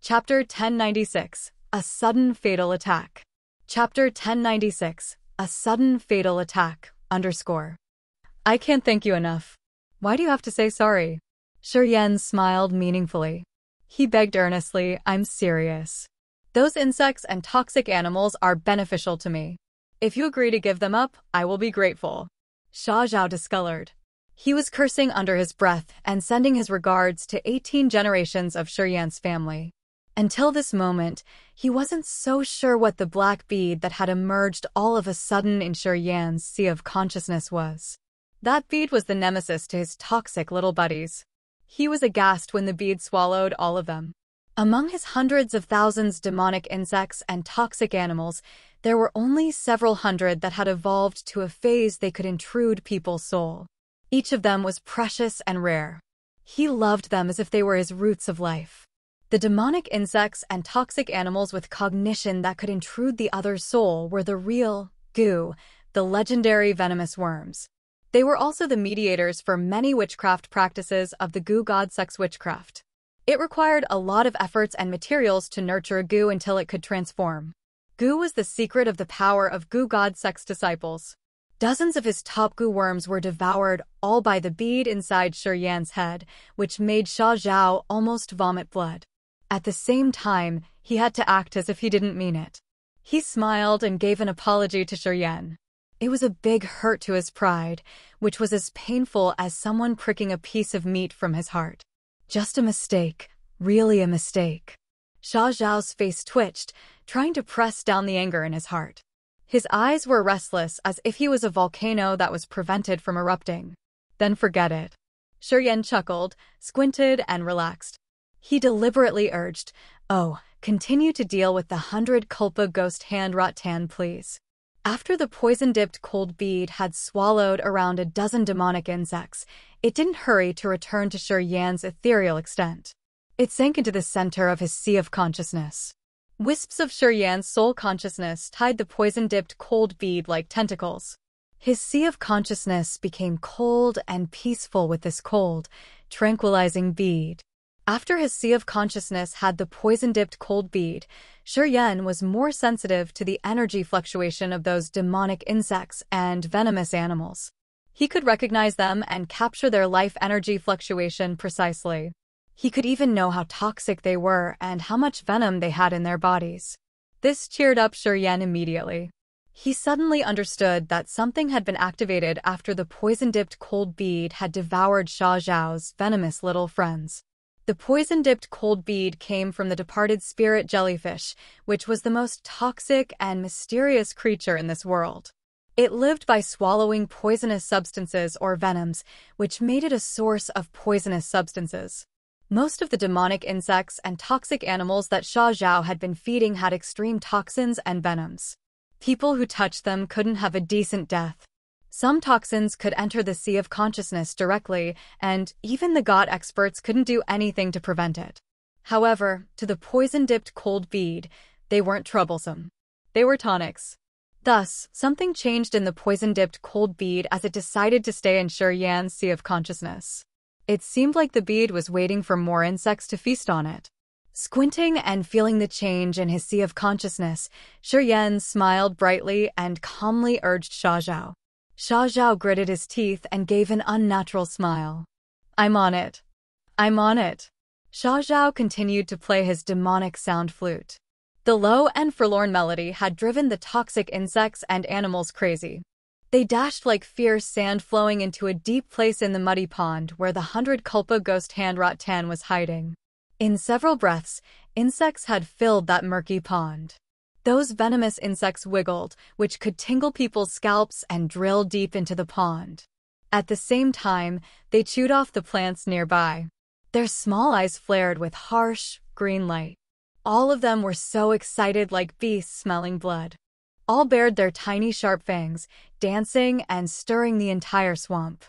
Chapter 1096, A Sudden Fatal Attack. Chapter 1096, A Sudden Fatal Attack, _ I can't thank you enough. Why do you have to say sorry? Shi smiled meaningfully. He begged earnestly, I'm serious. Those insects and toxic animals are beneficial to me. If you agree to give them up, I will be grateful. Xiao discolored. He was cursing under his breath and sending his regards to 18 generations of Shi family. Until this moment, he wasn't so sure what the black bead that had emerged all of a sudden in Shi sea of consciousness was. That bead was the nemesis to his toxic little buddies. He was aghast when the bead swallowed all of them. Among his hundreds of thousands demonic insects and toxic animals, there were only several hundred that had evolved to a phase they could intrude people's soul. Each of them was precious and rare. He loved them as if they were his roots of life. The demonic insects and toxic animals with cognition that could intrude the other's soul were the real goo, the legendary venomous worms. They were also the mediators for many witchcraft practices of the goo god sex witchcraft. It required a lot of efforts and materials to nurture a goo until it could transform. Goo was the secret of the power of goo god sex disciples. Dozens of his top goo worms were devoured, all by the bead inside Shiyan's head, which made Xiao almost vomit blood. At the same time, he had to act as if he didn't mean it. He smiled and gave an apology to Shiyan. It was a big hurt to his pride, which was as painful as someone pricking a piece of meat from his heart. Just a mistake, really a mistake. Xiao's face twitched, trying to press down the anger in his heart. His eyes were restless as if he was a volcano that was prevented from erupting. Then forget it. Shiyan chuckled, squinted, and relaxed. He deliberately urged, continue to deal with the 100 Kalpa ghost hand rattan, please. After the poison-dipped cold bead had swallowed around a dozen demonic insects, it didn't hurry to return to Shiyan's ethereal extent. It sank into the center of his sea of consciousness. Wisps of Shiyan's soul consciousness tied the poison-dipped cold bead like tentacles. His sea of consciousness became cold and peaceful with this cold, tranquilizing bead. After his sea of consciousness had the poison-dipped cold bead, Shiyan was more sensitive to the energy fluctuation of those demonic insects and venomous animals. He could recognize them and capture their life energy fluctuation precisely. He could even know how toxic they were and how much venom they had in their bodies. This cheered up Shiyan immediately. He suddenly understood that something had been activated after the poison-dipped cold bead had devoured Xiao's venomous little friends. The poison-dipped cold bead came from the departed spirit jellyfish, which was the most toxic and mysterious creature in this world. It lived by swallowing poisonous substances or venoms, which made it a source of poisonous substances. Most of the demonic insects and toxic animals that Xiao had been feeding had extreme toxins and venoms. People who touched them couldn't have a decent death. Some toxins could enter the sea of consciousness directly, and even the god experts couldn't do anything to prevent it. However, to the poison-dipped cold bead, they weren't troublesome. They were tonics. Thus, something changed in the poison-dipped cold bead as it decided to stay in Shiyan's sea of consciousness. It seemed like the bead was waiting for more insects to feast on it. Squinting and feeling the change in his sea of consciousness, Shiyan smiled brightly and calmly urged Xiao. Xiao gritted his teeth and gave an unnatural smile. I'm on it. I'm on it. Xiao continued to play his demonic sound flute. The low and forlorn melody had driven the toxic insects and animals crazy. They dashed like fierce sand flowing into a deep place in the muddy pond where the 100 Kalpa ghost hand rattan was hiding. In several breaths, insects had filled that murky pond. Those venomous insects wiggled, which could tingle people's scalps and drill deep into the pond. At the same time, they chewed off the plants nearby. Their small eyes flared with harsh, green light. All of them were so excited like beasts smelling blood. All bared their tiny sharp fangs, dancing and stirring the entire swamp.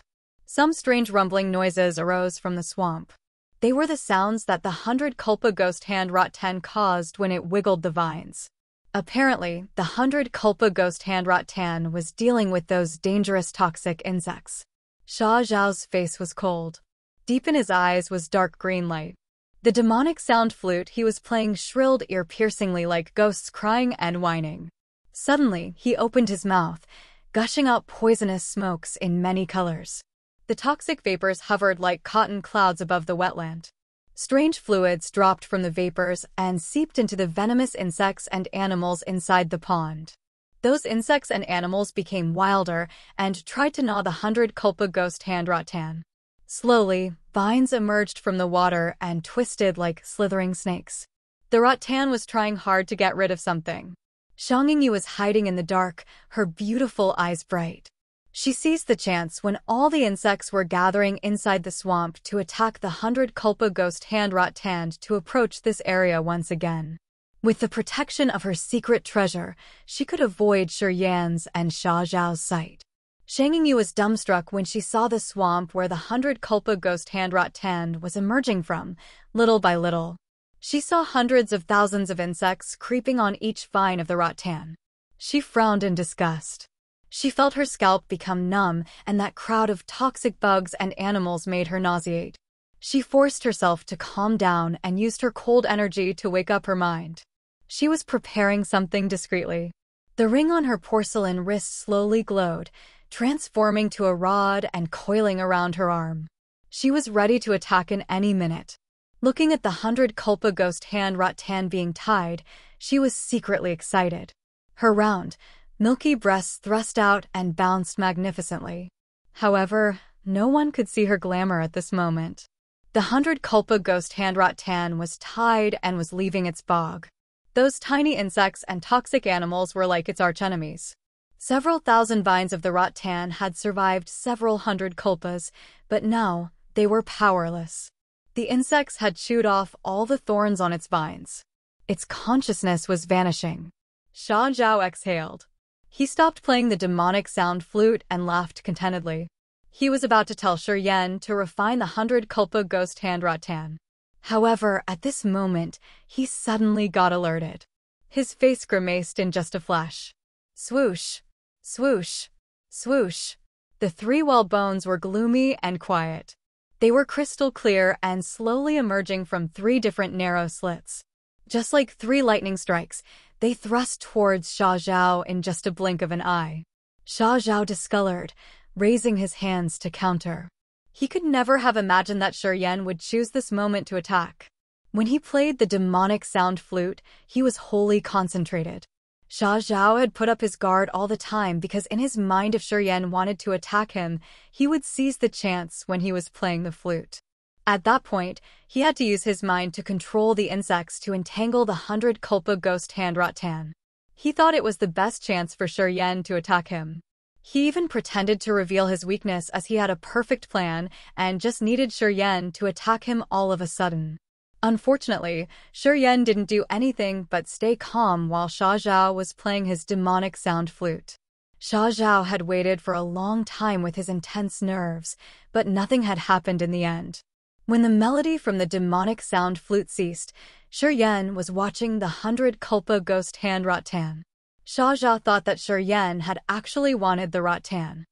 Some strange rumbling noises arose from the swamp. They were the sounds that the 100 Kalpa ghost hand rattan caused when it wiggled the vines. Apparently, the 100 Kalpa ghost hand rattan was dealing with those dangerous toxic insects. Xiao's face was cold. Deep in his eyes was dark green light. The demonic sound flute he was playing shrilled ear-piercingly like ghosts crying and whining. Suddenly, he opened his mouth, gushing out poisonous smokes in many colors. The toxic vapors hovered like cotton clouds above the wetland. Strange fluids dropped from the vapors and seeped into the venomous insects and animals inside the pond. Those insects and animals became wilder and tried to gnaw the 100 Kalpa ghost hand rattan. Slowly, vines emerged from the water and twisted like slithering snakes. The rattan was trying hard to get rid of something. Xiangyu was hiding in the dark, her beautiful eyes bright. She seized the chance when all the insects were gathering inside the swamp to attack the 100 Kalpa ghost hand rattan to approach this area once again. With the protection of her secret treasure, she could avoid Shiyan's and Xia Zhao's sight. Xiangyu was dumbstruck when she saw the swamp where the 100 Kalpa ghost hand rattan was emerging from, little by little. She saw hundreds of thousands of insects creeping on each vine of the rattan. She frowned in disgust. She felt her scalp become numb, and that crowd of toxic bugs and animals made her nauseate. She forced herself to calm down and used her cold energy to wake up her mind. She was preparing something discreetly. The ring on her porcelain wrist slowly glowed, transforming to a rod and coiling around her arm. She was ready to attack in any minute. Looking at the 100 Kalpa ghost hand rattan being tied, she was secretly excited. Her round, milky breasts thrust out and bounced magnificently. However, no one could see her glamour at this moment. The 100 Kalpa ghost hand rattan was tied and was leaving its bog. Those tiny insects and toxic animals were like its archenemies. Several thousand vines of the rattan had survived several hundred kalpas, but now they were powerless. The insects had chewed off all the thorns on its vines. Its consciousness was vanishing. Xia Zhao exhaled. He stopped playing the demonic sound flute and laughed contentedly. He was about to tell Shiyan to refine the 100 Kalpa ghost hand rattan. However, at this moment, he suddenly got alerted. His face grimaced in just a flash. Swoosh, swoosh, swoosh. The 3 whalebones were gloomy and quiet. They were crystal clear and slowly emerging from 3 different narrow slits. Just like 3 lightning strikes, they thrust towards Xia Zhao in just a blink of an eye. Xia Zhao discolored, raising his hands to counter. He could never have imagined that Shiyan would choose this moment to attack. When he played the demonic sound flute, he was wholly concentrated. Xia Zhao had put up his guard all the time because in his mind if Shiyan wanted to attack him, he would seize the chance when he was playing the flute. At that point, he had to use his mind to control the insects to entangle the 100 Kalpa ghost hand rattan. He thought it was the best chance for Shiyan to attack him. He even pretended to reveal his weakness as he had a perfect plan and just needed Shiyan to attack him all of a sudden. Unfortunately, Shiyan didn't do anything but stay calm while Xia Zhao was playing his demonic sound flute. Xia Zhao had waited for a long time with his intense nerves, but nothing had happened in the end. When the melody from the demonic sound flute ceased, Shiyan was watching the 100 Kalpa ghost hand rattan. Xia Zhao thought that Shiyan had actually wanted the rattan.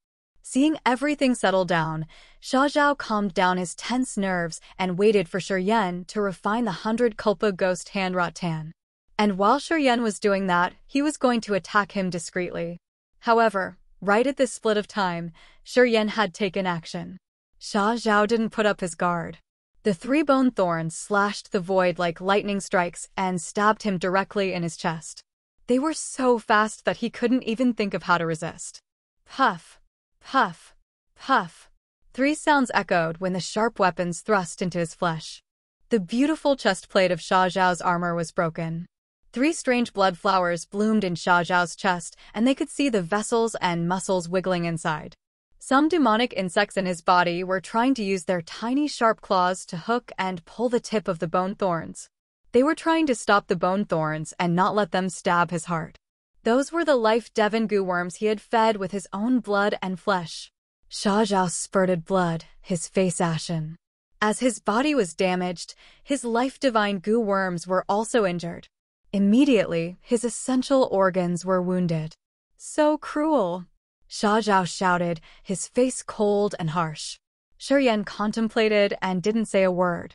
Seeing everything settle down, Xia Zhao calmed down his tense nerves and waited for Shiyan to refine the 100 Kalpa ghost hand rattan. And while Shiyan was doing that, he was going to attack him discreetly. However, right at this split of time, Shiyan had taken action. Xia Zhao didn't put up his guard. The 3 bone thorns slashed the void like lightning strikes and stabbed him directly in his chest. They were so fast that he couldn't even think of how to resist. Puff, puff, puff. 3 sounds echoed when the sharp weapons thrust into his flesh. The beautiful chest plate of Xia Zhao's armor was broken. 3 strange blood flowers bloomed in Xia Zhao's chest, and they could see the vessels and muscles wiggling inside. Some demonic insects in his body were trying to use their tiny sharp claws to hook and pull the tip of the bone thorns. They were trying to stop the bone thorns and not let them stab his heart. Those were the life-devon goo worms he had fed with his own blood and flesh. Xia Zhao spurted blood, his face ashen. As his body was damaged, his life-divine goo worms were also injured. Immediately, his essential organs were wounded. So cruel! Xia Zhao shouted, his face cold and harsh. Shiyan contemplated and didn't say a word.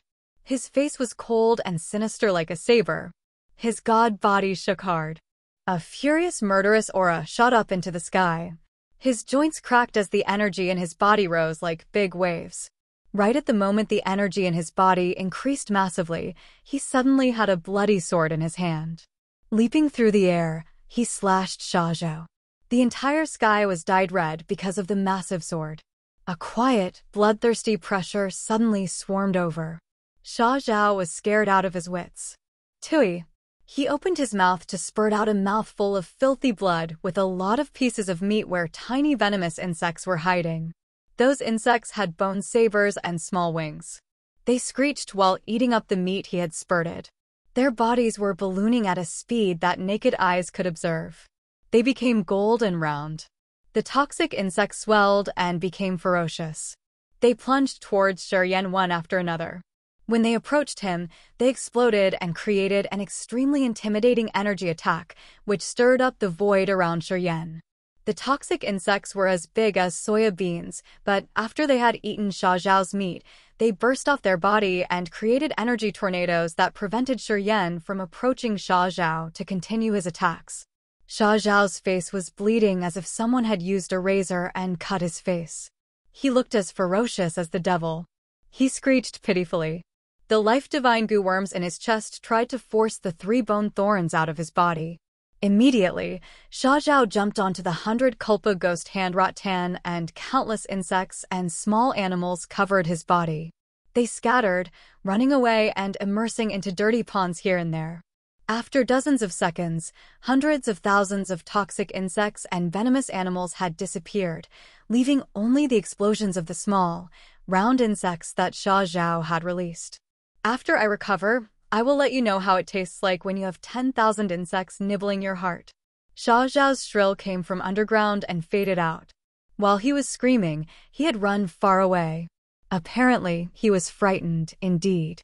His face was cold and sinister like a saber. His god body shook hard. A furious, murderous aura shot up into the sky. His joints cracked as the energy in his body rose like big waves. Right at the moment the energy in his body increased massively, he suddenly had a bloody sword in his hand. Leaping through the air, he slashed Xiaozhou. The entire sky was dyed red because of the massive sword. A quiet, bloodthirsty pressure suddenly swarmed over. Xiaozhou was scared out of his wits. Tui. He opened his mouth to spurt out a mouthful of filthy blood with a lot of pieces of meat where tiny venomous insects were hiding. Those insects had bone sabers and small wings. They screeched while eating up the meat he had spurted. Their bodies were ballooning at a speed that naked eyes could observe. They became gold and round. The toxic insects swelled and became ferocious. They plunged towards Shiryan one after another. When they approached him, they exploded and created an extremely intimidating energy attack, which stirred up the void around Shiryan. The toxic insects were as big as soya beans, but after they had eaten Xiaozhou's meat, they burst off their body and created energy tornadoes that prevented Shiryan from approaching Xiaozhou to continue his attacks. Xiaozhou's face was bleeding as if someone had used a razor and cut his face. He looked as ferocious as the devil. He screeched pitifully. The life-divine goo worms in his chest tried to force the 3 bone thorns out of his body. Immediately, Xiaozhou jumped onto the 100 Kalpa ghost hand rattan and countless insects and small animals covered his body. They scattered, running away and immersing into dirty ponds here and there. After dozens of seconds, hundreds of thousands of toxic insects and venomous animals had disappeared, leaving only the explosions of the small, round insects that Xiaozhou had released. After I recover, I will let you know how it tastes like when you have 10,000 insects nibbling your heart. Xiaozhou's shrill came from underground and faded out. While he was screaming, he had run far away. Apparently, he was frightened indeed.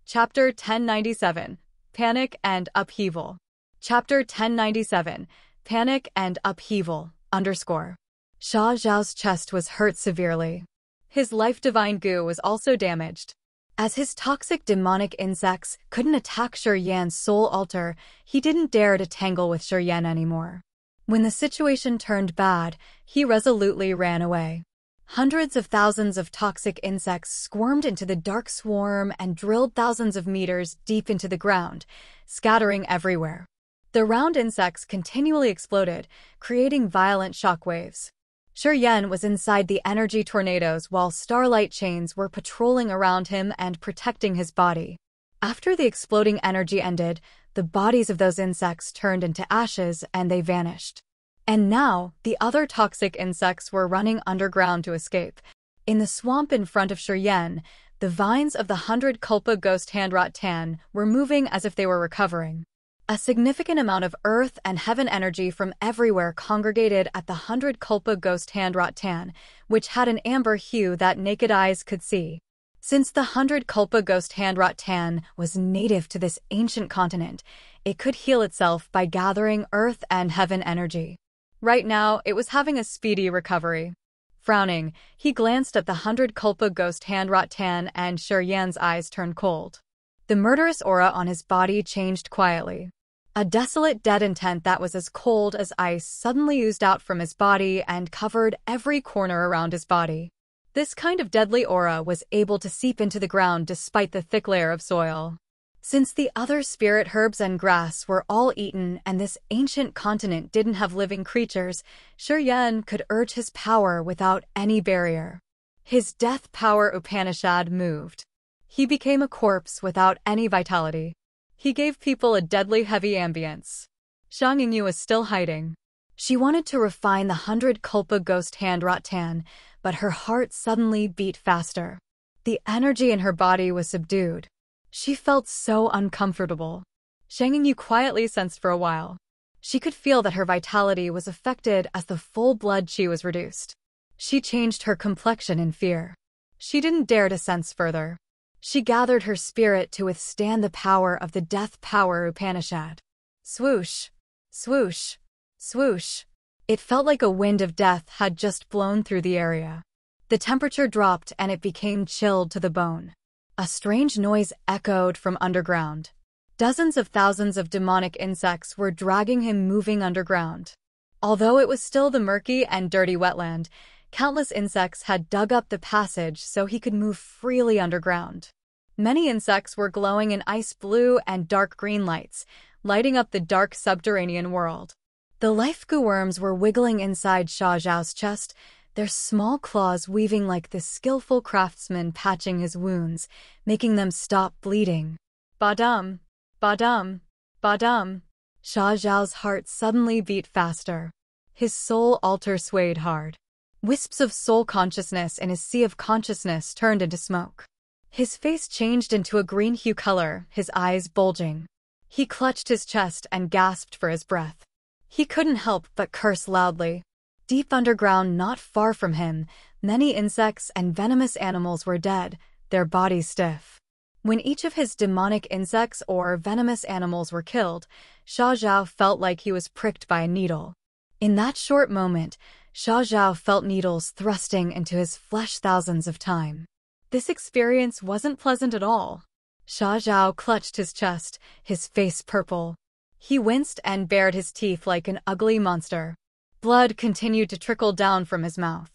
Chapter 1097, Panic and Upheaval. Chapter 1097, Panic and Upheaval, _ Xiaozhou's chest was hurt severely. His life-divine goo was also damaged. As his toxic demonic insects couldn't attack Shiryan's soul altar, he didn't dare to tangle with Shiryan anymore. When the situation turned bad, he resolutely ran away. Hundreds of thousands of toxic insects squirmed into the dark swarm and drilled thousands of meters deep into the ground, scattering everywhere. The round insects continually exploded, creating violent shockwaves. Shiryan was inside the energy tornadoes while starlight chains were patrolling around him and protecting his body. After the exploding energy ended, the bodies of those insects turned into ashes and they vanished. And now, the other toxic insects were running underground to escape. In the swamp in front of Shiryan, the vines of the 100 Kalpa ghost hand rattan were moving as if they were recovering. A significant amount of earth and heaven energy from everywhere congregated at the 100 Kalpa ghost hand rattan, which had an amber hue that naked eyes could see. Since the 100 Kalpa ghost hand rattan was native to this ancient continent, it could heal itself by gathering earth and heaven energy. Right now, it was having a speedy recovery. Frowning, he glanced at the 100 Kalpa ghost hand rattan and Shiryan's eyes turned cold. The murderous aura on his body changed quietly. A desolate, dead intent that was as cold as ice suddenly oozed out from his body and covered every corner around his body. This kind of deadly aura was able to seep into the ground despite the thick layer of soil. Since the other spirit herbs and grass were all eaten and this ancient continent didn't have living creatures, Shiryan could urge his power without any barrier. His death power Upanishad moved. He became a corpse without any vitality. He gave people a deadly heavy ambience. Zhang Yingyu was still hiding. She wanted to refine the 100 Kalpa ghost hand rattan, but her heart suddenly beat faster. The energy in her body was subdued. She felt so uncomfortable. Zhang Yingyu quietly sensed for a while. She could feel that her vitality was affected as the full blood qi was reduced. She changed her complexion in fear. She didn't dare to sense further. She gathered her spirit to withstand the power of the death power Upanishad. Swoosh, swoosh, swoosh. It felt like a wind of death had just blown through the area. The temperature dropped and it became chilled to the bone. A strange noise echoed from underground. Dozens of thousands of demonic insects were dragging him moving underground. Although it was still the murky and dirty wetland, countless insects had dug up the passage so he could move freely underground. Many insects were glowing in ice blue and dark green lights, lighting up the dark subterranean world. The life goo worms were wiggling inside Xiao's chest, their small claws weaving like the skillful craftsman patching his wounds, making them stop bleeding. Ba-dum, ba-dum, ba-dum. Xiao's heart suddenly beat faster. His soul altar swayed hard. Wisps of soul consciousness in his sea of consciousness turned into smoke. His face changed into a green hue color, his eyes bulging. He clutched his chest and gasped for his breath. He couldn't help but curse loudly. Deep underground, not far from him, many insects and venomous animals were dead, their bodies stiff. When each of his demonic insects or venomous animals were killed, Xiao felt like he was pricked by a needle. In that short moment, Xiao felt needles thrusting into his flesh thousands of times. This experience wasn't pleasant at all. Xiao clutched his chest, his face purple. He winced and bared his teeth like an ugly monster. Blood continued to trickle down from his mouth.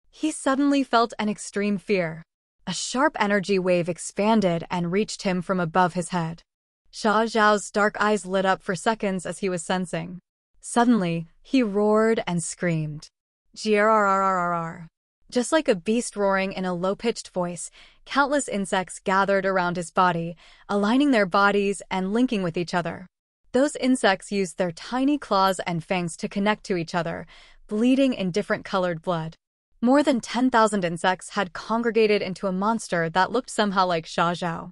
He suddenly felt an extreme fear. A sharp energy wave expanded and reached him from above his head. Xiao's dark eyes lit up for seconds as he was sensing. Suddenly, he roared and screamed. Grrrrrrrrr. Just like a beast roaring in a low-pitched voice, countless insects gathered around his body, aligning their bodies and linking with each other. Those insects used their tiny claws and fangs to connect to each other, bleeding in different colored blood. More than 10,000 insects had congregated into a monster that looked somehow like Xiao.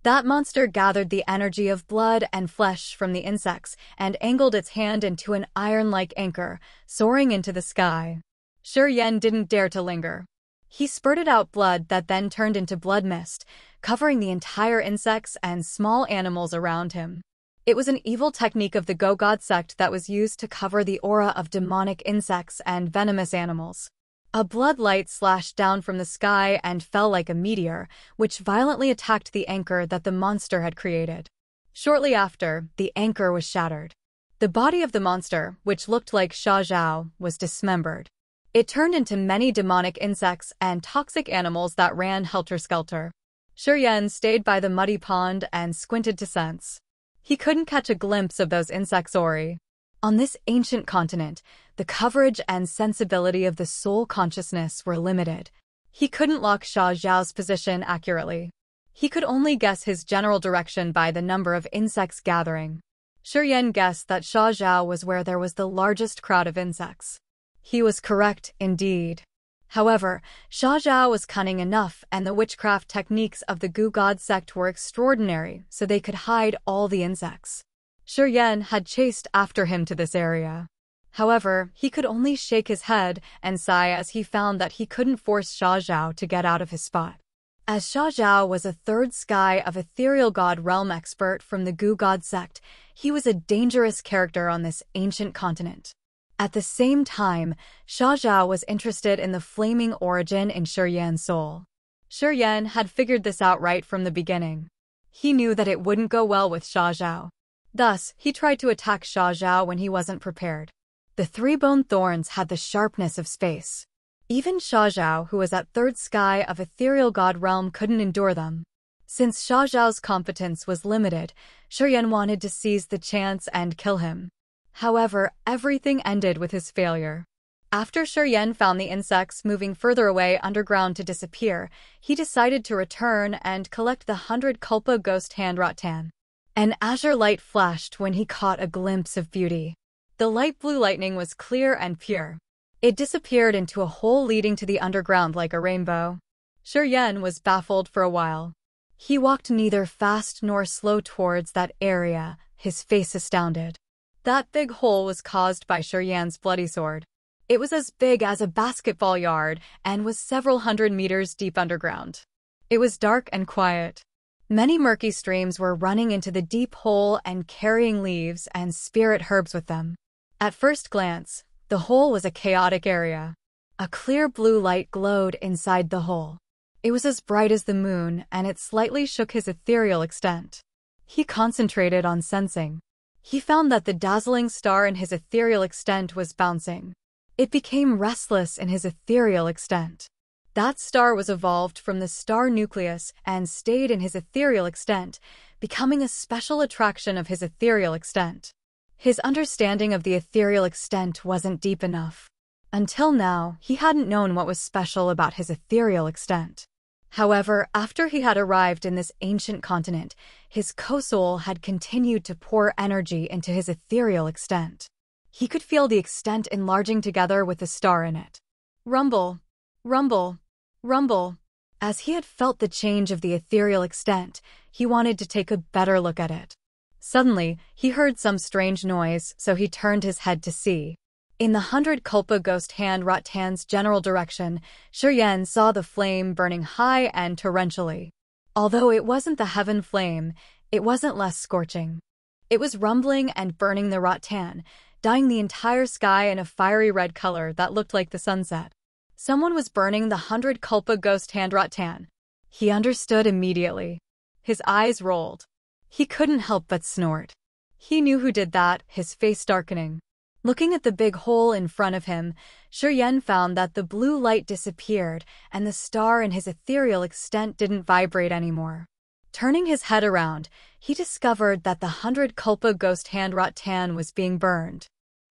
That monster gathered the energy of blood and flesh from the insects and angled its hand into an iron-like anchor, soaring into the sky. Shi Yan didn't dare to linger. He spurted out blood that then turned into blood mist, covering the entire insects and small animals around him. It was an evil technique of the Go-God sect that was used to cover the aura of demonic insects and venomous animals. A blood light slashed down from the sky and fell like a meteor, which violently attacked the anchor that the monster had created. Shortly after, the anchor was shattered. The body of the monster, which looked like Xiao, was dismembered. It turned into many demonic insects and toxic animals that ran helter-skelter. Shi Yan stayed by the muddy pond and squinted to sense. He couldn't catch a glimpse of those insects Ori. On this ancient continent, the coverage and sensibility of the soul consciousness were limited. He couldn't lock Xiao's position accurately. He could only guess his general direction by the number of insects gathering. Shi Yan guessed that Xiao was where there was the largest crowd of insects. He was correct, indeed. However, Xiao was cunning enough and the witchcraft techniques of the Go-God sect were extraordinary, so they could hide all the insects. Shi Yan had chased after him to this area. However, he could only shake his head and sigh as he found that he couldn't force Xiao to get out of his spot. As Xiao was a third sky of ethereal god realm expert from the Go-God sect, he was a dangerous character on this ancient continent. At the same time, Xiao was interested in the flaming origin in Shi Yan's soul. Shi Yan had figured this out right from the beginning. He knew that it wouldn't go well with Xiao. Thus, he tried to attack Xiao when he wasn't prepared. The three-bone thorns had the sharpness of space. Even Xiao, who was at third sky of ethereal god realm, couldn't endure them. Since Xiao's competence was limited, Shi Yan wanted to seize the chance and kill him. However, everything ended with his failure. After Shi Yan found the insects moving further away underground to disappear, he decided to return and collect the 100 Kalpa ghost hand rattan. An azure light flashed when he caught a glimpse of beauty. The light blue lightning was clear and pure. It disappeared into a hole leading to the underground like a rainbow. Shi Yan was baffled for a while. He walked neither fast nor slow towards that area, his face astounded. That big hole was caused by Shi Yan's bloody sword. It was as big as a basketball yard and was several hundred meters deep underground. It was dark and quiet. Many murky streams were running into the deep hole and carrying leaves and spirit herbs with them. At first glance, the hole was a chaotic area. A clear blue light glowed inside the hole. It was as bright as the moon, and it slightly shook his ethereal extent. He concentrated on sensing. He found that the dazzling star in his ethereal extent was bouncing. It became restless in his ethereal extent. That star was evolved from the star nucleus and stayed in his ethereal extent, becoming a special attraction of his ethereal extent. His understanding of the ethereal extent wasn't deep enough. Until now, he hadn't known what was special about his ethereal extent. However, after he had arrived in this ancient continent, his co-soul had continued to pour energy into his ethereal extent. He could feel the extent enlarging together with the star in it. Rumble, rumble, rumble. As he had felt the change of the ethereal extent, he wanted to take a better look at it. Suddenly, he heard some strange noise, so he turned his head to see. In the 100 Kalpa ghost hand Rattan's general direction, Shuryen saw the flame burning high and torrentially. Although it wasn't the heaven flame, it wasn't less scorching. It was rumbling and burning the Rattan, dyeing the entire sky in a fiery red color that looked like the sunset. Someone was burning the 100 Kalpa ghost hand Rattan. He understood immediately. His eyes rolled. He couldn't help but snort. He knew who did that, his face darkening. Looking at the big hole in front of him, Shuryen found that the blue light disappeared and the star in his ethereal extent didn't vibrate anymore. Turning his head around, he discovered that the 100 Kalpa ghost hand Rattan was being burned.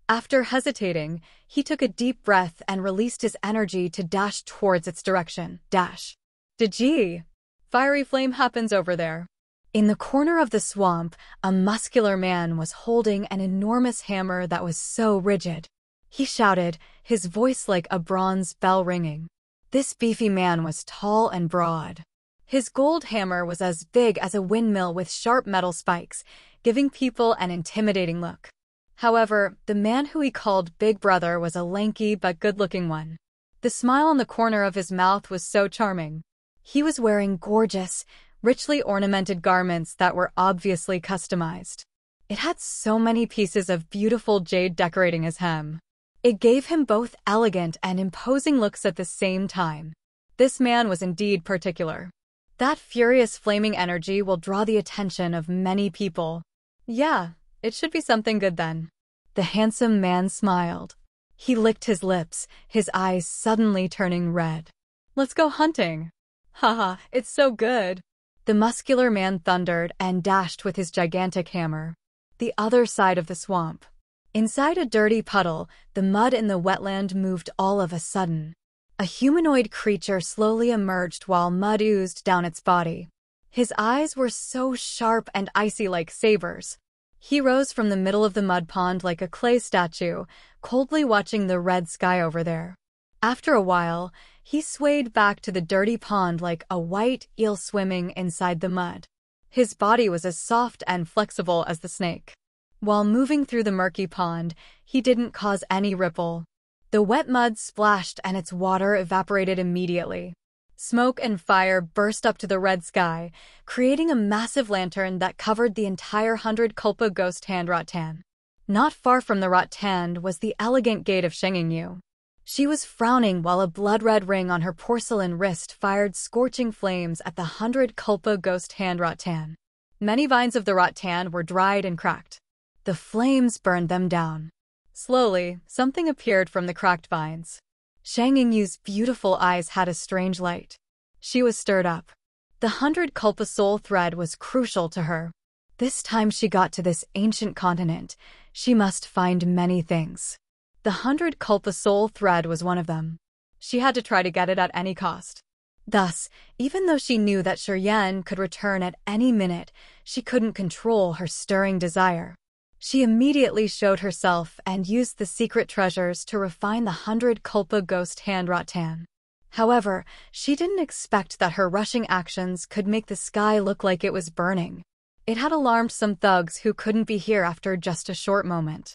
After hesitating, he took a deep breath and released his energy to dash towards its direction. Dash. Gee! Fiery flame happens over there. In the corner of the swamp, a muscular man was holding an enormous hammer that was so rigid. He shouted, his voice like a bronze bell ringing. This beefy man was tall and broad. His gold hammer was as big as a windmill with sharp metal spikes, giving people an intimidating look. However, the man who he called Big Brother was a lanky but good-looking one. The smile on the corner of his mouth was so charming. He was wearing gorgeous, richly ornamented garments that were obviously customized. It had so many pieces of beautiful jade decorating his hem. It gave him both elegant and imposing looks at the same time. This man was indeed particular. That furious flaming energy will draw the attention of many people. Yeah, it should be something good then. The handsome man smiled. He licked his lips, his eyes suddenly turning red. Let's go hunting. Haha, it's so good. The muscular man thundered and dashed with his gigantic hammer. The other side of the swamp. Inside a dirty puddle, the mud in the wetland moved all of a sudden. A humanoid creature slowly emerged while mud oozed down its body. His eyes were so sharp and icy like sabers. He rose from the middle of the mud pond like a clay statue, coldly watching the red sky over there. After a while, he swayed back to the dirty pond like a white eel swimming inside the mud. His body was as soft and flexible as the snake. While moving through the murky pond, he didn't cause any ripple. The wet mud splashed and its water evaporated immediately. Smoke and fire burst up to the red sky, creating a massive lantern that covered the entire 100 Kalpa ghost hand Rattan. Not far from the Rattan was the elegant gate of Shengingyu. She was frowning while a blood-red ring on her porcelain wrist fired scorching flames at the 100 Kalpa ghost hand Rattan. Many vines of the Rattan were dried and cracked. The flames burned them down. Slowly, something appeared from the cracked vines. Shangyinyu's beautiful eyes had a strange light. She was stirred up. The 100 Kalpa soul thread was crucial to her. This time she got to this ancient continent, she must find many things. The 100 Kalpa soul thread was one of them. She had to try to get it at any cost. Thus, even though she knew that Shuryen could return at any minute, she couldn't control her stirring desire. She immediately showed herself and used the secret treasures to refine the 100 Kalpa ghost hand Rattan. However, she didn't expect that her rushing actions could make the sky look like it was burning. It had alarmed some thugs who couldn't be here after just a short moment.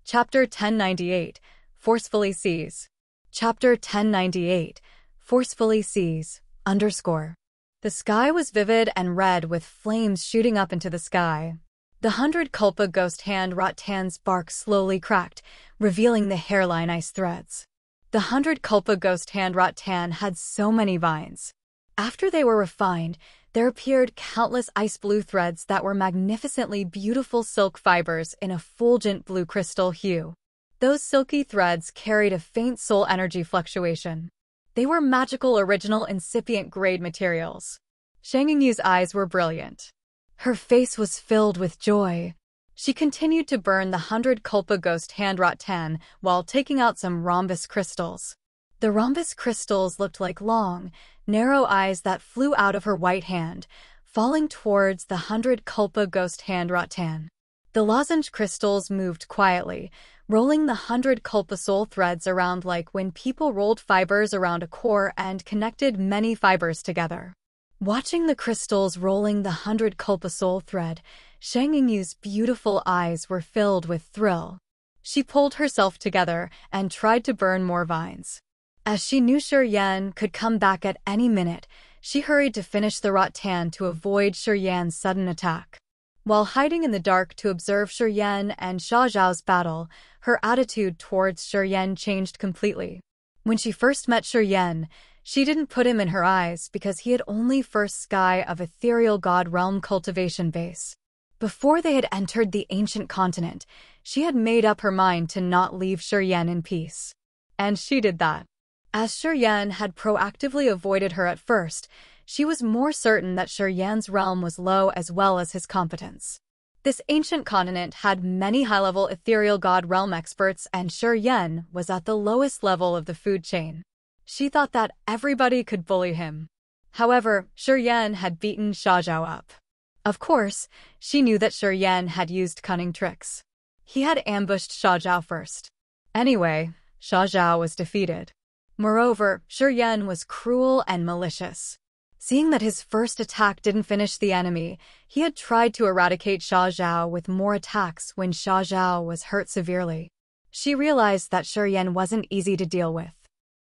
Chapter 1098, Forcefully Seize. Chapter 1098, Forcefully Seize, _. The sky was vivid and red with flames shooting up into the sky. The 100 Kalpa ghost hand Rattan's bark slowly cracked, revealing the hairline ice threads. The 100 Kalpa ghost hand Rattan had so many vines. After they were refined, there appeared countless ice blue threads that were magnificently beautiful silk fibers in a fulgent blue crystal hue. Those silky threads carried a faint soul energy fluctuation. They were magical original incipient grade materials. Shang-Yu's eyes were brilliant. Her face was filled with joy. She continued to burn the 100 Kalpa ghost hand Rattan while taking out some rhombus crystals. The rhombus crystals looked like long, narrow eyes that flew out of her white hand, falling towards the 100 Kalpa ghost hand Rattan. The lozenge crystals moved quietly, rolling the 100 Kalpa soul threads around like when people rolled fibers around a core and connected many fibers together. Watching the crystals rolling the 100 Kalpa soul thread, Shang-Yu's beautiful eyes were filled with thrill. She pulled herself together and tried to burn more vines. As she knew Shiryan could come back at any minute, she hurried to finish the Rattan to avoid Shiryan's sudden attack. While hiding in the dark to observe Shiryan and Xiaozhao's battle, her attitude towards Shiryan changed completely. When she first met Shiryan, she didn't put him in her eyes because he had only first sky of ethereal god realm cultivation base. Before they had entered the ancient continent, she had made up her mind to not leave Shiryan in peace. And she did that. As Shiryan had proactively avoided her at first, she was more certain that Shiryan's realm was low as well as his competence. This ancient continent had many high-level ethereal god realm experts, and Shiryan was at the lowest level of the food chain. She thought that everybody could bully him. However, Shiryan had beaten Xiaozhao up. Of course, she knew that Shiryan had used cunning tricks. He had ambushed Xiaozhao first. Anyway, Xiaozhao was defeated. Moreover, Shiryan was cruel and malicious. Seeing that his first attack didn't finish the enemy, he had tried to eradicate Xiaozhao with more attacks when Xiaozhao was hurt severely. She realized that Shiryan wasn't easy to deal with.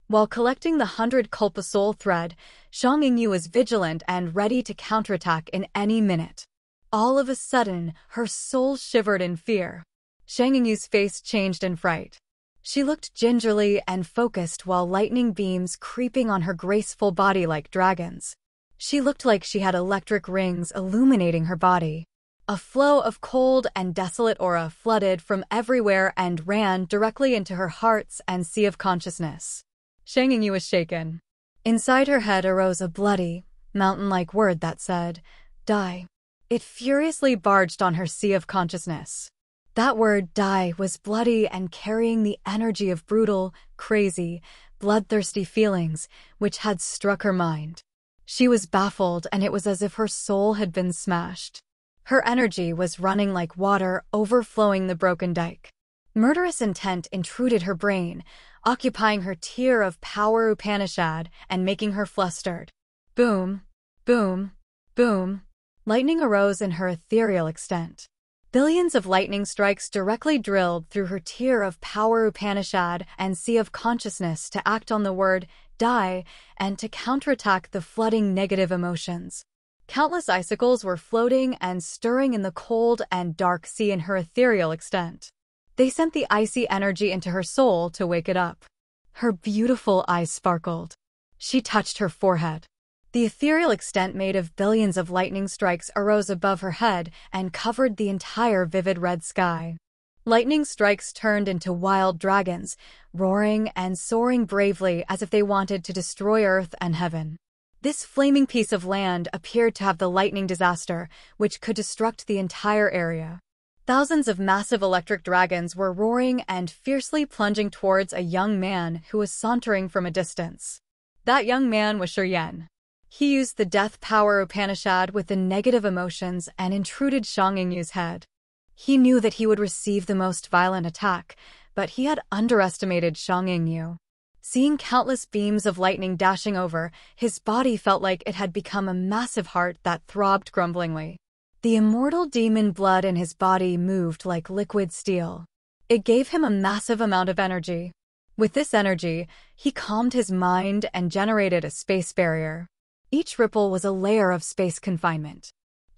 While collecting the 100 Kalpa soul thread, Shang-Yu was vigilant and ready to counterattack in any minute. All of a sudden, her soul shivered in fear. Shang-Yu's face changed in fright. She looked gingerly and focused while lightning beams creeping on her graceful body like dragons. She looked like she had electric rings illuminating her body. A flow of cold and desolate aura flooded from everywhere and ran directly into her hearts and sea of consciousness. Shang-Yu was shaken. Inside her head arose a bloody, mountain-like word that said, "Die." It furiously barged on her sea of consciousness. That word, die, was bloody and carrying the energy of brutal, crazy, bloodthirsty feelings, which had struck her mind. She was baffled, and it was as if her soul had been smashed. Her energy was running like water overflowing the broken dike. Murderous intent intruded her brain, occupying her tier of power Upanishad and making her flustered. Boom, boom, boom. Lightning arose in her ethereal extent. Billions of lightning strikes directly drilled through her tier of power Upanishad and sea of consciousness to act on the word, die, and to counterattack the flooding negative emotions. Countless icicles were floating and stirring in the cold and dark sea in her ethereal extent. They sent the icy energy into her soul to wake it up. Her beautiful eyes sparkled. She touched her forehead. The ethereal extent made of billions of lightning strikes arose above her head and covered the entire vivid red sky. Lightning strikes turned into wild dragons, roaring and soaring bravely as if they wanted to destroy earth and heaven. This flaming piece of land appeared to have the lightning disaster, which could destruct the entire area. Thousands of massive electric dragons were roaring and fiercely plunging towards a young man who was sauntering from a distance. That young man was Shiryan. He used the death power Upanishad with the negative emotions and intruded Shang-Yu's head. He knew that he would receive the most violent attack, but he had underestimated Shang-Yu. Seeing countless beams of lightning dashing over, his body felt like it had become a massive heart that throbbed grumblingly. The immortal demon blood in his body moved like liquid steel. It gave him a massive amount of energy. With this energy, he calmed his mind and generated a space barrier. Each ripple was a layer of space confinement.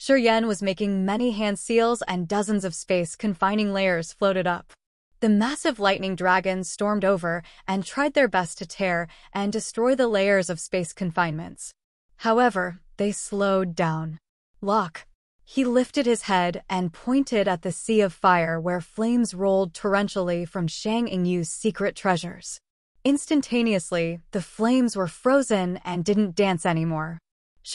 Yan was making many hand seals and dozens of space confining layers floated up. The massive lightning dragons stormed over and tried their best to tear and destroy the layers of space confinements. However, they slowed down. Look. He lifted his head and pointed at the sea of fire where flames rolled torrentially from Shang Yingyu's secret treasures. Instantaneously, the flames were frozen and didn't dance anymore.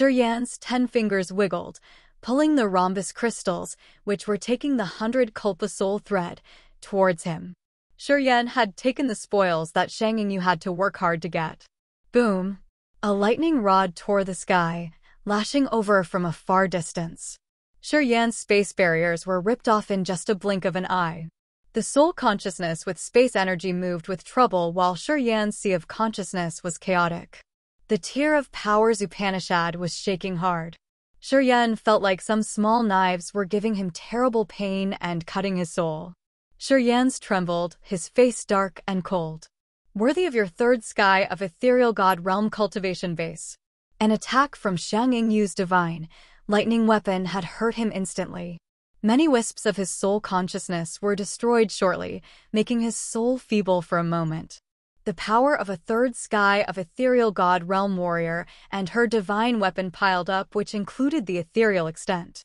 Yan's 10 fingers wiggled, pulling the rhombus crystals, which were taking the 100 Kalpa soul thread, towards him. Yan had taken the spoils that Shang Yingyu had to work hard to get. Boom! A lightning rod tore the sky, lashing over from a far distance. Yan's space barriers were ripped off in just a blink of an eye. The soul consciousness with space energy moved with trouble while Yan's sea of consciousness was chaotic. The tier of powers Upanishad was shaking hard. Yan felt like some small knives were giving him terrible pain and cutting his soul. Yan's trembled, his face dark and cold. Worthy of your third sky of ethereal god realm cultivation base. An attack from Shang Yingyu's divine, lightning weapon had hurt him instantly. Many wisps of his soul consciousness were destroyed shortly, making his soul feeble for a moment. The power of a third sky of ethereal god realm warrior and her divine weapon piled up, which included the ethereal extent.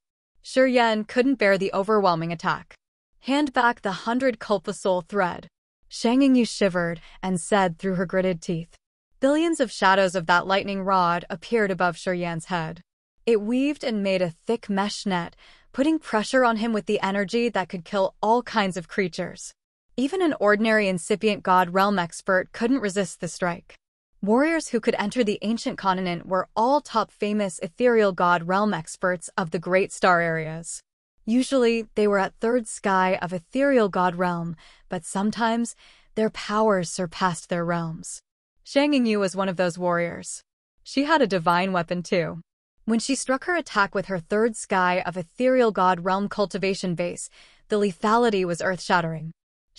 Yan couldn't bear the overwhelming attack. Hand back the 100 Kalpa soul thread. Shang Yingyu shivered and said through her gritted teeth. Billions of shadows of that lightning rod appeared above Yan's head. It weaved and made a thick mesh net, putting pressure on him with the energy that could kill all kinds of creatures. Even an ordinary incipient god realm expert couldn't resist the strike. Warriors who could enter the ancient continent were all top famous ethereal god realm experts of the great star areas. Usually, they were at third sky of ethereal god realm, but sometimes their powers surpassed their realms. Shang Yingyu was one of those warriors. She had a divine weapon too. When she struck her attack with her third sky of ethereal god realm cultivation base, the lethality was earth-shattering.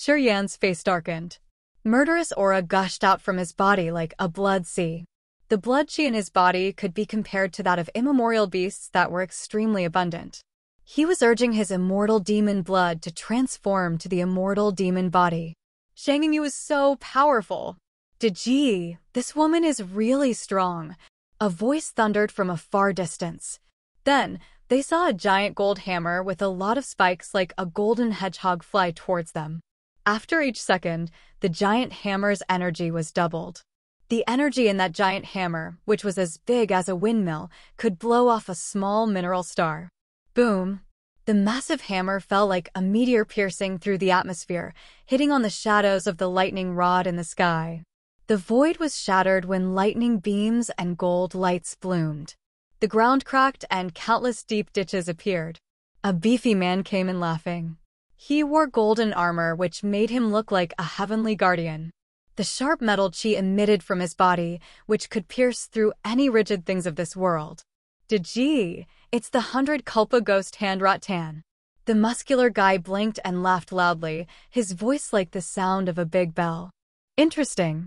Yan's face darkened. Murderous aura gushed out from his body like a blood sea. The blood chi in his body could be compared to that of immemorial beasts that were extremely abundant. He was urging his immortal demon blood to transform to the immortal demon body. Shang Yingyu was so powerful. Gee, this woman is really strong. A voice thundered from a far distance. Then, they saw a giant gold hammer with a lot of spikes like a golden hedgehog fly towards them. After each second, the giant hammer's energy was doubled. The energy in that giant hammer, which was as big as a windmill, could blow off a small mineral star. Boom! The massive hammer fell like a meteor piercing through the atmosphere, hitting on the shadows of the lightning rod in the sky. The void was shattered when lightning beams and gold lights bloomed. The ground cracked and countless deep ditches appeared. A beefy man came in laughing. He wore golden armor which made him look like a heavenly guardian. The sharp metal chi emitted from his body, which could pierce through any rigid things of this world. Gee, it's the 100 Kalpa ghost hand Rattan. The muscular guy blinked and laughed loudly, his voice like the sound of a big bell. Interesting.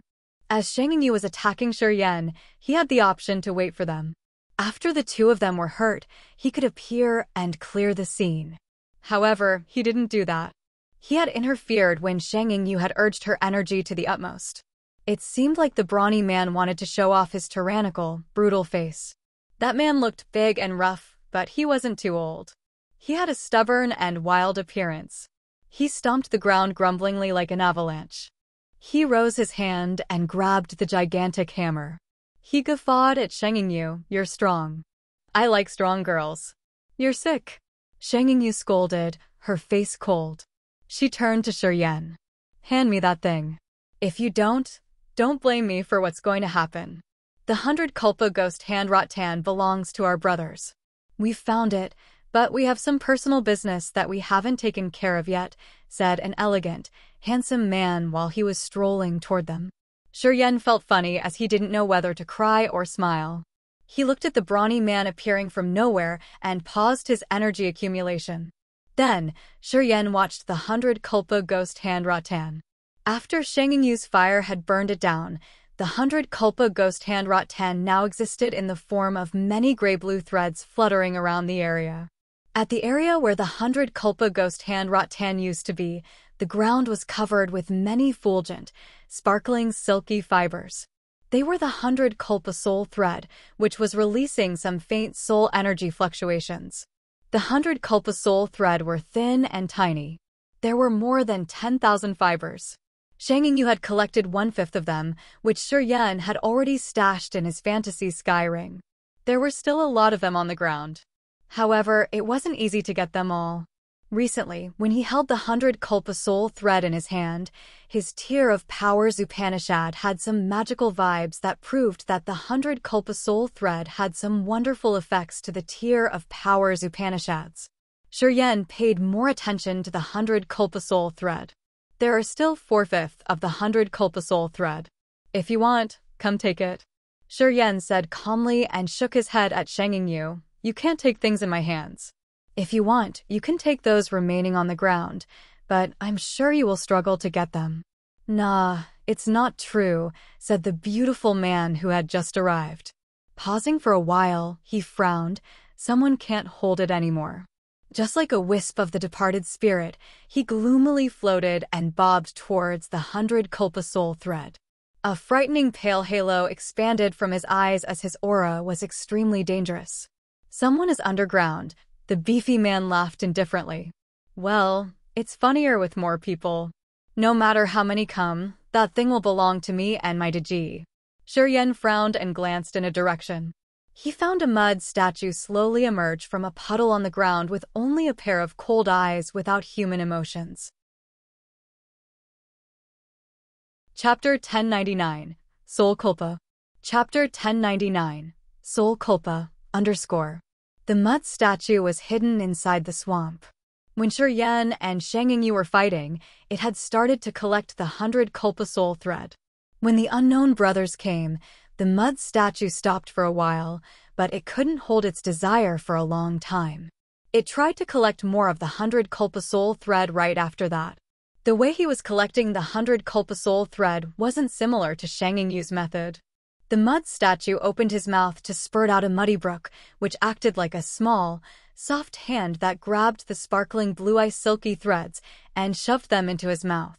As Shang Yingyu was attacking Yan, he had the option to wait for them. After the two of them were hurt, he could appear and clear the scene. However, he didn't do that. He had interfered when Shang Yingyu had urged her energy to the utmost. It seemed like the brawny man wanted to show off his tyrannical, brutal face. That man looked big and rough, but he wasn't too old. He had a stubborn and wild appearance. He stomped the ground grumblingly like an avalanche. He rose his hand and grabbed the gigantic hammer. He guffawed at Shang Yingyu. You're strong. I like strong girls. You're sick. Shang Yingyu scolded, her face cold. She turned to Yan. Hand me that thing. If you don't blame me for what's going to happen. The 100 Kalpa ghost hand Rattan belongs to our brothers. We've found it, but we have some personal business that we haven't taken care of yet, said an elegant, handsome man while he was strolling toward them. Yan felt funny as he didn't know whether to cry or smile. He looked at the brawny man appearing from nowhere and paused his energy accumulation. Then, Yan watched the 100 Kalpa ghost hand Rattan. After Shang Yingyu's fire had burned it down, The 100 Kalpa ghost hand rattan now existed in the form of many gray-blue threads fluttering around the area. At the area where the 100 Kalpa ghost hand rattan used to be, the ground was covered with many fulgent, sparkling silky fibers. They were the 100 Kalpa soul thread, which was releasing some faint soul energy fluctuations. The 100 Kalpa soul thread were thin and tiny. There were more than 10,000 fibers. Shang Yingyu had collected 1/5 of them, which Shi Yan had already stashed in his fantasy sky ring. There were still a lot of them on the ground. However, it wasn't easy to get them all. Recently, when he held the 100 Kalpa soul thread in his hand, his Tear of Powers Upanishad had some magical vibes that proved that the 100 Kalpa soul thread had some wonderful effects to the Tear of Powers Upanishads. Shi Yan paid more attention to the 100 Kalpa soul thread. There are still 4/5 of the 100 Kalpa soul thread. If you want, come take it. Shi Yan said calmly and shook his head at Shang Yingyu. You can't take things in my hands. If you want, you can take those remaining on the ground, but I'm sure you will struggle to get them. Nah, it's not true, said the beautiful man who had just arrived. Pausing for a while, he frowned. Someone can't hold it anymore. Just like a wisp of the departed spirit, he gloomily floated and bobbed towards the 100 Kalpa soul thread. A frightening pale halo expanded from his eyes as his aura was extremely dangerous. Someone is underground. The beefy man laughed indifferently. Well, it's funnier with more people. No matter how many come, that thing will belong to me and my Diji. Shi Yan frowned and glanced in a direction. He found a mud statue slowly emerge from a puddle on the ground with only a pair of cold eyes without human emotions. Chapter 1099, Soul Kalpa. Chapter 1099, Soul Kalpa, _ The mud statue was hidden inside the swamp. When Shi Yan and Shang Yingyu were fighting, it had started to collect the 100 Kalpa soul thread. When the unknown brothers came, the mud statue stopped for a while, but it couldn't hold its desire for a long time. It tried to collect more of the 100 Kalpa soul thread right after that. The way he was collecting the 100 Kalpa soul thread wasn't similar to Shang Yingyu's method. The mud statue opened his mouth to spurt out a muddy brook, which acted like a small, soft hand that grabbed the sparkling blue-eye silky threads and shoved them into his mouth.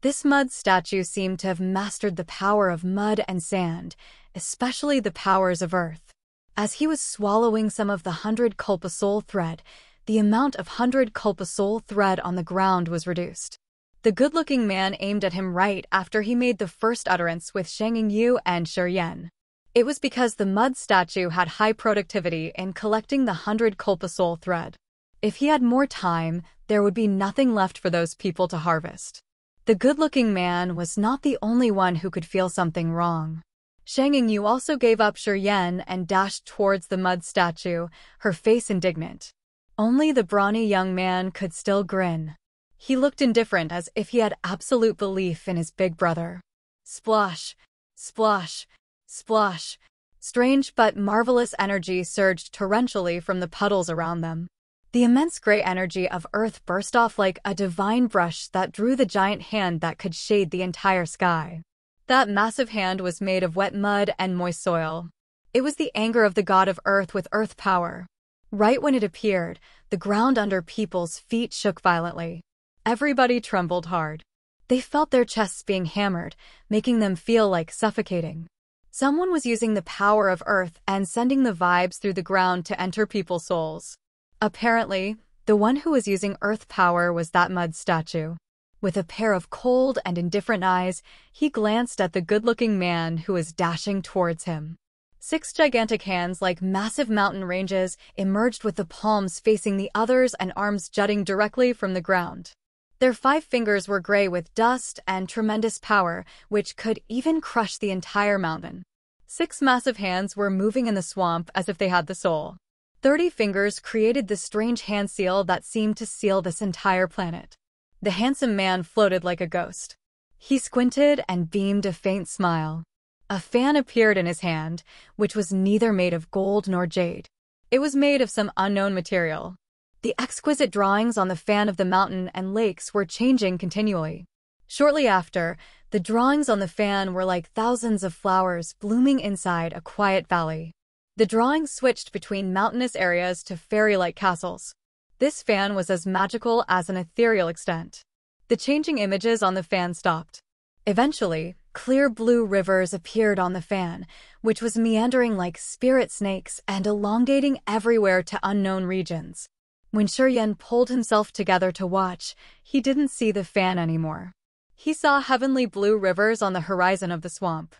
This mud statue seemed to have mastered the power of mud and sand, especially the powers of earth. As he was swallowing some of the 100 Kalpa soul thread, the amount of 100 Kalpa soul thread on the ground was reduced. The good-looking man aimed at him right after he made the first utterance with Shang Yingyu and Shi Yan. It was because the mud statue had high productivity in collecting the 100 Kalpa soul thread. If he had more time, there would be nothing left for those people to harvest. The good-looking man was not the only one who could feel something wrong. Shang Yingyu also gave up Shi Yan and dashed towards the mud statue, her face indignant. Only the brawny young man could still grin. He looked indifferent as if he had absolute belief in his big brother. Splosh, splosh, splosh. Strange but marvelous energy surged torrentially from the puddles around them. The immense gray energy of Earth burst off like a divine brush that drew the giant hand that could shade the entire sky. That massive hand was made of wet mud and moist soil. It was the anger of the god of Earth with earth power. Right when it appeared, the ground under people's feet shook violently. Everybody trembled hard. They felt their chests being hammered, making them feel like suffocating. Someone was using the power of Earth and sending the vibes through the ground to enter people's souls. Apparently, the one who was using Earth power was that mud statue. With a pair of cold and indifferent eyes, he glanced at the good-looking man who was dashing towards him. 6 gigantic hands like massive mountain ranges emerged with the palms facing the others and arms jutting directly from the ground. Their 5 fingers were gray with dust and tremendous power, which could even crush the entire mountain. 6 massive hands were moving in the swamp as if they had the soul. 30 fingers created the strange hand seal that seemed to seal this entire planet. The handsome man floated like a ghost. He squinted and beamed a faint smile. A fan appeared in his hand, which was neither made of gold nor jade. It was made of some unknown material. The exquisite drawings on the fan of the mountain and lakes were changing continually. Shortly after, The drawings on the fan were like thousands of flowers blooming inside a quiet valley. The drawings switched between mountainous areas to fairy-like castles. This fan was as magical as an ethereal extent. The changing images on the fan stopped. Eventually, clear blue rivers appeared on the fan, which was meandering like spirit snakes and elongating everywhere to unknown regions. When Shuryen pulled himself together to watch, he didn't see the fan anymore. He saw heavenly blue rivers on the horizon of the swamp.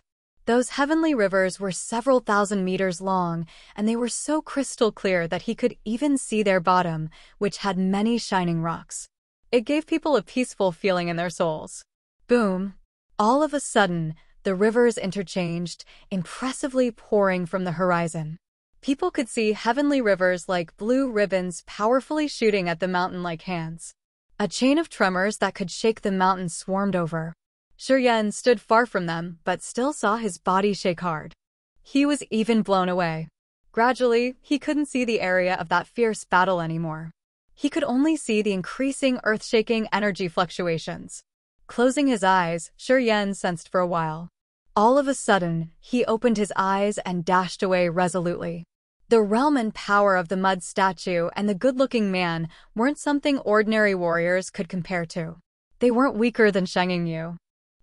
Those heavenly rivers were several thousand meters long, and they were so crystal clear that he could even see their bottom, which had many shining rocks. It gave people a peaceful feeling in their souls. Boom! All of a sudden, the rivers interchanged, impressively pouring from the horizon. People could see heavenly rivers like blue ribbons powerfully shooting at the mountain like hands. A chain of tremors that could shake the mountain swarmed over. Shuryen stood far from them, but still saw his body shake hard. He was even blown away. Gradually, he couldn't see the area of that fierce battle anymore. He could only see the increasing earth-shaking energy fluctuations. Closing his eyes, Shuryen sensed for a while. All of a sudden, he opened his eyes and dashed away resolutely. The realm and power of the mud statue and the good-looking man weren't something ordinary warriors could compare to. They weren't weaker than Shang Yu.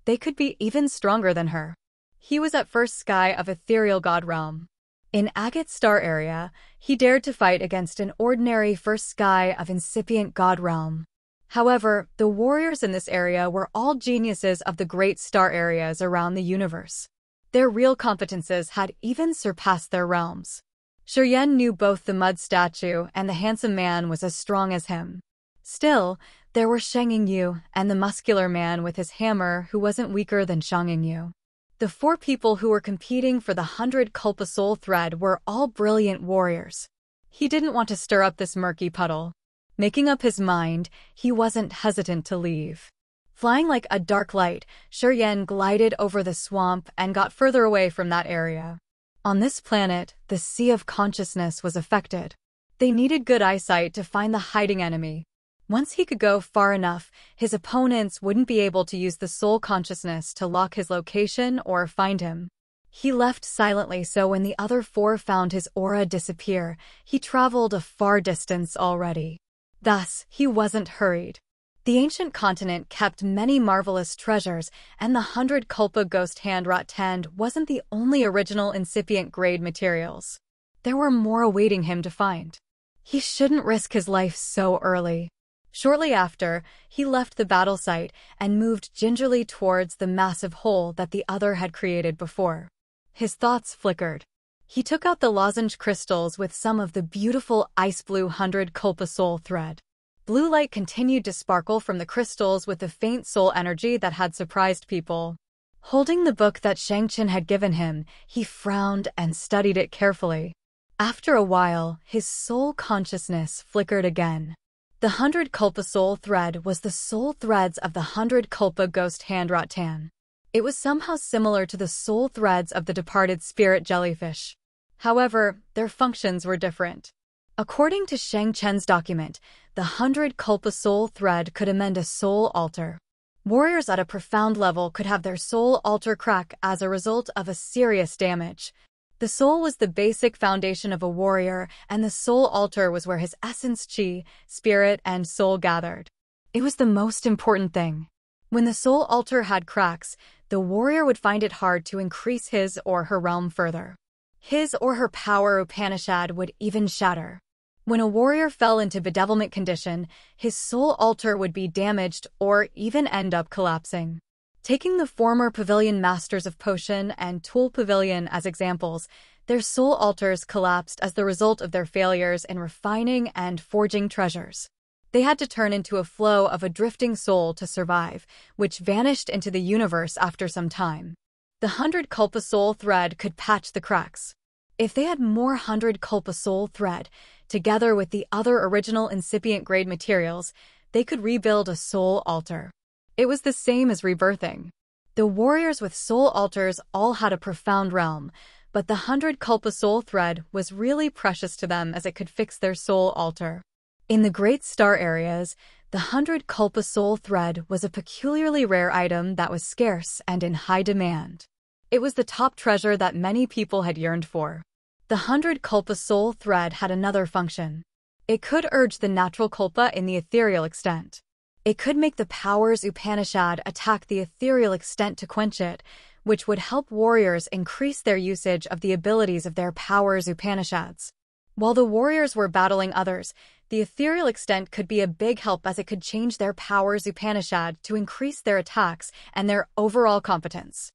They could be even stronger than her. He was at first sky of ethereal god realm. In Agat's star area, he dared to fight against an ordinary first sky of incipient god realm. However, the warriors in this area were all geniuses of the great star areas around the universe. Their real competences had even surpassed their realms. Shuryen knew both the mud statue and the handsome man was as strong as him. Still, there were Shang Yu and the muscular man with his hammer who wasn't weaker than Shang Yu. The 4 people who were competing for the 100 Kalpa soul thread were all brilliant warriors. He didn't want to stir up this murky puddle. Making up his mind, he wasn't hesitant to leave. Flying like a dark light, Shuryen glided over the swamp and got further away from that area. On this planet, the Sea of Consciousness was affected. They needed good eyesight to find the hiding enemy. Once he could go far enough, his opponents wouldn't be able to use the soul consciousness to lock his location or find him. He left silently so when the other 4 found his aura disappear, he traveled a far distance already. Thus, he wasn't hurried. The ancient continent kept many marvelous treasures, and the 100 Kalpa ghost hand-wrought tand wasn't the only original incipient grade materials. There were more awaiting him to find. He shouldn't risk his life so early. Shortly after, he left the battle site and moved gingerly towards the massive hole that the other had created before. His thoughts flickered. He took out the lozenge crystals with some of the beautiful ice blue 100 Kalpa soul thread. Blue light continued to sparkle from the crystals with the faint soul energy that had surprised people. Holding the book that Shangchen had given him, he frowned and studied it carefully. After a while, his soul consciousness flickered again. The 100 Kalpa soul thread was the soul threads of the 100 Kalpa ghost hand-wrought tan. It was somehow similar to the soul threads of the departed spirit jellyfish. However, their functions were different. According to Shang Chen's document, the 100 Kalpa soul thread could amend a soul altar. Warriors at a profound level could have their soul altar crack as a result of a serious damage. The soul was the basic foundation of a warrior, and the soul altar was where his essence, chi, spirit, and soul gathered. It was the most important thing. When the soul altar had cracks, the warrior would find it hard to increase his or her realm further. His or her power Upanishad would even shatter. When a warrior fell into bedevilment condition, his soul altar would be damaged or even end up collapsing. Taking the former Pavilion Masters of Potion and Tool Pavilion as examples, their soul altars collapsed as the result of their failures in refining and forging treasures. They had to turn into a flow of a drifting soul to survive, which vanished into the universe after some time. The 100 Kalpa soul thread could patch the cracks. If they had more 100 Kalpa soul thread, together with the other original incipient grade materials, they could rebuild a soul altar. It was the same as rebirthing. The warriors with soul altars all had a profound realm, but the 100 Kalpa soul thread was really precious to them as it could fix their soul altar. In the great star areas, The 100 Kalpa soul thread was a peculiarly rare item that was scarce and in high demand. It was the top treasure that many people had yearned for. The 100 Kalpa soul thread had another function. It could urge the natural Kalpa in the ethereal extent. It could make the powers Upanishad attack the ethereal extent to quench it, which would help warriors increase their usage of the abilities of their powers Upanishads. While the warriors were battling others, the ethereal extent could be a big help as it could change their powers Upanishad to increase their attacks and their overall competence.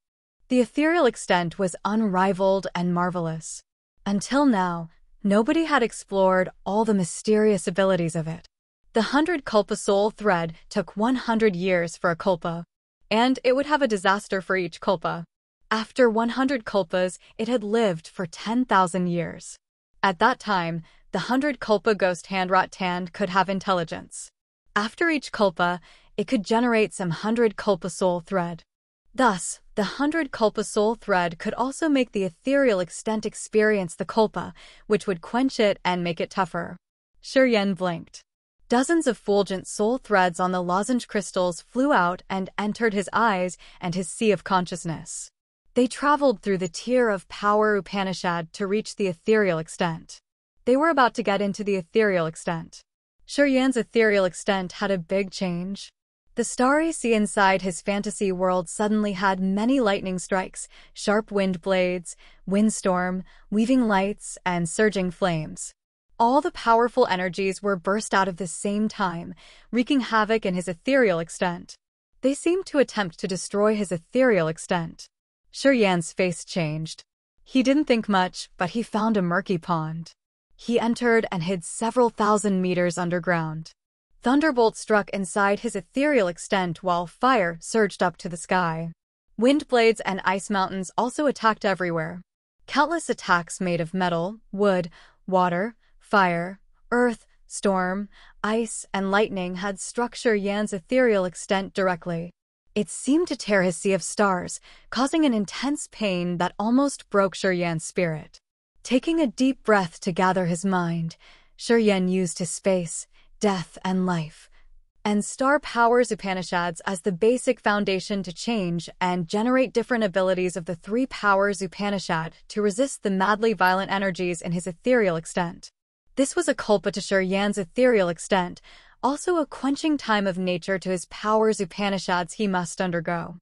The ethereal extent was unrivaled and marvelous. Until now, nobody had explored all the mysterious abilities of it. The 100 Kalpa soul thread took 100 years for a Kalpa, and it would have a disaster for each Kalpa. After 100 Kalpas, it had lived for 10,000 years. At that time, the 100 Kalpa ghost hand-wrought tand could have intelligence. After each Kalpa, it could generate some 100 Kalpa soul thread. Thus, the 100 Kalpa soul thread could also make the ethereal extent experience the Kalpa, which would quench it and make it tougher. Shuryen blinked. Dozens of fulgent soul threads on the lozenge crystals flew out and entered his eyes and his sea of consciousness. They traveled through the tier of power Upanishad to reach the ethereal extent. They were about to get into the ethereal extent. Shuryen's ethereal extent had a big change. The starry sea inside his fantasy world suddenly had many lightning strikes, sharp wind blades, windstorm, weaving lights, and surging flames. All the powerful energies were burst out at the same time, wreaking havoc in his ethereal extent. They seemed to attempt to destroy his ethereal extent. Shuryen's face changed. He didn't think much, but he found a murky pond. He entered and hid several thousand meters underground. Thunderbolts struck inside his ethereal extent while fire surged up to the sky. Wind blades and ice mountains also attacked everywhere. Countless attacks made of metal, wood, water, fire, earth, storm, ice, and lightning had struck Shuryen's ethereal extent directly. It seemed to tear his sea of stars, causing an intense pain that almost broke Shuryen's spirit. Taking a deep breath to gather his mind, Shuryen used his space, death, and life, and star powers Upanishads as the basic foundation to change and generate different abilities of the three powers Upanishad to resist the madly violent energies in his ethereal extent. This was a Kalpa to Shuryen's ethereal extent, also a quenching time of nature to his powers Upanishads he must undergo.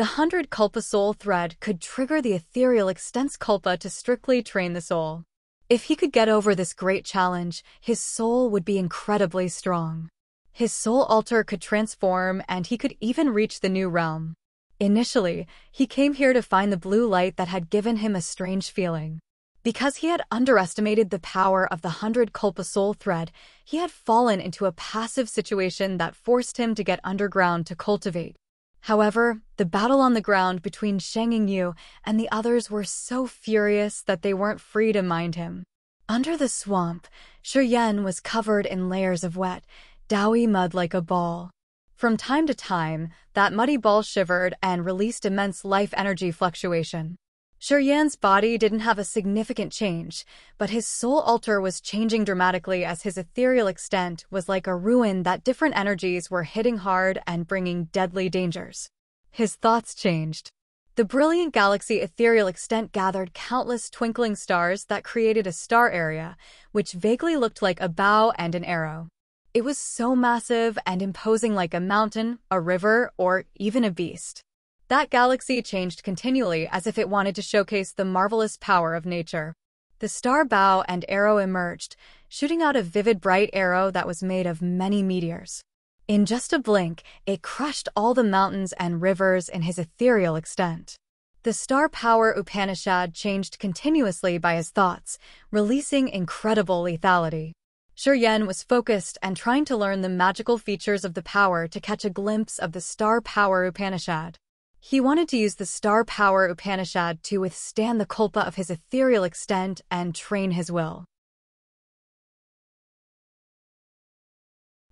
The 100 Kalpa soul thread could trigger the ethereal extent's Kalpa to strictly train the soul. If he could get over this great challenge, his soul would be incredibly strong. His soul altar could transform and he could even reach the new realm. Initially, he came here to find the blue light that had given him a strange feeling. Because he had underestimated the power of the 100 Kalpa soul thread, he had fallen into a passive situation that forced him to get underground to cultivate. However, the battle on the ground between Sheng Yu and the others were so furious that they weren't free to mind him. Under the swamp, Shuryen was covered in layers of wet, doughy mud like a ball. From time to time, that muddy ball shivered and released immense life energy fluctuation. Shuryen's body didn't have a significant change, but his soul altar was changing dramatically as his ethereal extent was like a ruin that different energies were hitting hard and bringing deadly dangers. His thoughts changed. The brilliant galaxy ethereal extent gathered countless twinkling stars that created a star area, which vaguely looked like a bow and an arrow. It was so massive and imposing like a mountain, a river, or even a beast. That galaxy changed continually as if it wanted to showcase the marvelous power of nature. The star bow and arrow emerged, shooting out a vivid bright arrow that was made of many meteors. In just a blink, it crushed all the mountains and rivers in his ethereal extent. The star power Upanishad changed continuously by his thoughts, releasing incredible lethality. Shuryen was focused and trying to learn the magical features of the power to catch a glimpse of the star power Upanishad. He wanted to use the star power Upanishad to withstand the Kalpa of his ethereal extent and train his will.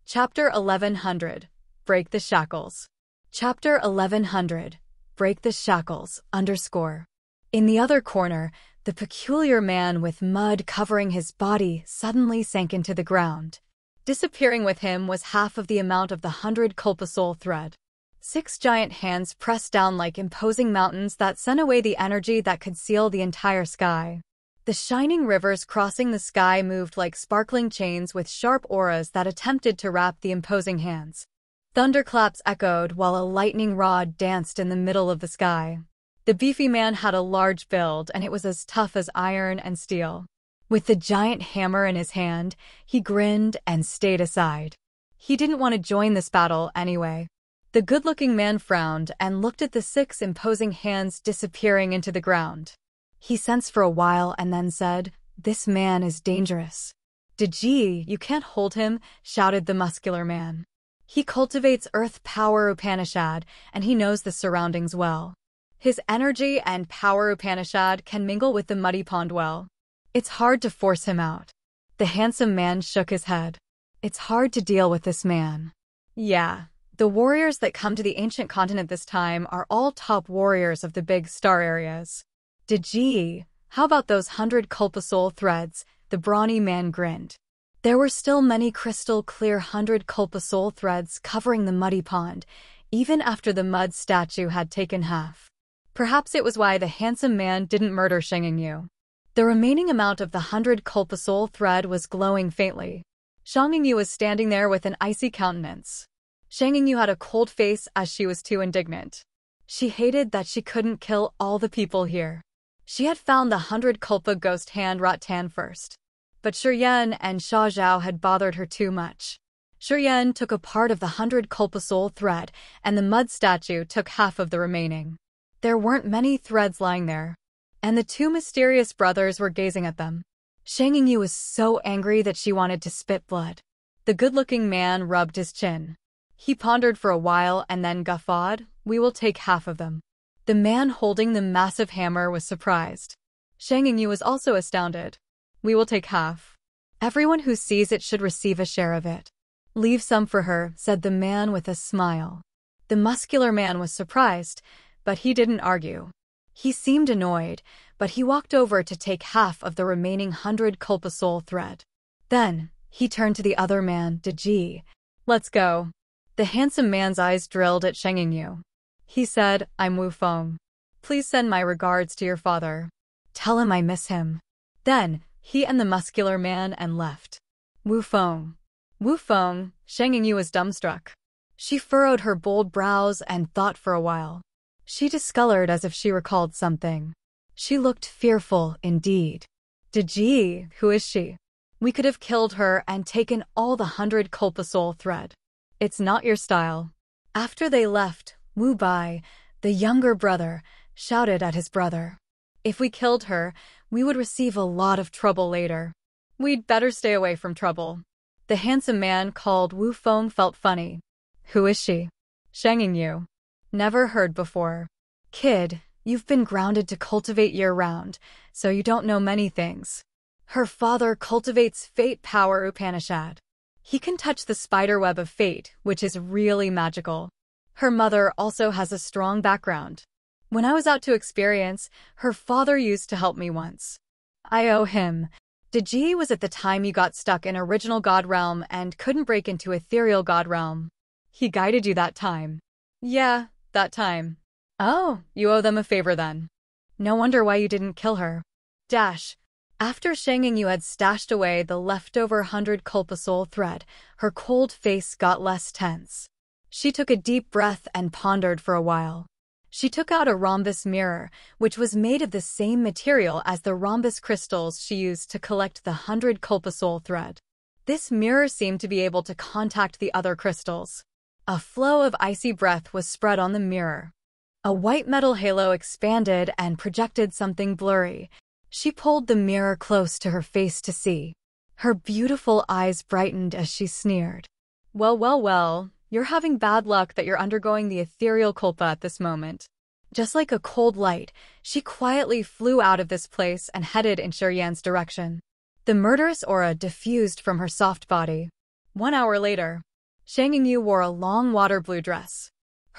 Chapter 1100. Break the Shackles. Chapter 1100. Break the Shackles, _ In the other corner, the peculiar man with mud covering his body suddenly sank into the ground. Disappearing with him was half of the amount of the 100 Kalpa soul thread. 6 giant hands pressed down like imposing mountains that sent away the energy that could seal the entire sky. The shining rivers crossing the sky moved like sparkling chains with sharp auras that attempted to wrap the imposing hands. Thunderclaps echoed while a lightning rod danced in the middle of the sky. The beefy man had a large build, and it was as tough as iron and steel. With the giant hammer in his hand, he grinned and stayed aside. He didn't want to join this battle anyway. The good-looking man frowned and looked at the 6 imposing hands disappearing into the ground. He sensed for a while and then said, "This man is dangerous." "Deji, you can't hold him," shouted the muscular man. "He cultivates earth power Upanishad, and he knows the surroundings well. His energy and power Upanishad can mingle with the muddy pond well. It's hard to force him out." The handsome man shook his head. "It's hard to deal with this man." "Yeah. The warriors that come to the ancient continent this time are all top warriors of the big star areas." "Deji, how about those 100 Kalpa soul threads?" The brawny man grinned. There were still many crystal-clear 100 Kalpa soul threads covering the muddy pond, even after the mud statue had taken half. Perhaps it was why the handsome man didn't murder Shangyu. The remaining amount of the 100 Kalpa soul thread was glowing faintly. Shangyu was standing there with an icy countenance. Shangyu had a cold face as she was too indignant. She hated that she couldn't kill all the people here. She had found the 100 Kalpa ghost hand Rattan first. But Shuryen and Sha Zhao had bothered her too much. Shuryen took a part of the 100 Kalpa soul thread, and the mud statue took half of the remaining. There weren't many threads lying there, and the 2 mysterious brothers were gazing at them. Shangyu was so angry that she wanted to spit blood. The good-looking man rubbed his chin. He pondered for a while and then guffawed. "We will take half of them." The man holding the massive hammer was surprised. Shangyu was also astounded. "We will take half. Everyone who sees it should receive a share of it." "Leave some for her," said the man with a smile. The muscular man was surprised, but he didn't argue. He seemed annoyed, but he walked over to take half of the remaining 100 Kalpa soul thread. Then, he turned to the other man, Deji. "Let's go." The handsome man's eyes drilled at Shangyu. He said, "I'm Wu Feng. Please send my regards to your father. Tell him I miss him." Then, he and the muscular man and left. Wu Feng. Wu Feng, Shangyu was dumbstruck. She furrowed her bold brows and thought for a while. She discolored as if she recalled something. She looked fearful indeed. "Deji, who is she? We could have killed her and taken all the 100 Kalpa soul thread. It's not your style." After they left, Wu Bai, the younger brother, shouted at his brother. "If we killed her, we would receive a lot of trouble later. We'd better stay away from trouble." The handsome man called Wu Feng felt funny. "Who is she?" "Shangyu. Never heard before." "Kid, you've been grounded to cultivate year-round, so you don't know many things. Her father cultivates fate power Upanishad. He can touch the spiderweb of fate, which is really magical. Her mother also has a strong background. When I was out to experience, her father used to help me once. I owe him." Deji was at the time you got stuck in original God realm and couldn't break into ethereal God realm. He guided you that time. "Yeah, that time." "Oh, you owe them a favor then. No wonder why you didn't kill her." After Shangyu had stashed away the leftover 100 Kalpa soul thread, her cold face got less tense. She took a deep breath and pondered for a while. She took out a rhombus mirror, which was made of the same material as the rhombus crystals she used to collect the 100 Kalpa soul thread. This mirror seemed to be able to contact the other crystals. A flow of icy breath was spread on the mirror. A white metal halo expanded and projected something blurry. She pulled the mirror close to her face to see. Her beautiful eyes brightened as she sneered. Well, you're having bad luck that you're undergoing the ethereal Kalpa at this moment." Just like a cold light, she quietly flew out of this place and headed in Shuryen's direction. The murderous aura diffused from her soft body. 1 hour later, Shangyu wore a long water blue dress.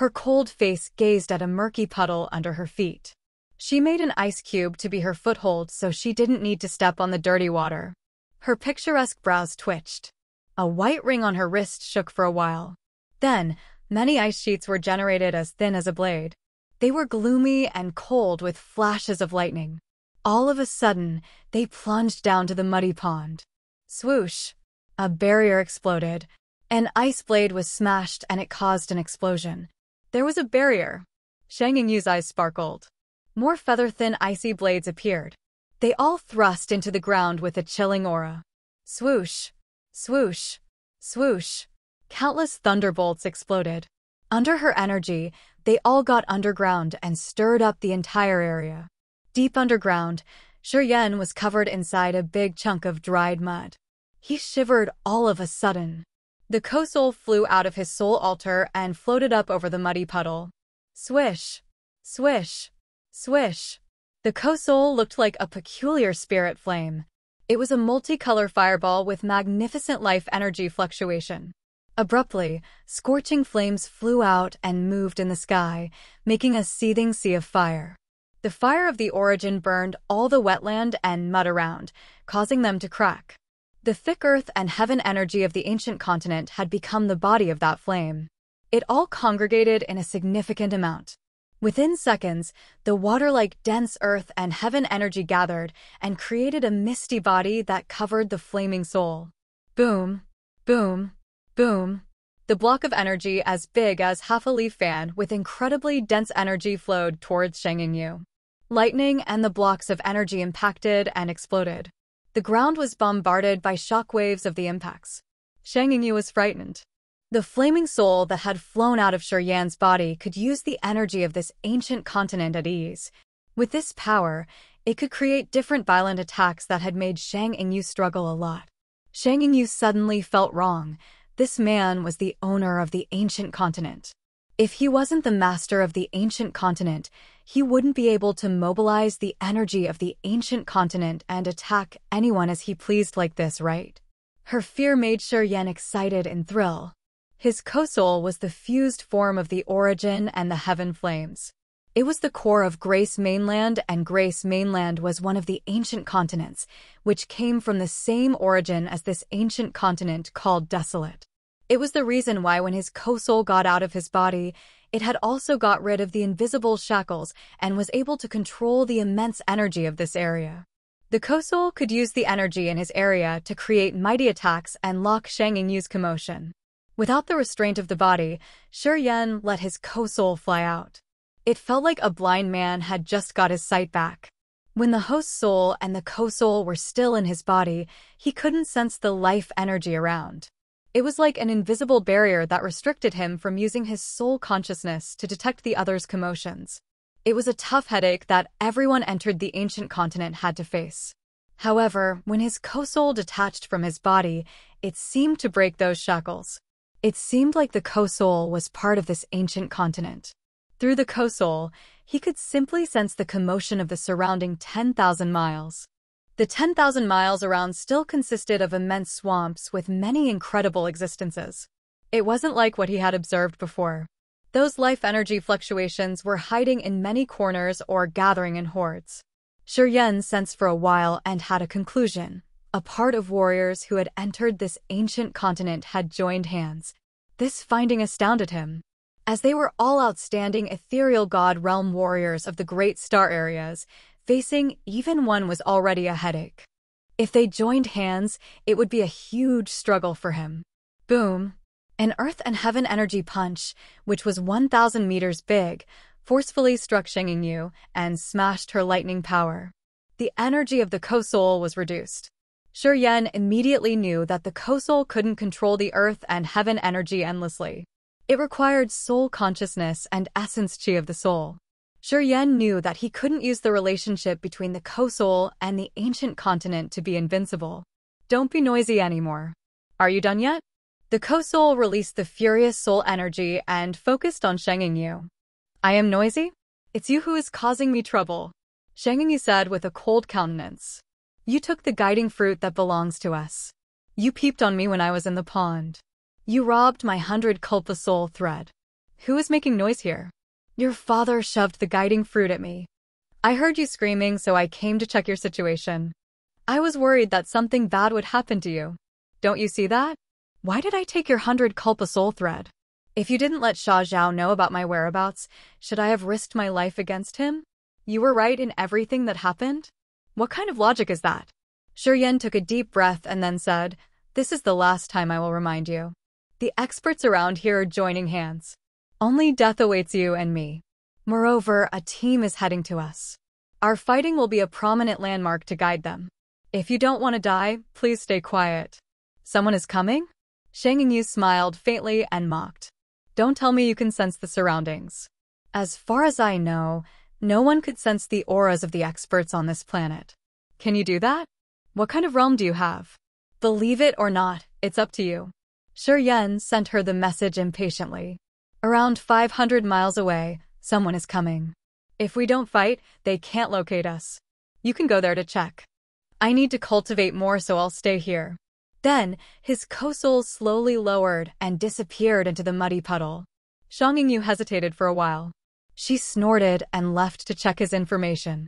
Her cold face gazed at a murky puddle under her feet. She made an ice cube to be her foothold so she didn't need to step on the dirty water. Her picturesque brows twitched. A white ring on her wrist shook for a while. Then, many ice sheets were generated as thin as a blade. They were gloomy and cold with flashes of lightning. All of a sudden, they plunged down to the muddy pond. Swoosh! A barrier exploded. An ice blade was smashed and it caused an explosion. There was a barrier. Shang Yingyu's eyes sparkled. More feather-thin icy blades appeared. They all thrust into the ground with a chilling aura. Swoosh! Swoosh! Swoosh! Countless thunderbolts exploded. Under her energy, they all got underground and stirred up the entire area. Deep underground, Shi Yan was covered inside a big chunk of dried mud. He shivered all of a sudden. The co-soul flew out of his soul altar and floated up over the muddy puddle. Swish! Swish! Swish! The co-soul looked like a peculiar spirit flame. It was a multicolor fireball with magnificent life energy fluctuation. Abruptly, scorching flames flew out and moved in the sky, making a seething sea of fire. The fire of the origin burned all the wetland and mud around, causing them to crack. The thick earth and heaven energy of the ancient continent had become the body of that flame. It all congregated in a significant amount. Within seconds, the water-like dense earth and heaven energy gathered and created a misty body that covered the flaming soul. Boom! Boom! Boom! The block of energy as big as half a leaf fan with incredibly dense energy flowed towards Shang Yingyu. Lightning and the blocks of energy impacted and exploded. The ground was bombarded by shock waves of the impacts. Shang Yingyu was frightened. The flaming soul that had flown out of Shi Yan's body could use the energy of this ancient continent at ease. With this power, it could create different violent attacks that had made Shang Yingyu struggle a lot. Shang Yingyu suddenly felt wrong. This man was the owner of the ancient continent. If he wasn't the master of the ancient continent, he wouldn't be able to mobilize the energy of the ancient continent and attack anyone as he pleased like this, right? Her fear made Shi Yan excited and thrill. His co-soul was the fused form of the origin and the heaven flames. It was the core of Grace Mainland, and Grace Mainland was one of the ancient continents, which came from the same origin as this ancient continent called Desolate. It was the reason why when his co-soul got out of his body, it had also got rid of the invisible shackles and was able to control the immense energy of this area. The co-soul could use the energy in his area to create mighty attacks and lock Shang Yingyu's commotion. Without the restraint of the body, Shi Yan let his co-soul fly out. It felt like a blind man had just got his sight back. When the host soul and the co-soul were still in his body, he couldn't sense the life energy around. It was like an invisible barrier that restricted him from using his soul consciousness to detect the other's commotions. It was a tough headache that everyone entered the ancient continent had to face. However, when his co-soul detached from his body, it seemed to break those shackles. It seemed like the co-soul was part of this ancient continent. Through the co-soul, he could simply sense the commotion of the surrounding 10,000 miles. The 10,000 miles around still consisted of immense swamps with many incredible existences. It wasn't like what he had observed before. Those life energy fluctuations were hiding in many corners or gathering in hordes. Shi Yan sensed for a while and had a conclusion. A part of warriors who had entered this ancient continent had joined hands. This finding astounded him. As they were all outstanding ethereal god realm warriors of the great star areas, facing even one was already a headache. If they joined hands, it would be a huge struggle for him. Boom! An earth and heaven energy punch, which was 1,000 meters big, forcefully struck Shang Yingyu and smashed her lightning power. The energy of the co-soul was reduced. Shi Yan immediately knew that the co-soul couldn't control the earth and heaven energy endlessly. It required soul consciousness and essence chi of the soul. Shi Yan knew that he couldn't use the relationship between the co-soul and the ancient continent to be invincible. Don't be noisy anymore. Are you done yet? The co-soul released the furious soul energy and focused on Shang Yingyu. I am noisy? It's you who is causing me trouble, Shang Yingyu said with a cold countenance. You took the guiding fruit that belongs to us. You peeped on me when I was in the pond. You robbed my 100 Kalpa soul thread. Who is making noise here? Your father shoved the guiding fruit at me. I heard you screaming, so I came to check your situation. I was worried that something bad would happen to you. Don't you see that? Why did I take your 100 Kalpa soul thread? If you didn't let Sha Zhao know about my whereabouts, should I have risked my life against him? You were right in everything that happened? What kind of logic is that? Shi Yan took a deep breath and then said, "This is the last time I will remind you. The experts around here are joining hands. Only death awaits you and me. Moreover, a team is heading to us. Our fighting will be a prominent landmark to guide them. If you don't want to die, please stay quiet." Someone is coming? Shang Yingyu smiled faintly and mocked. Don't tell me you can sense the surroundings. As far as I know, no one could sense the auras of the experts on this planet. Can you do that? What kind of realm do you have? Believe it or not, it's up to you. Shi Yan sent her the message impatiently. Around 500 miles away, someone is coming. If we don't fight, they can't locate us. You can go there to check. I need to cultivate more, so I'll stay here. Then, his co-soul slowly lowered and disappeared into the muddy puddle. Shang Yingyu hesitated for a while. She snorted and left to check his information.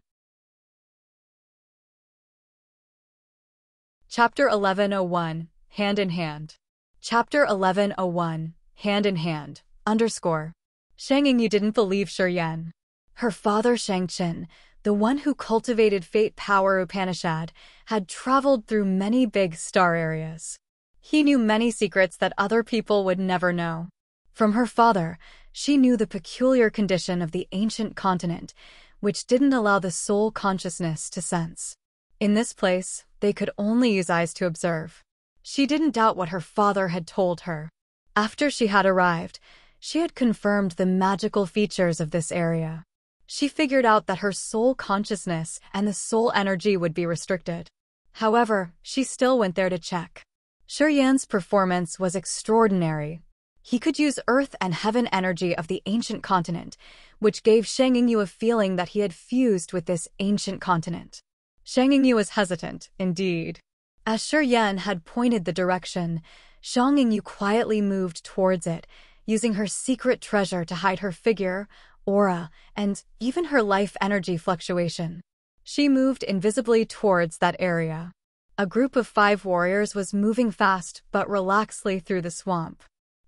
Chapter 1101, Hand in Hand. Chapter 1101, Hand in Hand, _ Shang Yingyu didn't believe Shi Yan. Her father Shang Qin, the one who cultivated Fate Power Upanishad, had traveled through many big star areas. He knew many secrets that other people would never know. From her father, she knew the peculiar condition of the ancient continent, which didn't allow the soul consciousness to sense. In this place, they could only use eyes to observe. She didn't doubt what her father had told her. After she had arrived, she had confirmed the magical features of this area. She figured out that her soul consciousness and the soul energy would be restricted. However, she still went there to check. Shi Yan's performance was extraordinary. He could use earth and heaven energy of the ancient continent, which gave Shang Yingyu a feeling that he had fused with this ancient continent. Shang Yingyu was hesitant, indeed. As Shi Yan had pointed the direction, Shang Yingyu quietly moved towards it, using her secret treasure to hide her figure, aura, and even her life energy fluctuation. She moved invisibly towards that area. A group of 5 warriors was moving fast but relaxedly through the swamp.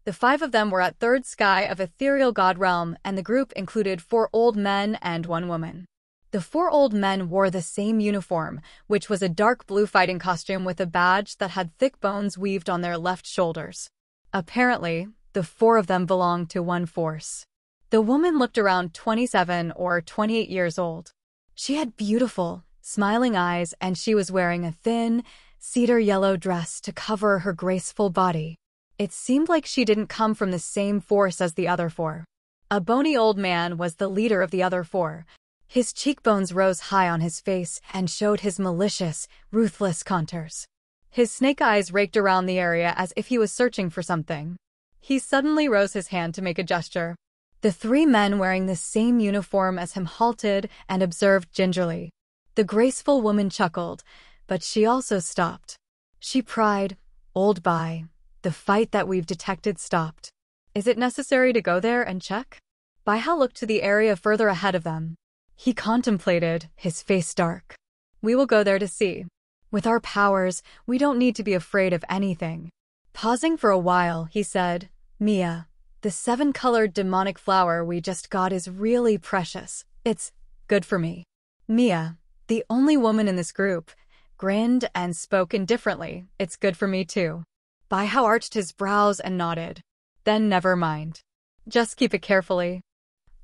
The 5 of them were at third sky of ethereal god realm, and the group included 4 old men and 1 woman. The 4 old men wore the same uniform, which was a dark blue fighting costume with a badge that had thick bones weaved on their left shoulders. Apparently, the 4 of them belonged to one force. The woman looked around 27 or 28 years old. She had beautiful, smiling eyes, and she was wearing a thin, cedar yellow dress to cover her graceful body. It seemed like she didn't come from the same force as the other 4. A bony old man was the leader of the other 4. His cheekbones rose high on his face and showed his malicious, ruthless contours. His snake eyes raked around the area as if he was searching for something. He suddenly rose his hand to make a gesture. The 3 men wearing the same uniform as him halted and observed gingerly. The graceful woman chuckled, but she also stopped. She cried, "Old Bai, the fight that we've detected stopped. Is it necessary to go there and check?" Bai Hao looked to the area further ahead of them. He contemplated, his face dark. "We will go there to see. With our powers, we don't need to be afraid of anything." Pausing for a while, he said, "Mia, the 7-colored demonic flower we just got is really precious. It's good for me." Mia, the only woman in this group, grinned and spoke indifferently. "It's good for me too." Bai Hao arched his brows and nodded. "Then never mind. Just keep it carefully."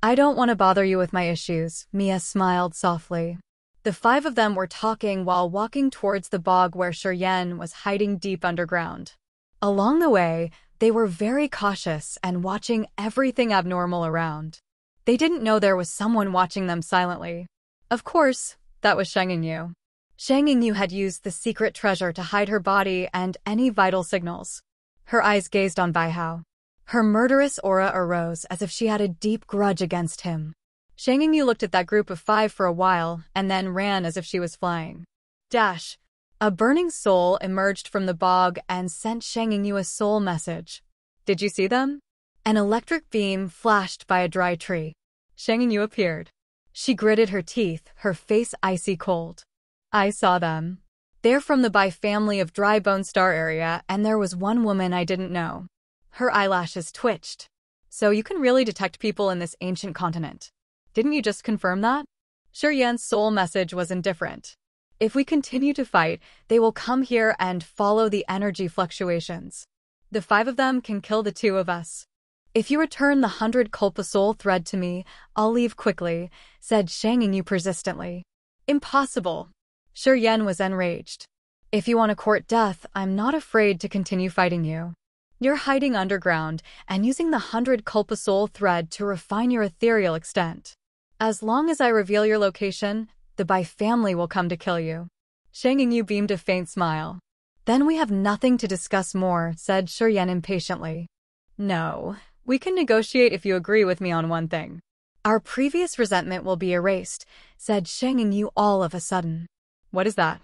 "I don't want to bother you with my issues," Mia smiled softly. The 5 of them were talking while walking towards the bog where Shi Yan was hiding deep underground. Along the way, they were very cautious and watching everything abnormal around. They didn't know there was someone watching them silently. Of course, that was Shang Yingyu. Shang Yingyu had used the secret treasure to hide her body and any vital signals. Her eyes gazed on Bai Hao. Her murderous aura arose as if she had a deep grudge against him. Shang Yingyu looked at that group of 5 for a while and then ran as if she was flying. Dash! A burning soul emerged from the bog and sent Shang Yingyu a soul message. "Did you see them?" An electric beam flashed by a dry tree. Shang Yingyu appeared. She gritted her teeth, her face icy cold. "I saw them. They're from the Bai family of dry bone star area, and there was one woman I didn't know. Her eyelashes twitched. So you can really detect people in this ancient continent. Didn't you just confirm that? Yan's soul message was indifferent. If we continue to fight, they will come here and follow the energy fluctuations. The 5 of them can kill the 2 of us. If you return the 100 Kalpa soul thread to me, I'll leave quickly, said Shangyu persistently. Impossible. Yan was enraged. If you want to court death, I'm not afraid to continue fighting you. You're hiding underground and using the 100 Kalpa soul thread to refine your ethereal extent. As long as I reveal your location, the Bai family will come to kill you. Shangyu beamed a faint smile. Then we have nothing to discuss more, said Yan impatiently. No, we can negotiate if you agree with me on one thing. Our previous resentment will be erased, said Shangyu all of a sudden. What is that?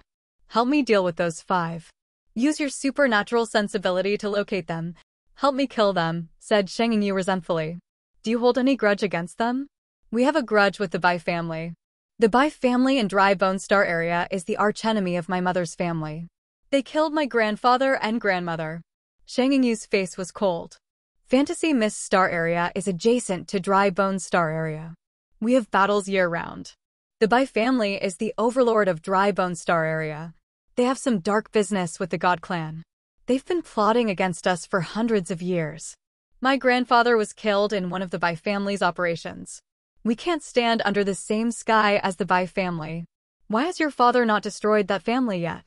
Help me deal with those 5. Use your supernatural sensibility to locate them. Help me kill them, said Shangyu resentfully. Do you hold any grudge against them? We have a grudge with the Bai family. The Bai family in Dry Bone Star area is the archenemy of my mother's family. They killed my grandfather and grandmother. Shangyu's face was cold. Fantasy Mist Star area is adjacent to Dry Bone Star area. We have battles year-round. The Bai family is the overlord of Dry Bone Star area. They have some dark business with the God clan. They've been plotting against us for hundreds of years. My grandfather was killed in one of the Bai family's operations. We can't stand under the same sky as the Bai family. Why has your father not destroyed that family yet?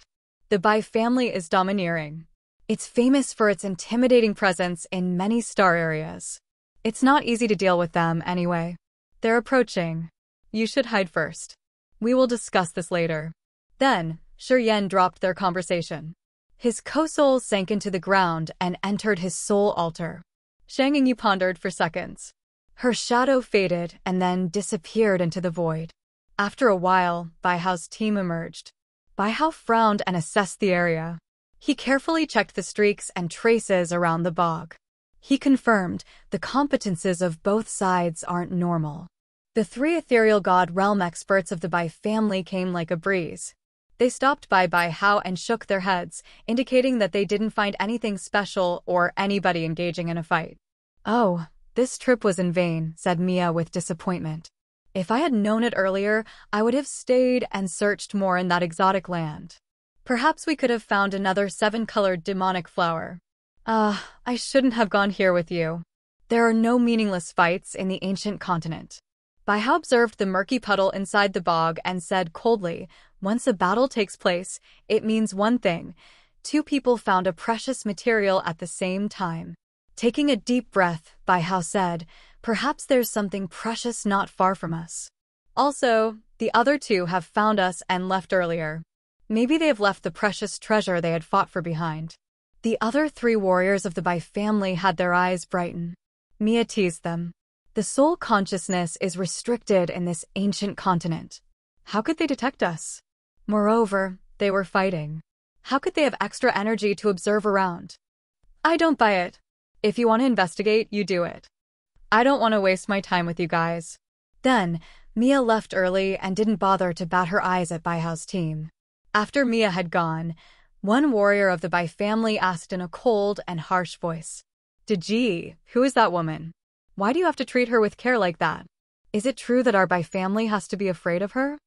The Bai family is domineering. It's famous for its intimidating presence in many star areas. It's not easy to deal with them anyway. They're approaching. You should hide first. We will discuss this later. Then, Yan dropped their conversation. His co-soul sank into the ground and entered his soul altar. Shangyu pondered for seconds. Her shadow faded and then disappeared into the void. After a while, Baihao's team emerged. Baihao frowned and assessed the area. He carefully checked the streaks and traces around the bog. He confirmed the competences of both sides aren't normal. The 3 ethereal god realm experts of the Bai family came like a breeze. They stopped by Baihao and shook their heads, indicating that they didn't find anything special or anybody engaging in a fight. Oh, this trip was in vain, said Mia with disappointment. If I had known it earlier, I would have stayed and searched more in that exotic land. Perhaps we could have found another 7-colored demonic flower. I shouldn't have gone here with you. There are no meaningless fights in the ancient continent. Baihao observed the murky puddle inside the bog and said coldly, once a battle takes place, it means one thing. 2 people found a precious material at the same time. Taking a deep breath, Baihao said, perhaps there's something precious not far from us. Also, the other 2 have found us and left earlier. Maybe they have left the precious treasure they had fought for behind. The other 3 warriors of the Bai family had their eyes brighten. Mia teased them. The soul consciousness is restricted in this ancient continent. How could they detect us? Moreover, they were fighting. How could they have extra energy to observe around? I don't buy it. If you want to investigate, you do it. I don't want to waste my time with you guys. Then, Mia left early and didn't bother to bat her eyes at Baihao's team. After Mia had gone, one warrior of the Bai family asked in a cold and harsh voice. Deji, who is that woman? Why do you have to treat her with care like that? Is it true that our Bai family has to be afraid of her?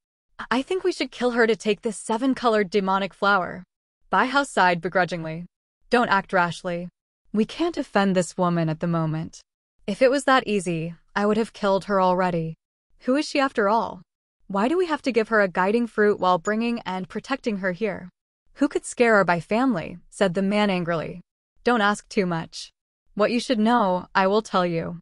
I think we should kill her to take this 7-colored demonic flower. Baihao sighed begrudgingly. Don't act rashly. We can't offend this woman at the moment. If it was that easy, I would have killed her already. Who is she after all? Why do we have to give her a guiding fruit while bringing and protecting her here? Who could scare our Bai family? Said the man angrily. Don't ask too much. What you should know, I will tell you.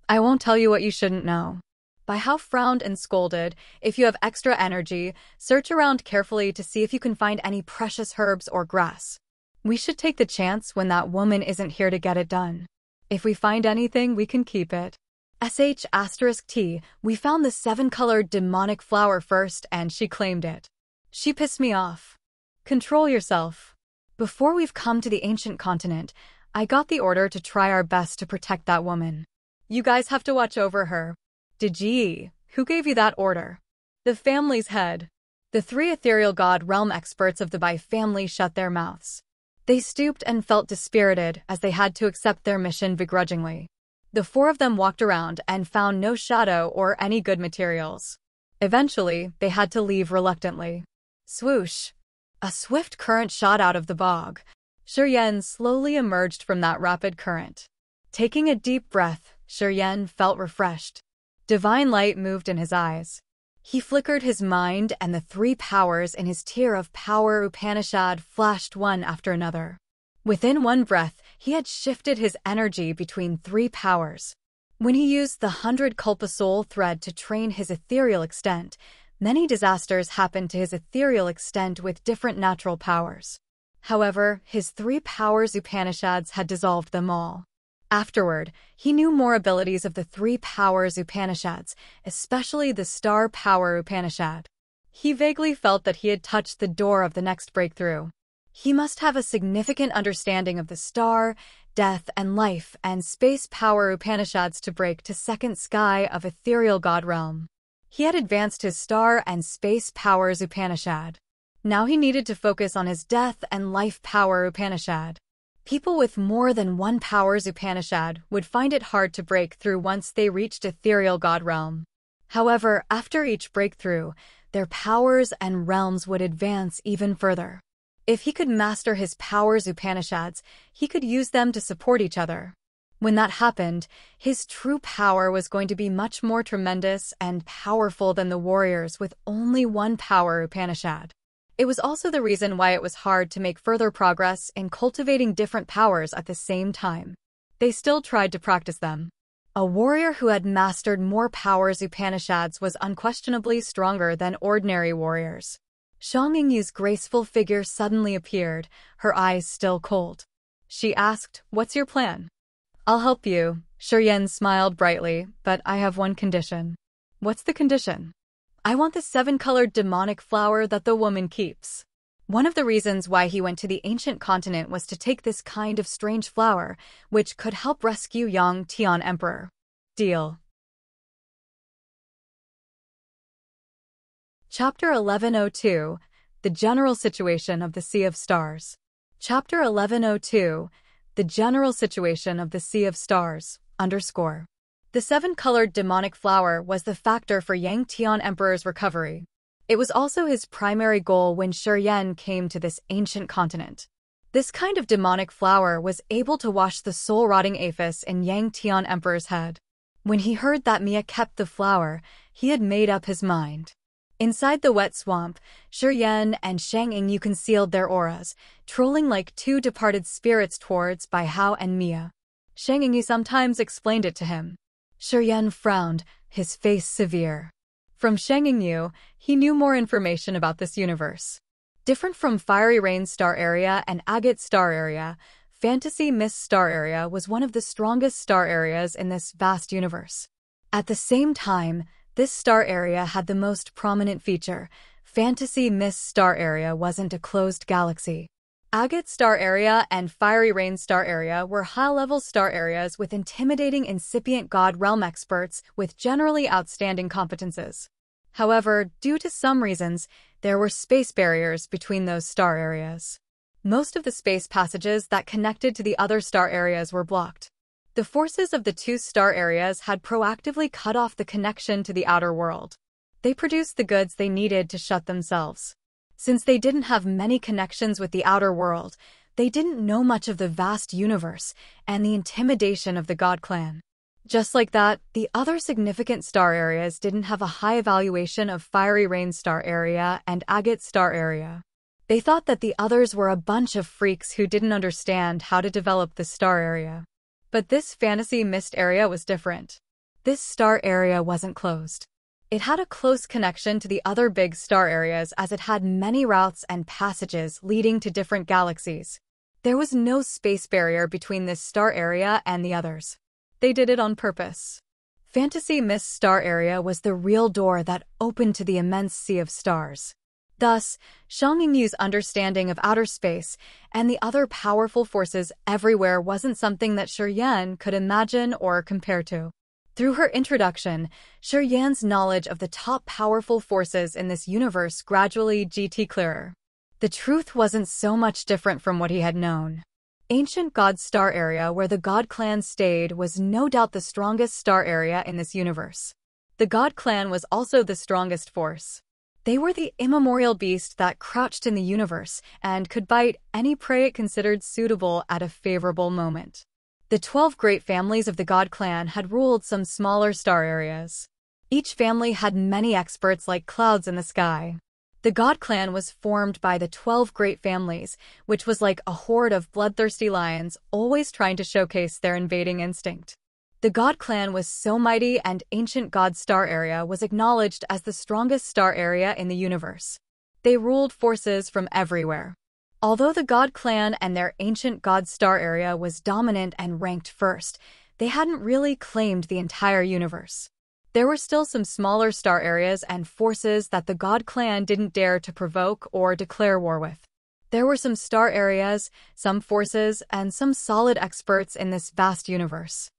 I won't tell you what you shouldn't know. Baihao frowned and scolded. If you have extra energy, search around carefully to see if you can find any precious herbs or grass. We should take the chance when that woman isn't here to get it done. If we find anything, we can keep it. *T, we found the 7-colored demonic flower first and she claimed it. She pissed me off. Control yourself. Before we've come to the ancient continent, I got the order to try our best to protect that woman. You guys have to watch over her. Deji, who gave you that order? The family's head. The three ethereal god realm experts of the Bai family shut their mouths. They stooped and felt dispirited as they had to accept their mission begrudgingly. The four of them walked around and found no shadow or any good materials. Eventually, they had to leave reluctantly. Swoosh! A swift current shot out of the bog. Shiryen slowly emerged from that rapid current. Taking a deep breath, Shiryen felt refreshed. Divine light moved in his eyes. He flickered his mind, and the three powers in his tier of power Upanishad flashed one after another. Within one breath, he had shifted his energy between three powers. When he used the 100 Kalpa soul thread to train his ethereal extent, many disasters happened to his ethereal extent with different natural powers. However, his three powers Upanishads had dissolved them all. Afterward, he knew more abilities of the three powers Upanishads, especially the star power Upanishad. He vaguely felt that he had touched the door of the next breakthrough. He must have a significant understanding of the star, death and life, and space power Upanishads to break to second sky of ethereal god realm. He had advanced his star and space powers Upanishad. Now he needed to focus on his death and life power Upanishad. People with more than one powers Upanishad would find it hard to break through once they reached ethereal god realm. However, after each breakthrough, their powers and realms would advance even further. If he could master his powers Upanishads, he could use them to support each other. When that happened, his true power was going to be much more tremendous and powerful than the warriors with only one power Upanishad. It was also the reason why it was hard to make further progress in cultivating different powers at the same time. They still tried to practice them. A warrior who had mastered more powers Upanishads was unquestionably stronger than ordinary warriors. Shang Yingyu's graceful figure suddenly appeared, her eyes still cold. She asked, "What's your plan?" "I'll help you," Shiryen smiled brightly, "but I have one condition." "What's the condition?" "I want the 7-colored demonic flower that the woman keeps." One of the reasons why he went to the ancient continent was to take this kind of strange flower, which could help rescue Yang Tian Emperor. Deal. Chapter 1102, The General Situation of the Sea of Stars. Chapter 1102, The General Situation of the Sea of Stars, _ The 7-colored demonic flower was the factor for Yang Tian Emperor's recovery. It was also his primary goal when Shiryen came to this ancient continent. This kind of demonic flower was able to wash the soul-rotting aphis in Yang Tian Emperor's head. When he heard that Mia kept the flower, he had made up his mind. Inside the wet swamp, Shiryen and Shang Yingyu concealed their auras, trolling like two departed spirits towards Bai Hao and Mia. Shang Yingyu sometimes explained it to him. Shiryen frowned, his face severe. From Shang Yingyu, he knew more information about this universe. Different from Fiery Rain Star Area and Agate Star Area, Fantasy Mist Star Area was one of the strongest star areas in this vast universe. At the same time, this star area had the most prominent feature. Fantasy Mist Star Area wasn't a closed galaxy. Agate Star Area and Fiery Rain Star Area were high-level star areas with intimidating incipient god realm experts with generally outstanding competences. However, due to some reasons, there were space barriers between those star areas. Most of the space passages that connected to the other star areas were blocked. The forces of the two star areas had proactively cut off the connection to the outer world. They produced the goods they needed to shut themselves. Since they didn't have many connections with the outer world, they didn't know much of the vast universe and the intimidation of the God Clan. Just like that, the other significant star areas didn't have a high evaluation of Fiery Rain Star Area and Agate Star Area. They thought that the others were a bunch of freaks who didn't understand how to develop the star area. But this Fantasy Mist area was different. This star area wasn't closed. It had a close connection to the other big star areas as it had many routes and passages leading to different galaxies. There was no space barrier between this star area and the others. They did it on purpose. Fantasy Mist Star Area was the real door that opened to the immense sea of stars. Thus, Shang Yingyu's understanding of outer space and the other powerful forces everywhere wasn't something that Shiryen could imagine or compare to. Through her introduction, Shiryan's knowledge of the top powerful forces in this universe gradually got clearer. The truth wasn't so much different from what he had known. Ancient God Star Area, where the God Clan stayed, was no doubt the strongest star area in this universe. The God Clan was also the strongest force. They were the immemorial beast that crouched in the universe and could bite any prey it considered suitable at a favorable moment. The 12 great families of the God Clan had ruled some smaller star areas. Each family had many experts like clouds in the sky. The God Clan was formed by the 12 great families, which was like a horde of bloodthirsty lions, always trying to showcase their invading instinct. The God Clan was so mighty, and Ancient God Star Area was acknowledged as the strongest star area in the universe. They ruled forces from everywhere. Although the God Clan and their Ancient God Star Area was dominant and ranked first, they hadn't really claimed the entire universe. There were still some smaller star areas and forces that the God Clan didn't dare to provoke or declare war with. There were some star areas, some forces, and some solid experts in this vast universe.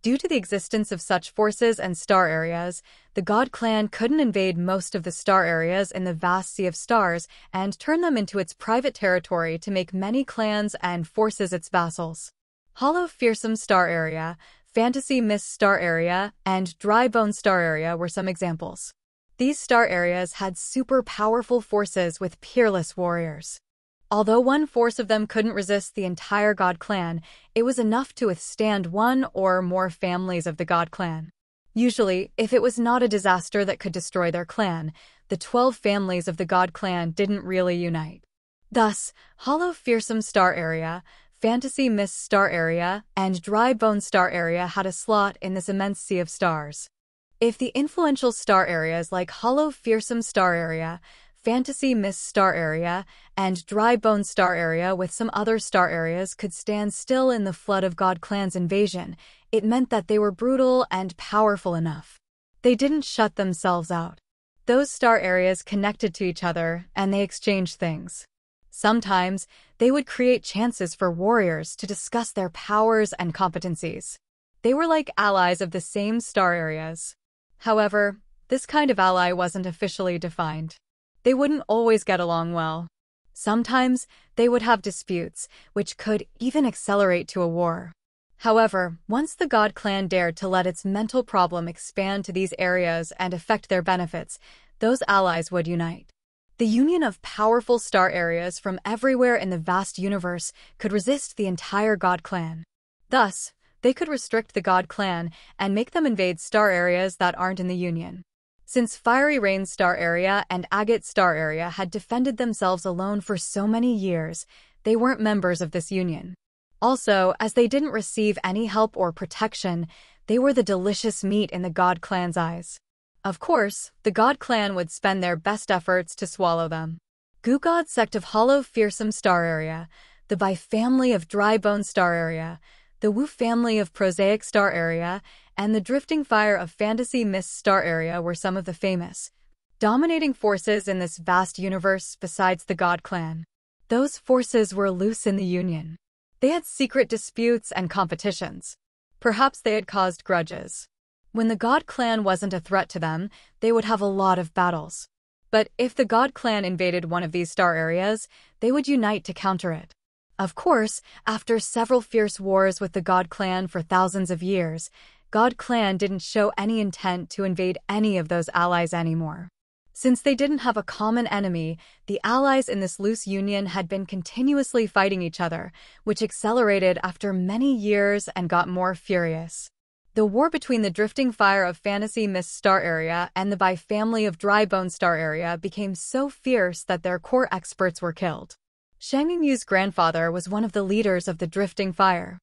Due to the existence of such forces and star areas, the God Clan couldn't invade most of the star areas in the vast sea of stars and turn them into its private territory to make many clans and forces its vassals. Hollow Fearsome Star Area, Fantasy Mist Star Area, and Dry Bone Star Area were some examples. These star areas had super powerful forces with peerless warriors. Although one force of them couldn't resist the entire God Clan, it was enough to withstand one or more families of the God Clan. Usually, if it was not a disaster that could destroy their clan, the 12 families of the God Clan didn't really unite. Thus, Hollow Fearsome Star Area, Fantasy Mist Star Area, and Dry Bone Star Area had a slot in this immense sea of stars. If the influential star areas like Hollow Fearsome Star Area, Fantasy Mist Star Area, and Dry Bone Star Area with some other star areas could stand still in the flood of God Clan's invasion, it meant that they were brutal and powerful enough. They didn't shut themselves out. Those star areas connected to each other, and they exchanged things. Sometimes, they would create chances for warriors to discuss their powers and competencies. They were like allies of the same star areas. However, this kind of ally wasn't officially defined. They wouldn't always get along well. Sometimes, they would have disputes, which could even accelerate to a war. However, once the God Clan dared to let its mental problem expand to these areas and affect their benefits, those allies would unite. The union of powerful star areas from everywhere in the vast universe could resist the entire God Clan. Thus, they could restrict the God Clan and make them invade star areas that aren't in the Union. Since Fiery Rain Star Area and Agate Star Area had defended themselves alone for so many years, they weren't members of this union. Also, as they didn't receive any help or protection, they were the delicious meat in the God Clan's eyes. Of course, the God Clan would spend their best efforts to swallow them. Goo God Sect of Hollow Fearsome Star Area, the Bai family of Dry Bone Star Area, the Wu family of Prosaic Star Area, and the Drifting Fire of Fantasy Mist Star Area were some of the famous, dominating forces in this vast universe besides the God Clan. Those forces were loose in the Union. They had secret disputes and competitions. Perhaps they had caused grudges. When the God Clan wasn't a threat to them, they would have a lot of battles. But if the God Clan invaded one of these star areas, they would unite to counter it. Of course, after several fierce wars with the God Clan for thousands of years, God Clan didn't show any intent to invade any of those allies anymore. Since they didn't have a common enemy, the allies in this loose union had been continuously fighting each other, which accelerated after many years and got more furious. The war between the Drifting Fire of Fantasy Mist Star Area and the Bai family of Dry Bone Star Area became so fierce that their core experts were killed. Shang Yingyu's grandfather was one of the leaders of the Drifting Fire.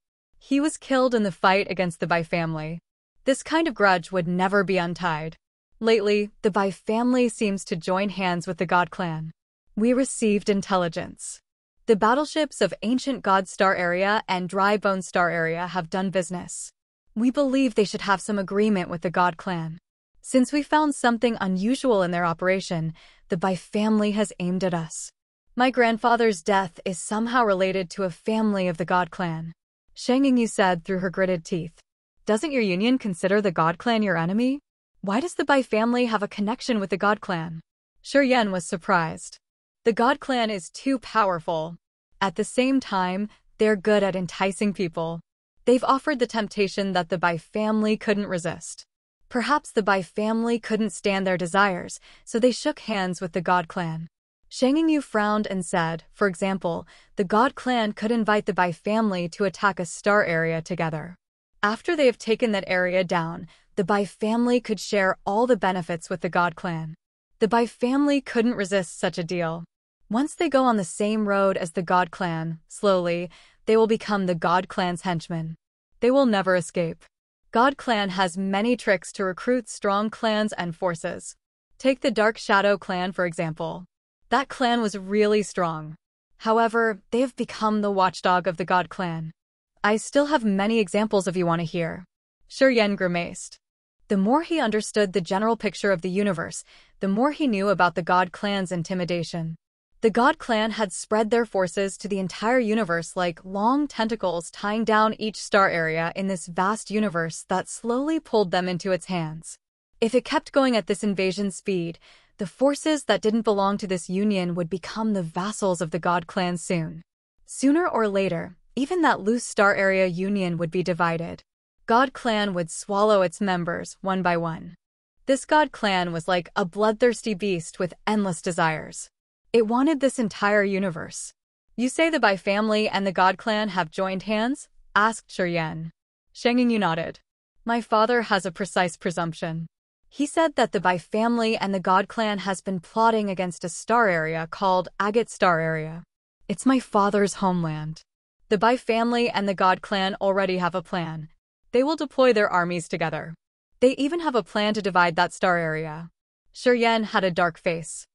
He was killed in the fight against the Bai family. This kind of grudge would never be untied. Lately, the Bai family seems to join hands with the God Clan. We received intelligence. The battleships of Ancient God Star Area and Dry Bone Star Area have done business. We believe they should have some agreement with the God Clan. Since we found something unusual in their operation, the Bai family has aimed at us. My grandfather's death is somehow related to a family of the God Clan, Shang Yingyu said through her gritted teeth. Doesn't your union consider the God Clan your enemy? Why does the Bai family have a connection with the God Clan? Shi was surprised. The God Clan is too powerful. At the same time, they're good at enticing people. They've offered the temptation that the Bai family couldn't resist. Perhaps the Bai family couldn't stand their desires, so they shook hands with the God Clan. Shang Yingyu frowned and said, for example, the God Clan could invite the Bai family to attack a star area together. After they have taken that area down, the Bai family could share all the benefits with the God Clan. The Bai family couldn't resist such a deal. Once they go on the same road as the God Clan, slowly, they will become the God Clan's henchmen. They will never escape. God Clan has many tricks to recruit strong clans and forces. Take the Dark Shadow Clan for example. That clan was really strong. However, they have become the watchdog of the God Clan. I still have many examples if you want to hear. Shi grimaced. The more he understood the general picture of the universe, the more he knew about the God Clan's intimidation. The God Clan had spread their forces to the entire universe like long tentacles tying down each star area in this vast universe that slowly pulled them into its hands. If it kept going at this invasion speed, the forces that didn't belong to this union would become the vassals of the God Clan soon. Sooner or later, even that loose star area union would be divided. God Clan would swallow its members one by one. This God Clan was like a bloodthirsty beast with endless desires. It wanted this entire universe. You say the Bai family and the God Clan have joined hands? Asked Shi. Shang Yingyu nodded. My father has a precise presumption. He said that the Bai family and the God Clan has been plotting against a star area called Agate Star Area. It's my father's homeland. The Bai family and the God Clan already have a plan. They will deploy their armies together. They even have a plan to divide that star area. Shi had a dark face.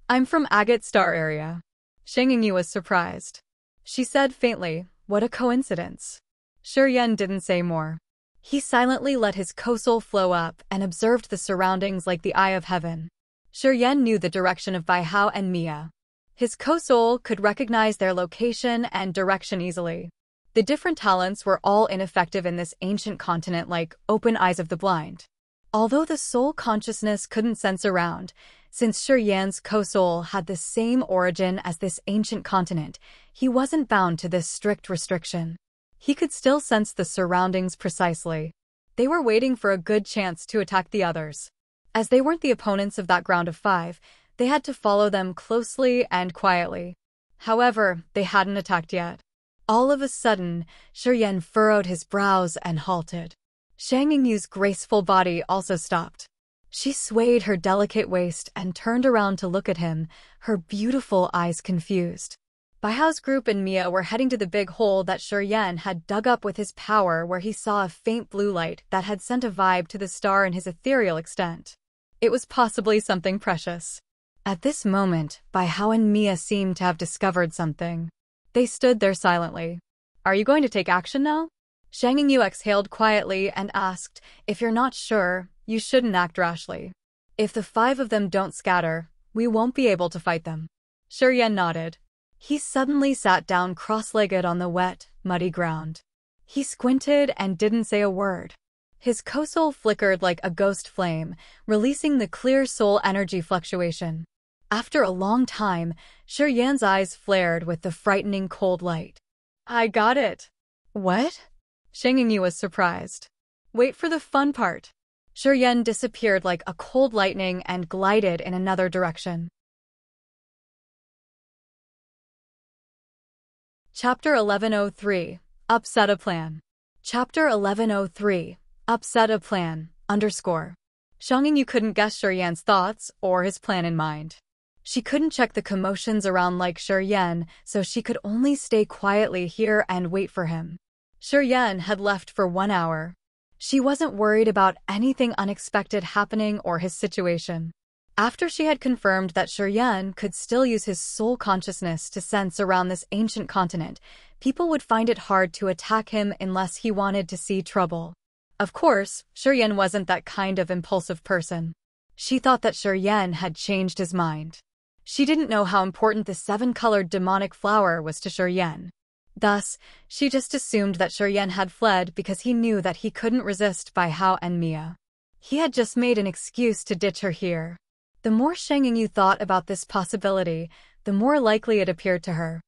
I'm from Agate Star Area. Shang Yingyu was surprised. She said faintly, what a coincidence. Shi didn't say more. He silently let his co-soul flow up and observed the surroundings like the eye of heaven. Shi knew the direction of Bai Hao and Mia. His co-soul could recognize their location and direction easily. The different talents were all ineffective in this ancient continent like open eyes of the blind. Although the soul consciousness couldn't sense around, since Shi co-soul had the same origin as this ancient continent, he wasn't bound to this strict restriction. He could still sense the surroundings precisely. They were waiting for a good chance to attack the others. As they weren't the opponents of that ground of 5, they had to follow them closely and quietly. However, they hadn't attacked yet. All of a sudden, Shi furrowed his brows and halted. Shang Yingyu's graceful body also stopped. She swayed her delicate waist and turned around to look at him, her beautiful eyes confused. Bai Hao's group and Mia were heading to the big hole that Shi had dug up with his power where he saw a faint blue light that had sent a vibe to the star in his ethereal extent. It was possibly something precious. At this moment, Bai Hao and Mia seemed to have discovered something. They stood there silently. Are you going to take action now? Shang Yingyu exhaled quietly and asked, if you're not sure, you shouldn't act rashly. If the 5 of them don't scatter, we won't be able to fight them. Shi nodded. He suddenly sat down cross-legged on the wet, muddy ground. He squinted and didn't say a word. His co-soul flickered like a ghost flame, releasing the clear soul energy fluctuation. After a long time, Shi eyes flared with the frightening cold light. I got it. What? Shang Yingyu was surprised. Wait for the fun part. Shi disappeared like a cold lightning and glided in another direction. Chapter 1103. Upset a Plan. Chapter 1103. Upset a Plan, _ Shang Yingyu couldn't guess Shi thoughts or his plan in mind. She couldn't check the commotions around like Shi, so she could only stay quietly here and wait for him. Shi had left for 1 hour. She wasn't worried about anything unexpected happening or his situation. After she had confirmed that Shi could still use his soul consciousness to sense around this ancient continent, people would find it hard to attack him unless he wanted to see trouble. Of course, Shi wasn't that kind of impulsive person. She thought that Shi had changed his mind. She didn't know how important the 7-colored demonic flower was to Shi. Thus, she just assumed that Shuryen had fled because he knew that he couldn't resist Bai Hao and Mia. He had just made an excuse to ditch her here. The more Shang Yingyu thought about this possibility, the more likely it appeared to her.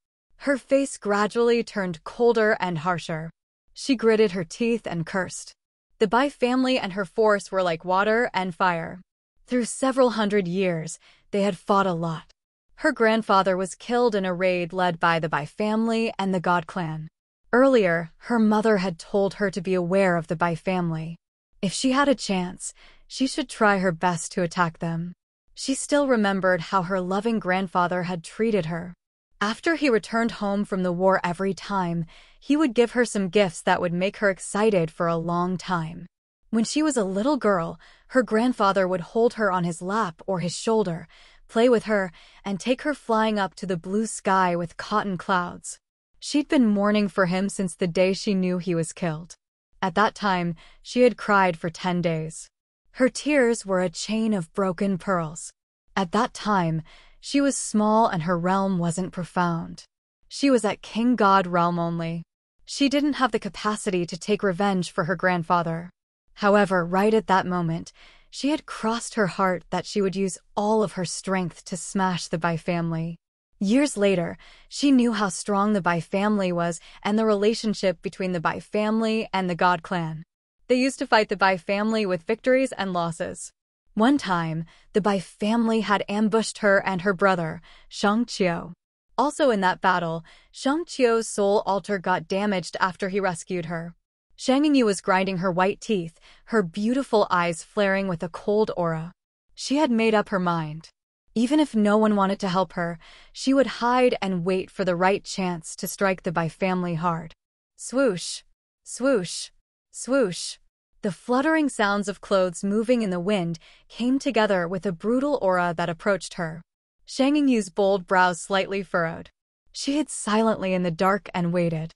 Her face gradually turned colder and harsher. She gritted her teeth and cursed. The Bai family and her force were like water and fire. Through several hundred years, they had fought a lot. Her grandfather was killed in a raid led by the Bai family and the God clan. Earlier, her mother had told her to be aware of the Bai family. If she had a chance, she should try her best to attack them. She still remembered how her loving grandfather had treated her. After he returned home from the war every time, he would give her some gifts that would make her excited for a long time. When she was a little girl, her grandfather would hold her on his lap or his shoulder, play with her, and take her flying up to the blue sky with cotton clouds. She'd been mourning for him since the day she knew he was killed. At that time, she had cried for 10 days. Her tears were a chain of broken pearls. At that time, she was small and her realm wasn't profound. She was at King God realm only. She didn't have the capacity to take revenge for her grandfather. However, right at that moment, she had crossed her heart that she would use all of her strength to smash the Bai family. Years later, she knew how strong the Bai family was and the relationship between the Bai family and the God clan. They used to fight the Bai family with victories and losses. One time, the Bai family had ambushed her and her brother, Shang Qiu. Also in that battle, Shang Qiu's soul altar got damaged after he rescued her. Shang Yingyu was grinding her white teeth, her beautiful eyes flaring with a cold aura. She had made up her mind. Even if no one wanted to help her, she would hide and wait for the right chance to strike the Bai family hard. Swoosh, swoosh, swoosh. The fluttering sounds of clothes moving in the wind came together with a brutal aura that approached her. Shang Yingyu's bold brows slightly furrowed. She hid silently in the dark and waited.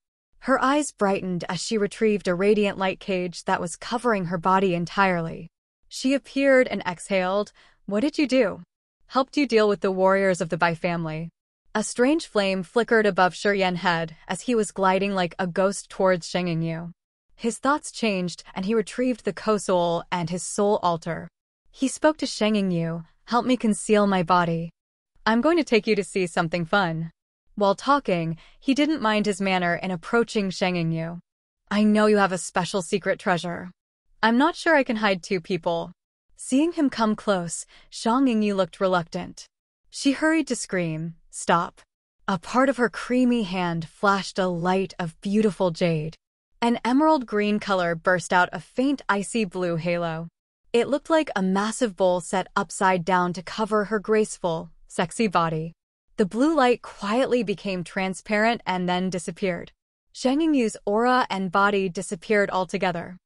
Her eyes brightened as she retrieved a radiant light cage that was covering her body entirely. She appeared and exhaled. "What did you do?" "Helped you deal with the warriors of the Bai family." A strange flame flickered above Shuryen's head as he was gliding like a ghost towards Shang Yingyu. His thoughts changed and he retrieved the Ko-soul and his soul altar. He spoke to Shang Yingyu, "Help me conceal my body. I'm going to take you to see something fun." While talking, he didn't mind his manner in approaching Shang Yingyu. "I know you have a special secret treasure. I'm not sure I can hide two people." Seeing him come close, Shang Yingyu looked reluctant. She hurried to scream, "Stop." A part of her creamy hand flashed a light of beautiful jade. An emerald green color burst out a faint icy blue halo. It looked like a massive bowl set upside down to cover her graceful, sexy body. The blue light quietly became transparent and then disappeared. Shang Yingyu's aura and body disappeared altogether.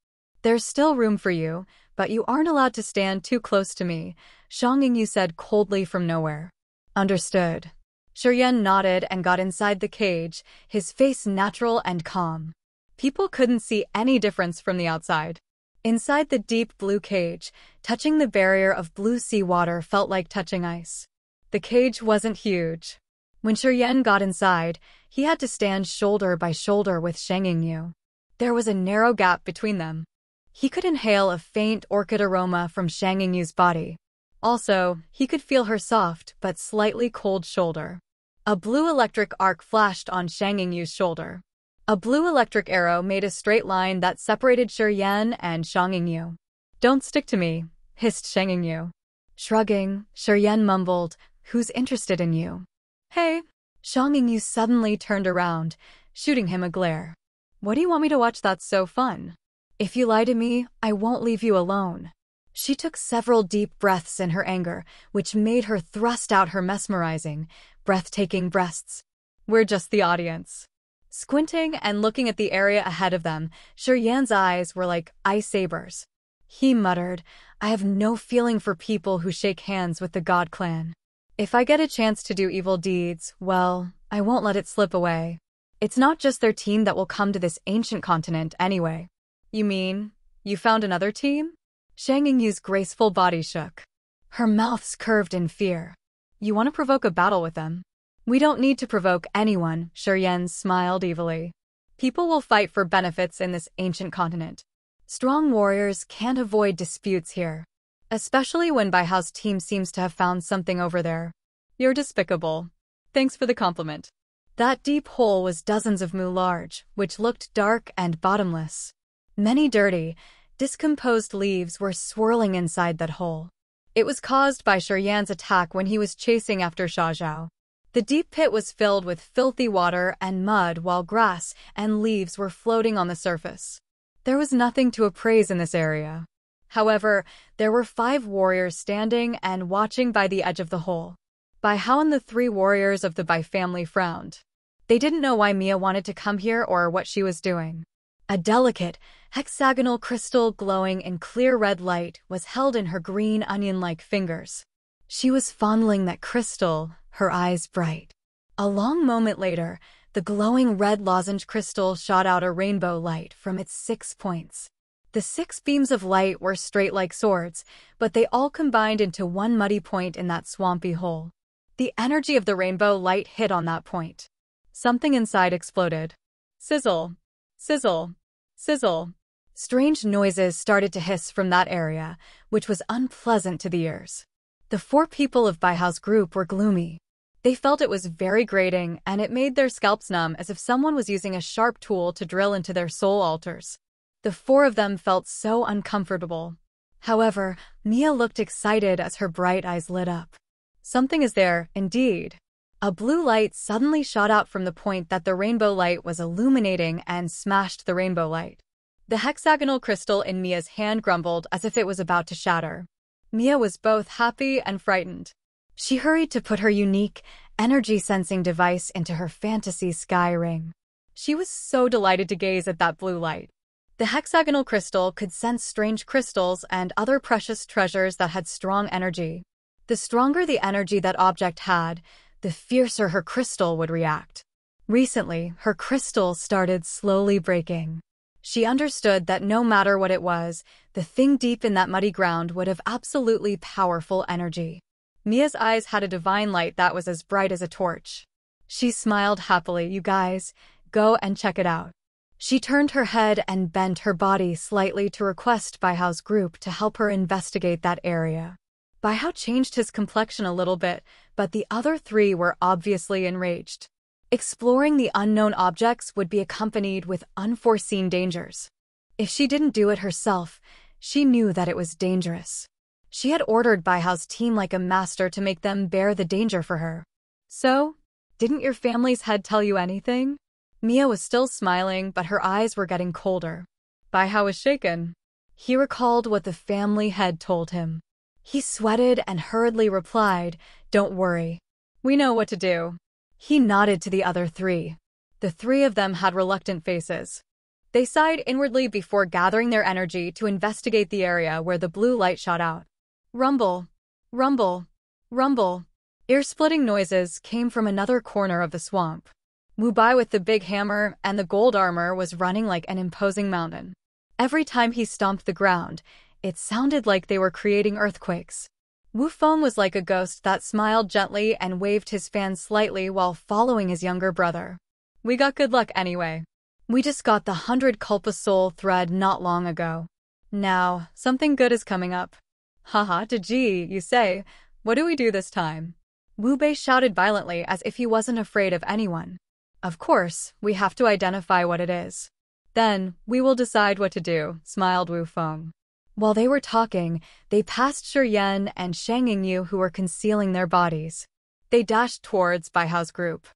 "There's still room for you, but you aren't allowed to stand too close to me," Shang Yingyu said coldly from nowhere. "Understood." Shuryen nodded and got inside the cage, his face natural and calm. People couldn't see any difference from the outside. Inside the deep blue cage, touching the barrier of blue sea water felt like touching ice. The cage wasn't huge. When Shuryen got inside, he had to stand shoulder by shoulder with Shang Yingyu. There was a narrow gap between them. He could inhale a faint orchid aroma from Shang Yingyu's body. Also, he could feel her soft but slightly cold shoulder. A blue electric arc flashed on Shang Yingyu's shoulder. A blue electric arrow made a straight line that separated Shuryen and Shang Yingyu. "Don't stick to me," hissed Shang Yingyu. Shrugging, Shuryen mumbled, "Who's interested in you?" "Hey." Shang Yingyu suddenly turned around, shooting him a glare. "What do you want me to watch that's so fun? If you lie to me, I won't leave you alone." She took several deep breaths in her anger, which made her thrust out her mesmerizing, breathtaking breasts. "We're just the audience." Squinting and looking at the area ahead of them, Shuryen's eyes were like ice sabers. He muttered, "I have no feeling for people who shake hands with the God clan. If I get a chance to do evil deeds, well, I won't let it slip away. It's not just their team that will come to this ancient continent anyway." "You mean, you found another team?" Shang Yingyu's graceful body shook. Her mouth curved in fear. "You want to provoke a battle with them?" We don't need to provoke anyone, Shiryen smiled evilly. People will fight for benefits in this ancient continent. Strong warriors can't avoid disputes here. Especially when Baihao's team seems to have found something over there. You're despicable. Thanks for the compliment. That deep hole was dozens of mu large, which looked dark and bottomless. Many dirty, discomposed leaves were swirling inside that hole. It was caused by Shiryan's attack when he was chasing after Xiaozhao. The deep pit was filled with filthy water and mud while grass and leaves were floating on the surface. There was nothing to appraise in this area. However, there were 5 warriors standing and watching by the edge of the hole. Baihao and the 3 warriors of the Bai family frowned. They didn't know why Mia wanted to come here or what she was doing. A delicate, hexagonal crystal glowing in clear red light was held in her green onion-like fingers. She was fondling that crystal, her eyes bright. A long moment later, the glowing red lozenge crystal shot out a rainbow light from its 6 points. The 6 beams of light were straight like swords, but they all combined into one muddy point in that swampy hole. The energy of the rainbow light hit on that point. Something inside exploded. Sizzle, sizzle, sizzle. Strange noises started to hiss from that area, which was unpleasant to the ears. The 4 people of Baihao's group were gloomy. They felt it was very grating, and it made their scalps numb as if someone was using a sharp tool to drill into their soul altars. The 4 of them felt so uncomfortable. However, Mia looked excited as her bright eyes lit up. Something is there, indeed. A blue light suddenly shot out from the point that the rainbow light was illuminating and smashed the rainbow light. The hexagonal crystal in Mia's hand grumbled as if it was about to shatter. Mia was both happy and frightened. She hurried to put her unique, energy-sensing device into her fantasy sky ring. She was so delighted to gaze at that blue light. The hexagonal crystal could sense strange crystals and other precious treasures that had strong energy. The stronger the energy that object had, the fiercer her crystal would react. Recently, her crystal started slowly breaking. She understood that no matter what it was, the thing deep in that muddy ground would have absolutely powerful energy. Mia's eyes had a divine light that was as bright as a torch. She smiled happily. You guys, go and check it out. She turned her head and bent her body slightly to request Baihao's group to help her investigate that area. Baihao changed his complexion a little bit, but the other 3 were obviously enraged. Exploring the unknown objects would be accompanied with unforeseen dangers. If she didn't do it herself, she knew that it was dangerous. She had ordered Baihao's team like a master to make them bear the danger for her. So, didn't your family's head tell you anything? Mia was still smiling, but her eyes were getting colder. Baihao was shaken. He recalled what the family head told him. He sweated and hurriedly replied, "Don't worry. We know what to do." He nodded to the other 3. The 3 of them had reluctant faces. They sighed inwardly before gathering their energy to investigate the area where the blue light shot out. Rumble, rumble, rumble. Ear-splitting noises came from another corner of the swamp. Wu Bai with the big hammer and the gold armor was running like an imposing mountain. Every time he stomped the ground, it sounded like they were creating earthquakes. Wu Feng was like a ghost that smiled gently and waved his fan slightly while following his younger brother. We got good luck anyway. We just got the 100 Kalpa soul thread not long ago. Now, something good is coming up. Haha, Ji, you say. What do we do this time? Wu Bei shouted violently as if he wasn't afraid of anyone. Of course, we have to identify what it is. Then, we will decide what to do, smiled Wu Feng. While they were talking, they passed Shiryen and Shang Yingyu who were concealing their bodies. They dashed towards Baihao's group.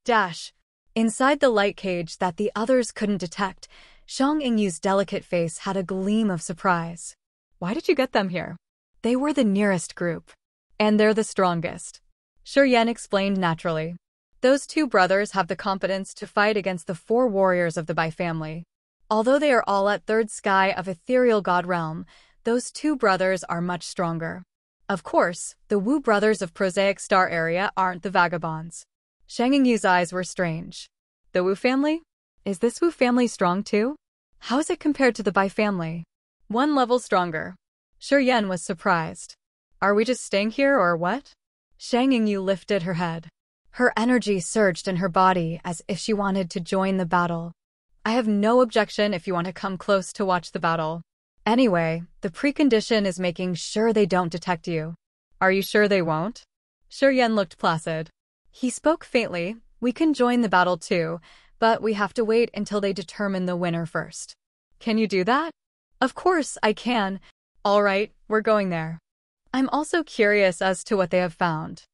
Dash! Inside the light cage that the others couldn't detect, Shang Yingyu's delicate face had a gleam of surprise. Why did you get them here? They were the nearest group. And they're the strongest. Shiryen explained naturally. Those 2 brothers have the competence to fight against the 4 warriors of the Bai family. Although they are all at 3rd sky of ethereal god realm, those 2 brothers are much stronger. Of course, the Wu brothers of prosaic star area aren't the vagabonds. Shang Yingyu's eyes were strange. The Wu family? Is this Wu family strong too? How is it compared to the Bai family? 1 level stronger. Shiryen was surprised. Are we just staying here or what? Shang Yingyu lifted her head. Her energy surged in her body as if she wanted to join the battle. I have no objection if you want to come close to watch the battle. Anyway, the precondition is making sure they don't detect you. Are you sure they won't? Shiryen looked placid. He spoke faintly. We can join the battle too, but we have to wait until they determine the winner first. Can you do that? Of course, I can. All right, we're going there. I'm also curious as to what they have found.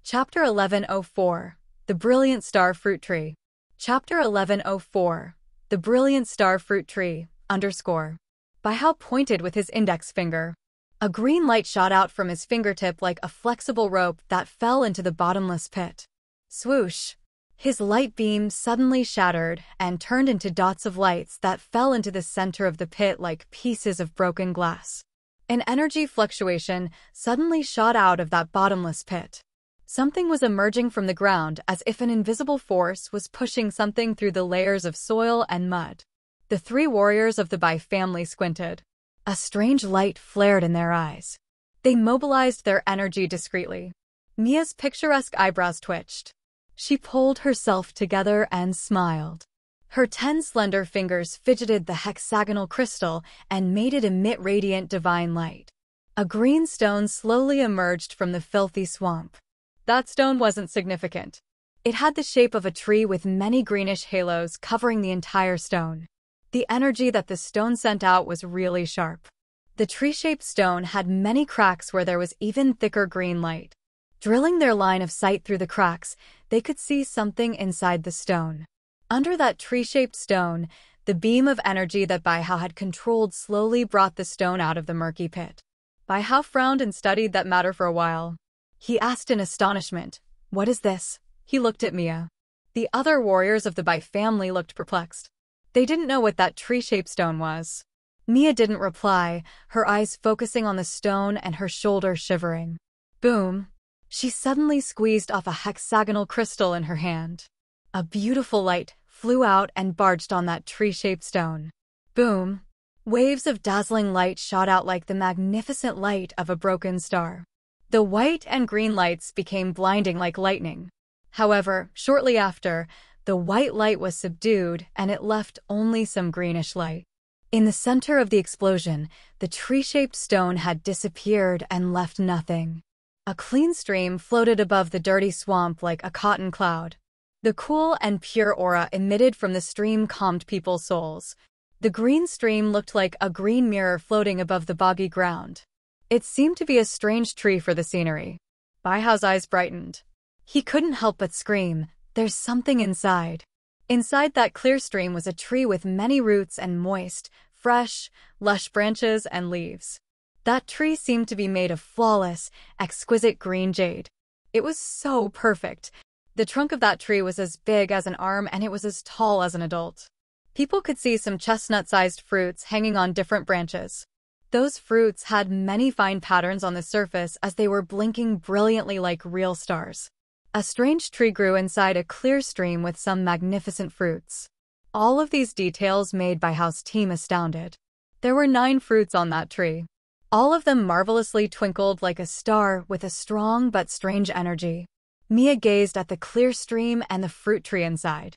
Chapter 1104, The Brilliant Star Fruit Tree. Chapter 1104, The Brilliant Star Fruit Tree, _ Baihao pointed with his index finger. A green light shot out from his fingertip like a flexible rope that fell into the bottomless pit. Swoosh! His light beam suddenly shattered and turned into dots of lights that fell into the center of the pit like pieces of broken glass. An energy fluctuation suddenly shot out of that bottomless pit. Something was emerging from the ground as if an invisible force was pushing something through the layers of soil and mud. The three warriors of the Bai family squinted. A strange light flared in their eyes. They mobilized their energy discreetly. Mia's picturesque eyebrows twitched. She pulled herself together and smiled. Her 10 slender fingers fidgeted the hexagonal crystal and made it emit radiant divine light. A green stone slowly emerged from the filthy swamp. That stone wasn't significant. It had the shape of a tree with many greenish halos covering the entire stone. The energy that the stone sent out was really sharp. The tree-shaped stone had many cracks where there was even thicker green light. Drilling their line of sight through the cracks, they could see something inside the stone. Under that tree-shaped stone, the beam of energy that Baihao had controlled slowly brought the stone out of the murky pit. Baihao frowned and studied that matter for a while. He asked in astonishment, "What is this?" He looked at Mia. The other warriors of the Bai family looked perplexed. They didn't know what that tree-shaped stone was. Mia didn't reply, her eyes focusing on the stone and her shoulder shivering. Boom! She suddenly squeezed off a hexagonal crystal in her hand. A beautiful light flew out and barged on that tree-shaped stone. Boom! Waves of dazzling light shot out like the magnificent light of a broken star. The white and green lights became blinding like lightning. However, shortly after, the white light was subdued and it left only some greenish light. In the center of the explosion, the tree-shaped stone had disappeared and left nothing. A clean stream floated above the dirty swamp like a cotton cloud. The cool and pure aura emitted from the stream calmed people's souls. The green stream looked like a green mirror floating above the boggy ground. It seemed to be a strange tree for the scenery. Baihao's eyes brightened. He couldn't help but scream, "There's something inside." Inside that clear stream was a tree with many roots and moist, fresh, lush branches and leaves. That tree seemed to be made of flawless, exquisite green jade. It was so perfect. The trunk of that tree was as big as an arm and it was as tall as an adult. People could see some chestnut-sized fruits hanging on different branches. Those fruits had many fine patterns on the surface as they were blinking brilliantly like real stars. A strange tree grew inside a clear stream with some magnificent fruits. All of these details made Baihao's team astounded. There were 9 fruits on that tree. All of them marvelously twinkled like a star with a strong but strange energy. Mia gazed at the clear stream and the fruit tree inside.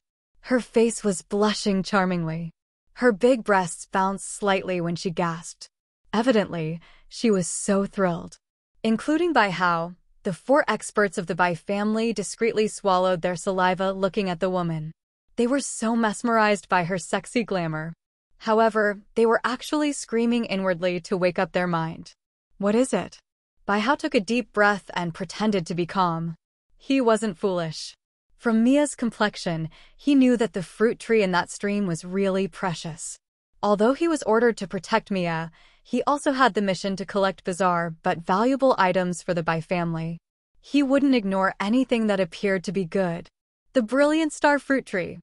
Her face was blushing charmingly. Her big breasts bounced slightly when she gasped. Evidently, she was so thrilled. Including Baihao, the 4 experts of the Bai family discreetly swallowed their saliva looking at the woman. They were so mesmerized by her sexy glamour. However, they were actually screaming inwardly to wake up their mind. What is it? Baihao took a deep breath and pretended to be calm. He wasn't foolish. From Mia's complexion, he knew that the fruit tree in that stream was really precious. Although he was ordered to protect Mia, he also had the mission to collect bizarre but valuable items for the Bai family. He wouldn't ignore anything that appeared to be good. The brilliant star fruit tree.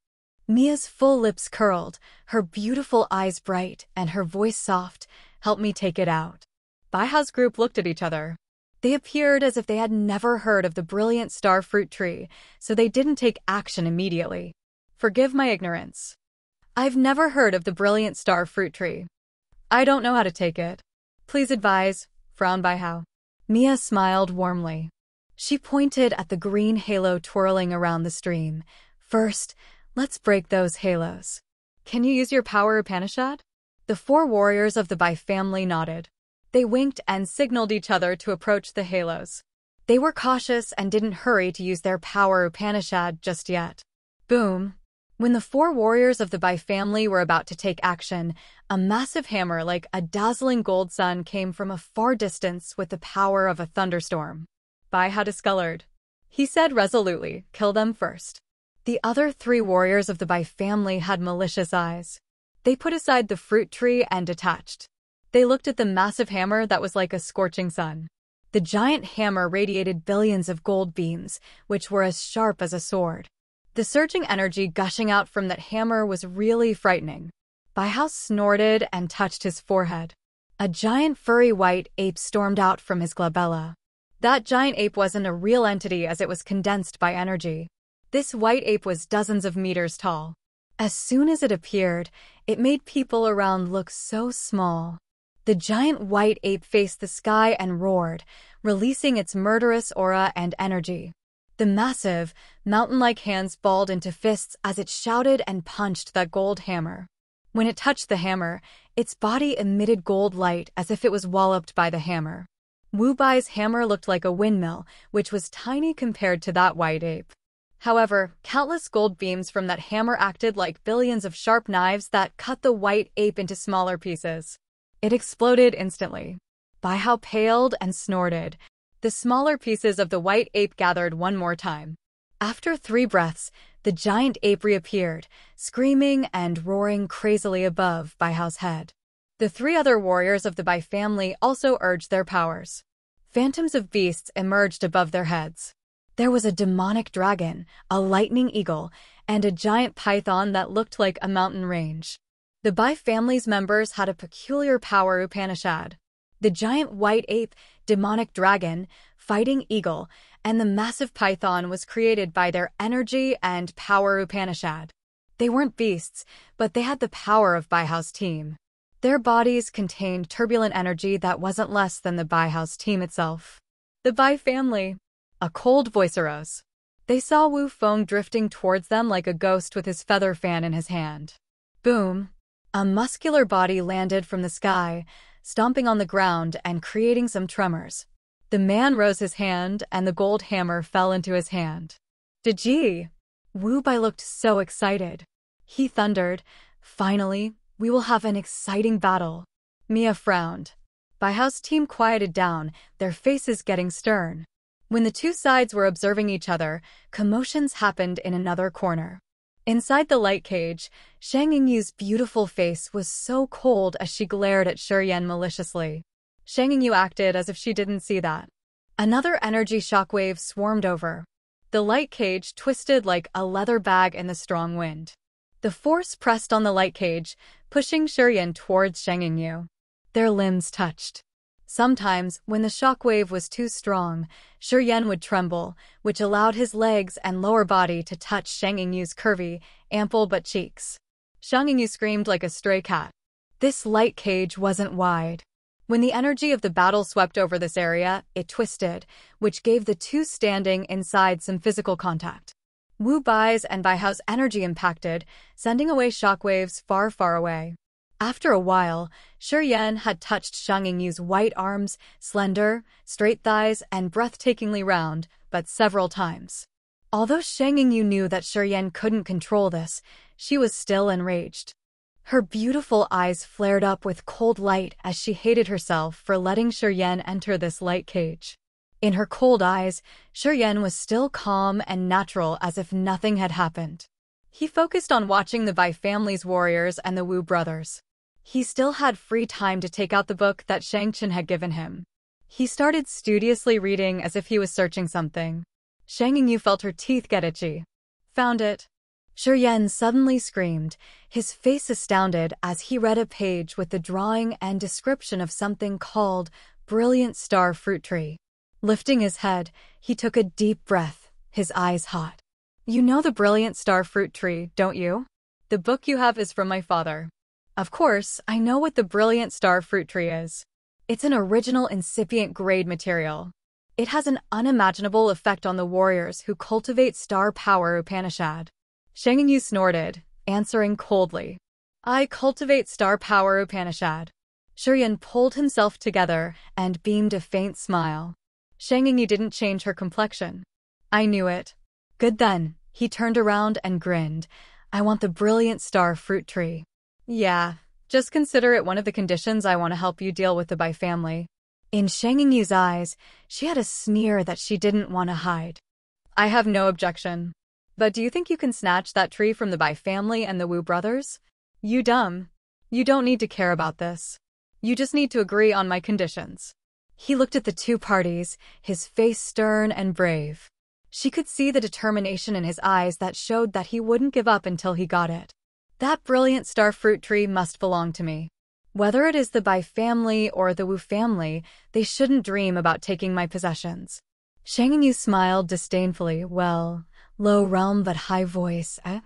Mia's full lips curled, her beautiful eyes bright, and her voice soft. "Help me take it out." Baihao's group looked at each other. They appeared as if they had never heard of the brilliant star fruit tree, so they didn't take action immediately. "Forgive my ignorance. I've never heard of the brilliant star fruit tree. I don't know how to take it. Please advise," frowned Baihao. Mia smiled warmly. She pointed at the green halo twirling around the stream. First, let's break those halos. Can you use your power Upanishad? The 4 warriors of the Bai family nodded. They winked and signaled each other to approach the halos. They were cautious and didn't hurry to use their power Upanishad just yet. Boom! When the 4 warriors of the Bai family were about to take action, a massive hammer like a dazzling gold sun came from a far distance with the power of a thunderstorm. Bai had discolored. He said resolutely, "Kill them first." The other 3 warriors of the Bai family had malicious eyes. They put aside the fruit tree and detached. They looked at the massive hammer that was like a scorching sun. The giant hammer radiated billions of gold beams, which were as sharp as a sword. The surging energy gushing out from that hammer was really frightening. Baihouse snorted and touched his forehead. A giant furry white ape stormed out from his glabella. That giant ape wasn't a real entity as it was condensed by energy. This white ape was dozens of meters tall. As soon as it appeared, it made people around look so small. The giant white ape faced the sky and roared, releasing its murderous aura and energy. The massive, mountain-like hands balled into fists as it shouted and punched that gold hammer. When it touched the hammer, its body emitted gold light as if it was walloped by the hammer. Wu Bai's hammer looked like a windmill, which was tiny compared to that white ape. However, countless gold beams from that hammer acted like billions of sharp knives that cut the white ape into smaller pieces. It exploded instantly. Baihao paled and snorted. The smaller pieces of the white ape gathered one more time. After 3 breaths, the giant ape reappeared, screaming and roaring crazily above Baihao's head. The 3 other warriors of the Bai family also urged their powers. Phantoms of beasts emerged above their heads. There was a demonic dragon, a lightning eagle, and a giant python that looked like a mountain range. The Bai family's members had a peculiar power Upanishad. The giant white ape, demonic dragon, fighting eagle, and the massive python was created by their energy and power Upanishad. They weren't beasts, but they had the power of Baihao's team. Their bodies contained turbulent energy that wasn't less than the Baihao's team itself. The Bai family. A cold voice arose. They saw Wu Feng drifting towards them like a ghost with his feather fan in his hand. Boom! A muscular body landed from the sky, stomping on the ground and creating some tremors. The man rose his hand and the gold hammer fell into his hand. Diji! Wu Bai looked so excited. He thundered, "Finally, we will have an exciting battle." Mia frowned. Baihao's team quieted down, their faces getting stern. When the 2 sides were observing each other, commotions happened in another corner. Inside the light cage, Shang Yingyu's beautiful face was so cold as she glared at Shuryen maliciously. Shang Yingyu acted as if she didn't see that. Another energy shockwave swarmed over. The light cage twisted like a leather bag in the strong wind. The force pressed on the light cage, pushing Shuryen towards Shang Yingyu. Their limbs touched. Sometimes, when the shockwave was too strong, Shuryen would tremble, which allowed his legs and lower body to touch Shang Yingyu's curvy, ample butt cheeks. Shang Yingyu screamed like a stray cat. This light cage wasn't wide. When the energy of the battle swept over this area, it twisted, which gave the 2 standing inside some physical contact. Wu Bai's and Baihao's energy impacted, sending away shockwaves far, far away. After a while, Shuryen had touched Shang Yingyu's white arms, slender, straight thighs, and breathtakingly round, but several times. Although Shang Yingyu knew that Shuryen couldn't control this, she was still enraged. Her beautiful eyes flared up with cold light as she hated herself for letting Shuryen enter this light cage. In her cold eyes, Shuryen was still calm and natural as if nothing had happened. He focused on watching the Bai family's warriors and the Wu brothers. He still had free time to take out the book that Shang Chen had given him. He started studiously reading as if he was searching something. Shang Yingyu felt her teeth get itchy. Found it. Shuryen suddenly screamed, his face astounded as he read a page with the drawing and description of something called Brilliant Star Fruit Tree. Lifting his head, he took a deep breath, his eyes hot. "You know the Brilliant Star Fruit Tree, don't you? The book you have is from my father." "Of course, I know what the Brilliant Star Fruit Tree is. It's an original incipient grade material. It has an unimaginable effect on the warriors who cultivate star power Upanishad. Shang Yu snorted, answering coldly. I cultivate star power Upanishad. Shuryan pulled himself together and beamed a faint smile. Shang Yu didn't change her complexion. I knew it. Good then, he turned around and grinned. I want the brilliant star fruit tree. Yeah, just consider it one of the conditions I want to help you deal with the Bai family. In Shang Yu's eyes, she had a sneer that she didn't want to hide. I have no objection. But do you think you can snatch that tree from the Bai family and the Wu brothers? You dumb. You don't need to care about this. You just need to agree on my conditions. He looked at the two parties, his face stern and brave. She could see the determination in his eyes that showed that he wouldn't give up until he got it. That brilliant star fruit tree must belong to me. Whether it is the Bai family or the Wu family, they shouldn't dream about taking my possessions. Shang Yu smiled disdainfully. Well, low realm but high voice, eh?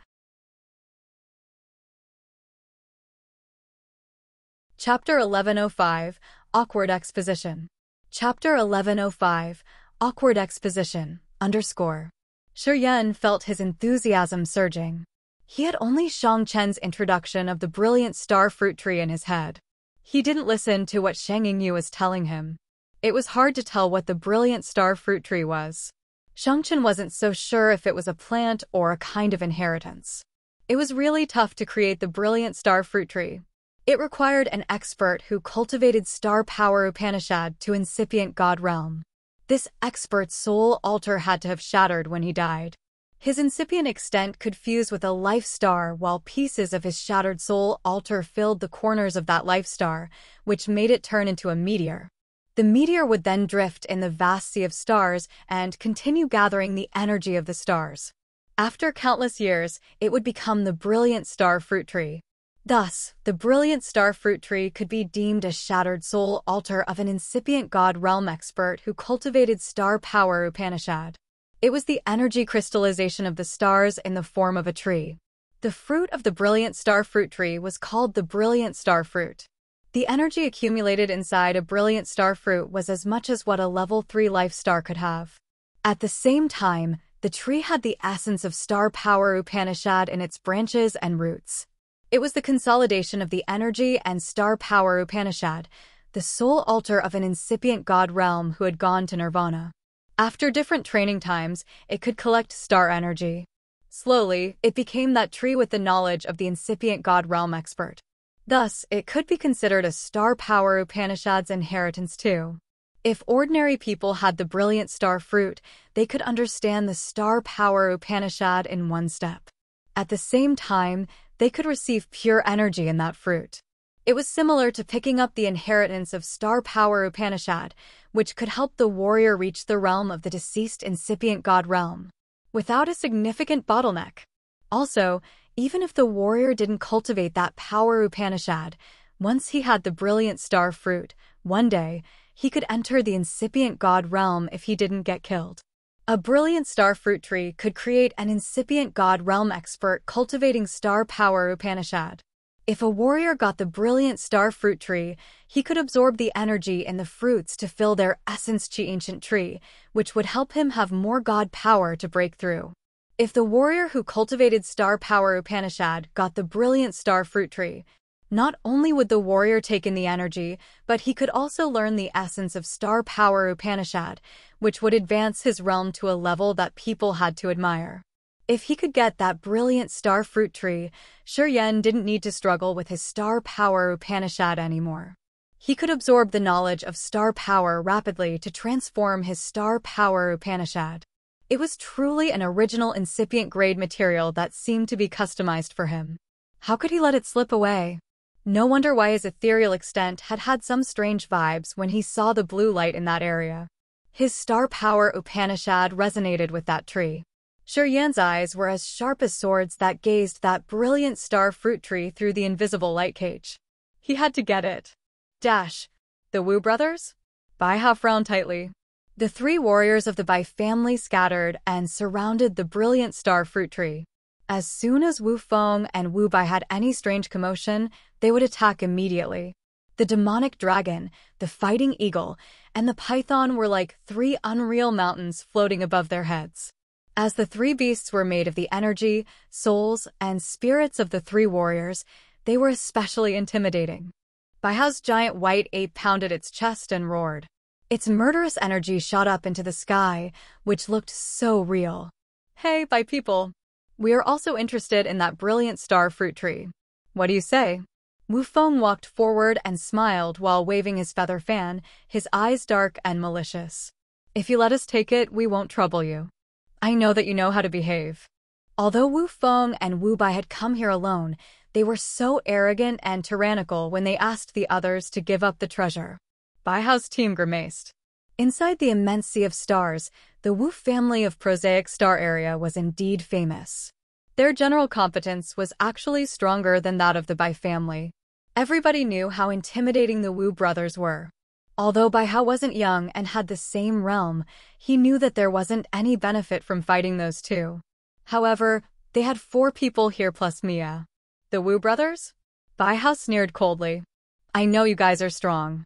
Chapter 1105, Awkward Exposition. Chapter 1105, Awkward Exposition, _ Shuryan felt his enthusiasm surging. He had only Shang Chen's introduction of the brilliant star fruit tree in his head. He didn't listen to what Shang Yu was telling him. It was hard to tell what the brilliant star fruit tree was. Shang Chen wasn't so sure if it was a plant or a kind of inheritance. It was really tough to create the brilliant star fruit tree. It required an expert who cultivated star power Upanishad to incipient god realm. This expert's soul altar had to have shattered when he died. His incipient extent could fuse with a life star while pieces of his shattered soul altar filled the corners of that life star, which made it turn into a meteor. The meteor would then drift in the vast sea of stars and continue gathering the energy of the stars. After countless years, it would become the brilliant star fruit tree. Thus, the brilliant star fruit tree could be deemed a shattered soul altar of an incipient god realm expert who cultivated star power Upanishad. It was the energy crystallization of the stars in the form of a tree. The fruit of the brilliant star fruit tree was called the brilliant star fruit. The energy accumulated inside a brilliant star fruit was as much as what a level 3 life star could have. At the same time, the tree had the essence of star power Upanishad in its branches and roots. It was the consolidation of the energy and star power Upanishad, the soul altar of an incipient god realm who had gone to nirvana. After different training times, it could collect star energy. Slowly, it became that tree with the knowledge of the incipient god realm expert. Thus, it could be considered a star power Upanishad's inheritance too. If ordinary people had the brilliant star fruit, they could understand the star power Upanishad in one step. At the same time, they could receive pure energy in that fruit. It was similar to picking up the inheritance of star power Upanishad, which could help the warrior reach the realm of the deceased incipient god realm, without a significant bottleneck. Also, even if the warrior didn't cultivate that power Upanishad, once he had the brilliant star fruit, one day, he could enter the incipient god realm if he didn't get killed. A brilliant star fruit tree could create an incipient god realm expert cultivating star power Upanishad. If a warrior got the brilliant star fruit tree, he could absorb the energy in the fruits to fill their essence chi ancient tree, which would help him have more god power to break through. If the warrior who cultivated star power Upanishad got the brilliant star fruit tree, not only would the warrior take in the energy, but he could also learn the essence of star power Upanishad, which would advance his realm to a level that people had to admire. If he could get that brilliant star fruit tree, Shuryan didn't need to struggle with his star power Upanishad anymore. He could absorb the knowledge of star power rapidly to transform his star power Upanishad. It was truly an original incipient grade material that seemed to be customized for him. How could he let it slip away? No wonder why his ethereal extent had had some strange vibes when he saw the blue light in that area. His star power Upanishad resonated with that tree. Shuryan's eyes were as sharp as swords that gazed that brilliant star fruit tree through the invisible light cage. He had to get it. Dash. The Wu brothers? Bai Hao frowned tightly. The three warriors of the Bai family scattered and surrounded the brilliant star fruit tree. As soon as Wu Feng and Wu Bai had any strange commotion, they would attack immediately. The demonic dragon, the fighting eagle, and the python were like three unreal mountains floating above their heads. As the three beasts were made of the energy, souls, and spirits of the three warriors, they were especially intimidating. Baihao's giant white ape pounded its chest and roared. Its murderous energy shot up into the sky, which looked so real. Hey, Bai people. We are also interested in that brilliant star fruit tree. What do you say? Wu Feng walked forward and smiled while waving his feather fan, his eyes dark and malicious. If you let us take it, we won't trouble you. I know that you know how to behave. Although Wu Feng and Wu Bai had come here alone, they were so arrogant and tyrannical when they asked the others to give up the treasure. Baihao's team grimaced. Inside the immense sea of stars, the Wu family of prosaic star area was indeed famous. Their general competence was actually stronger than that of the Bai family. Everybody knew how intimidating the Wu brothers were. Although Baihao wasn't young and had the same realm, he knew that there wasn't any benefit from fighting those two. However, they had 4 people here plus Mia. The Wu brothers? Baihao sneered coldly. I know you guys are strong.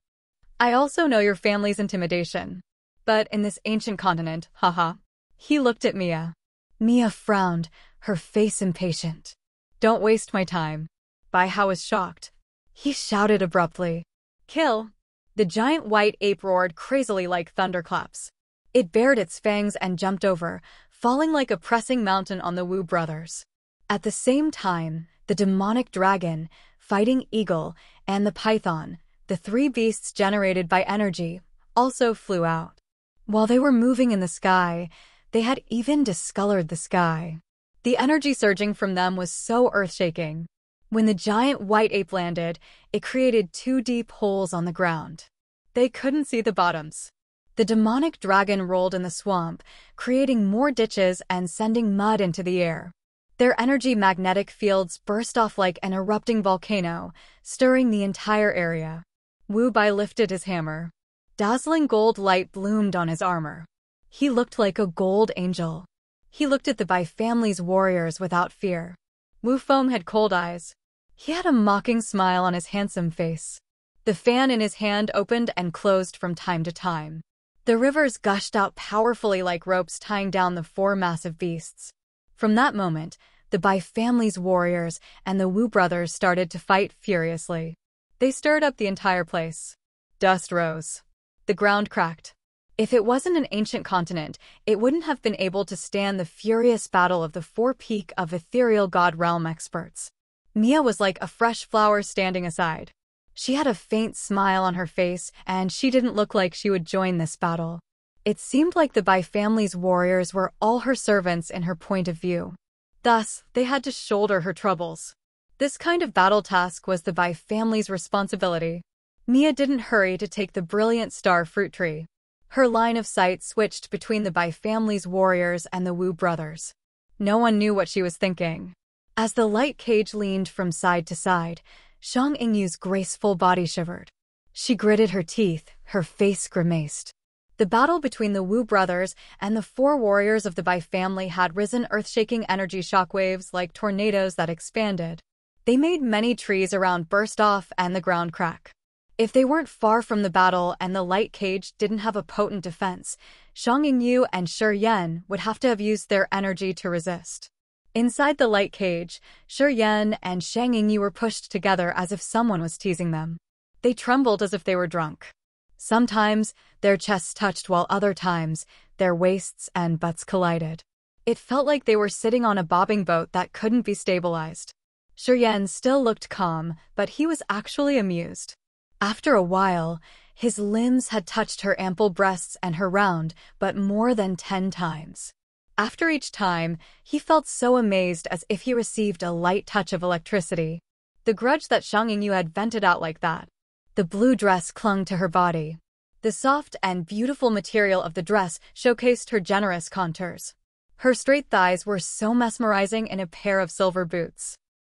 I also know your family's intimidation. But in this ancient continent, haha. He looked at Mia. Mia frowned, her face impatient. Don't waste my time. Baihao was shocked. He shouted abruptly. Kill! The giant white ape roared crazily like thunderclaps. It bared its fangs and jumped over, falling like a pressing mountain on the Wu brothers. At the same time, the demonic dragon, fighting eagle, and the python, the 3 beasts generated by energy, also flew out. While they were moving in the sky, they had even discolored the sky. The energy surging from them was so earth-shaking. When the giant white ape landed, it created 2 deep holes on the ground. They couldn't see the bottoms. The demonic dragon rolled in the swamp, creating more ditches and sending mud into the air. Their energy magnetic fields burst off like an erupting volcano, stirring the entire area. Wu Bai lifted his hammer. Dazzling gold light bloomed on his armor. He looked like a gold angel. He looked at the Bai family's warriors without fear. Wu Feng had cold eyes. He had a mocking smile on his handsome face. The fan in his hand opened and closed from time to time. The rivers gushed out powerfully like ropes tying down the 4 massive beasts. From that moment, the Bai family's warriors and the Wu brothers started to fight furiously. They stirred up the entire place. Dust rose. The ground cracked. If it wasn't an ancient continent, it wouldn't have been able to stand the furious battle of the 4 peak of ethereal god realm experts. Mia was like a fresh flower standing aside. She had a faint smile on her face, and she didn't look like she would join this battle. It seemed like the Bai family's warriors were all her servants in her point of view. Thus, they had to shoulder her troubles. This kind of battle task was the Bai family's responsibility. Mia didn't hurry to take the brilliant star fruit tree. Her line of sight switched between the Bai family's warriors and the Wu brothers. No one knew what she was thinking. As the light cage leaned from side to side, Shang Yingyu's graceful body shivered. She gritted her teeth, her face grimaced. The battle between the Wu brothers and the 4 warriors of the Bai family had risen earth-shaking energy shockwaves like tornadoes that expanded. They made many trees around burst off and the ground crack. If they weren't far from the battle and the light cage didn't have a potent defense, Shang Yingyu and Shi Yan would have to have used their energy to resist. Inside the light cage, Shi Yan and Shang Yingyu were pushed together as if someone was teasing them. They trembled as if they were drunk. Sometimes, their chests touched while other times, their waists and butts collided. It felt like they were sitting on a bobbing boat that couldn't be stabilized. Shi Yan still looked calm, but he was actually amused. After a while, his limbs had touched her ample breasts and her round, but more than 10 times. After each time, he felt so amazed as if he received a light touch of electricity. The grudge that Shang Yingyu had vented out like that. The blue dress clung to her body. The soft and beautiful material of the dress showcased her generous contours. Her straight thighs were so mesmerizing in a pair of silver boots.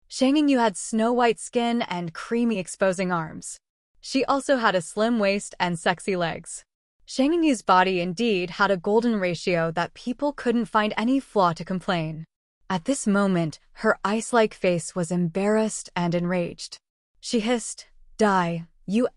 Shang Yingyu had snow-white skin and creamy exposing arms. She also had a slim waist and sexy legs. Shang Yingyu's body indeed had a golden ratio that people couldn't find any flaw to complain. At this moment, her ice-like face was embarrassed and enraged. She hissed, "Die," You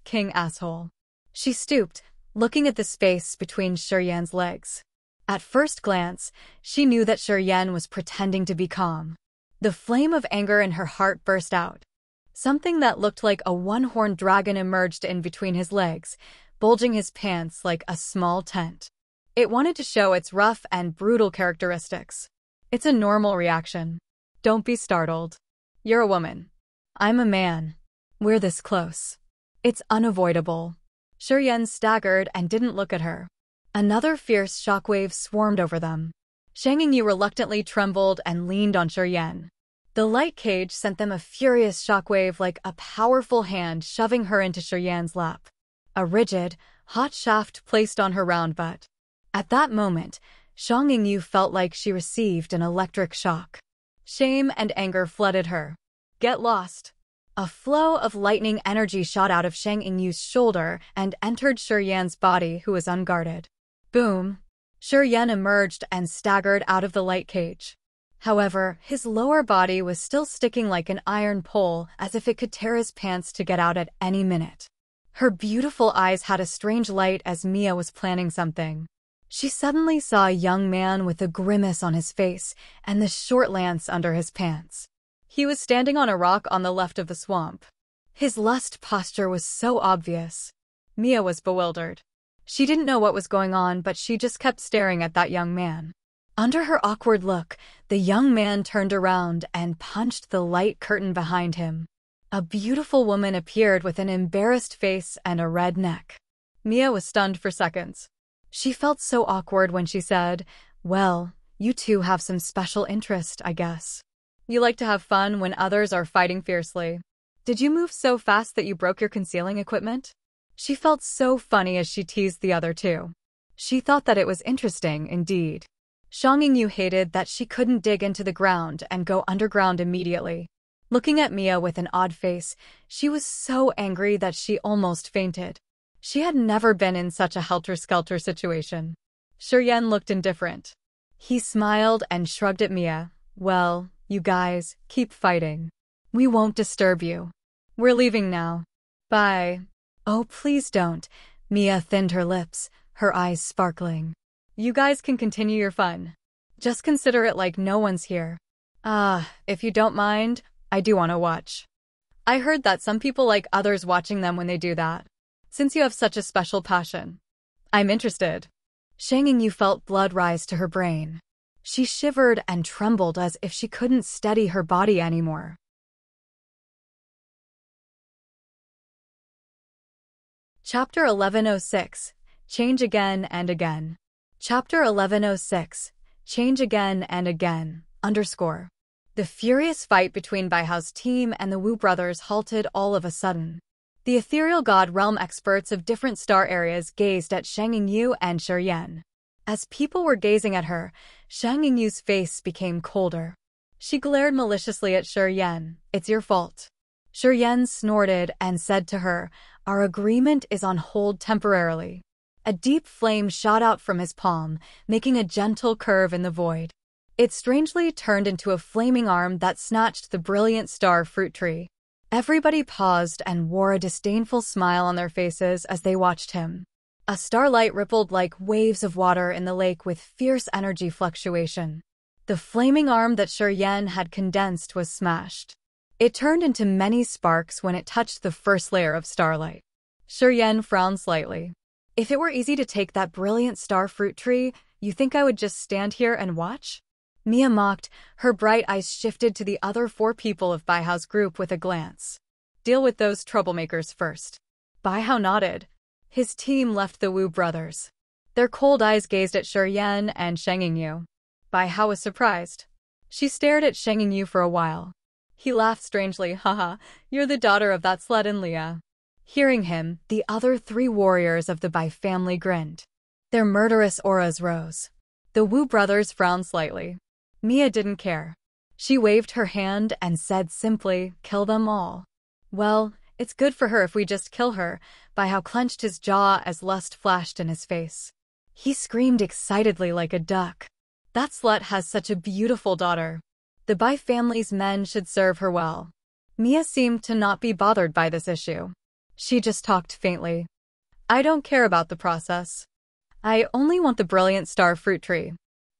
King asshole. She stooped, looking at the space between Shiryan's legs. At first glance, she knew that Shiryan was pretending to be calm. The flame of anger in her heart burst out. Something that looked like a one-horned dragon emerged in between his legs, bulging his pants like a small tent. It wanted to show its rough and brutal characteristics. It's a normal reaction. Don't be startled. You're a woman. I'm a man. We're this close. It's unavoidable. Shiryan staggered and didn't look at her. Another fierce shockwave swarmed over them. Shang Yingyu reluctantly trembled and leaned on Shiryan. The light cage sent them a furious shockwave like a powerful hand shoving her into Shiryan's lap. A rigid, hot shaft placed on her round butt. At that moment, Shang Yingyu felt like she received an electric shock. Shame and anger flooded her. Get lost. A flow of lightning energy shot out of Shang Yingyu's shoulder and entered Shiryan's body, who was unguarded. Boom! Shiryan emerged and staggered out of the light cage. However, his lower body was still sticking like an iron pole, as if it could tear his pants to get out at any minute. Her beautiful eyes had a strange light as Mia was planning something. She suddenly saw a young man with a grimace on his face and the short lance under his pants. He was standing on a rock on the left of the swamp. His lust posture was so obvious. Mia was bewildered. She didn't know what was going on, but she just kept staring at that young man. Under her awkward look, the young man turned around and punched the light curtain behind him. A beautiful woman appeared with an embarrassed face and a red neck. Mia was stunned for seconds. She felt so awkward when she said, "Well, you two have some special interest, I guess. You like to have fun when others are fighting fiercely. Did you move so fast that you broke your concealing equipment?" She felt so funny as she teased the other two. She thought that it was interesting, indeed. Shang Yingyu hated that she couldn't dig into the ground and go underground immediately. Looking at Mia with an odd face, she was so angry that she almost fainted. She had never been in such a helter-skelter situation. Shiryan looked indifferent. He smiled and shrugged at Mia. "Well, you guys, keep fighting. We won't disturb you. We're leaving now. Bye." "Oh, please don't." Mia thinned her lips, her eyes sparkling. "You guys can continue your fun. Just consider it like no one's here. If you don't mind, I do want to watch. I heard that some people like others watching them when they do that. Since you have such a special passion, I'm interested." Shang Yingyu felt blood rise to her brain. She shivered and trembled as if she couldn't steady her body anymore. Chapter 1106. Change Again and Again. Chapter 1106. Change Again and Again, _ The furious fight between Baihao's team and the Wu brothers halted all of a sudden. The ethereal god realm experts of different star areas gazed at Shang Yingyu and Shiryan. As people were gazing at her, Shang Yingyu's face became colder. She glared maliciously at Shiryan. "It's your fault." Shiryan snorted and said to her, "Our agreement is on hold temporarily." A deep flame shot out from his palm, making a gentle curve in the void. It strangely turned into a flaming arm that snatched the brilliant star fruit tree. Everybody paused and wore a disdainful smile on their faces as they watched him. A starlight rippled like waves of water in the lake with fierce energy fluctuation. The flaming arm that Shiryan had condensed was smashed. It turned into many sparks when it touched the first layer of starlight. Shiryan frowned slightly. "If it were easy to take that brilliant star fruit tree, you think I would just stand here and watch?" Mia mocked. Her bright eyes shifted to the other 4 people of Baihao's group with a glance. "Deal with those troublemakers first." Baihao nodded. His team left the Wu brothers. Their cold eyes gazed at Shiryan and Shang Yingyu. Baihao was surprised. She stared at Shang Yingyu for a while. He laughed strangely. "Haha, you're the daughter of that slut in Leah." Hearing him, the other 3 warriors of the Bai family grinned. Their murderous auras rose. The Wu brothers frowned slightly. Mia didn't care. She waved her hand and said simply, "Kill them all." "Well, it's good for her if we just kill her." Baihao clenched his jaw as lust flashed in his face. He screamed excitedly like a duck. "That slut has such a beautiful daughter. The Bai family's men should serve her well." Mia seemed to not be bothered by this issue. She just talked faintly. I don't care about the process. I only want the brilliant star fruit tree.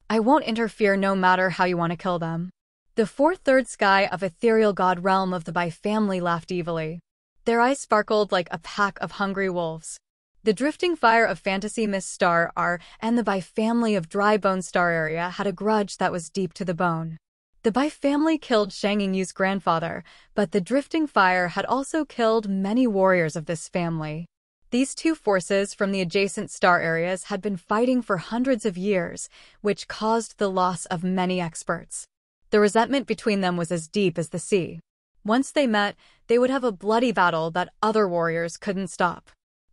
I won't interfere no matter how you want to kill them. The third sky of ethereal god realm of the Bai family laughed evilly. Their eyes sparkled like a pack of hungry wolves. The drifting fire of fantasy mist star R and the Bai family of dry bone star area had a grudge that was deep to the bone. The Bai family killed Shang Yingyu's grandfather, but the drifting fire had also killed many warriors of this family. These two forces from the adjacent star areas had been fighting for hundreds of years, which caused the loss of many experts. The resentment between them was as deep as the sea. Once they met, they would have a bloody battle that other warriors couldn't stop.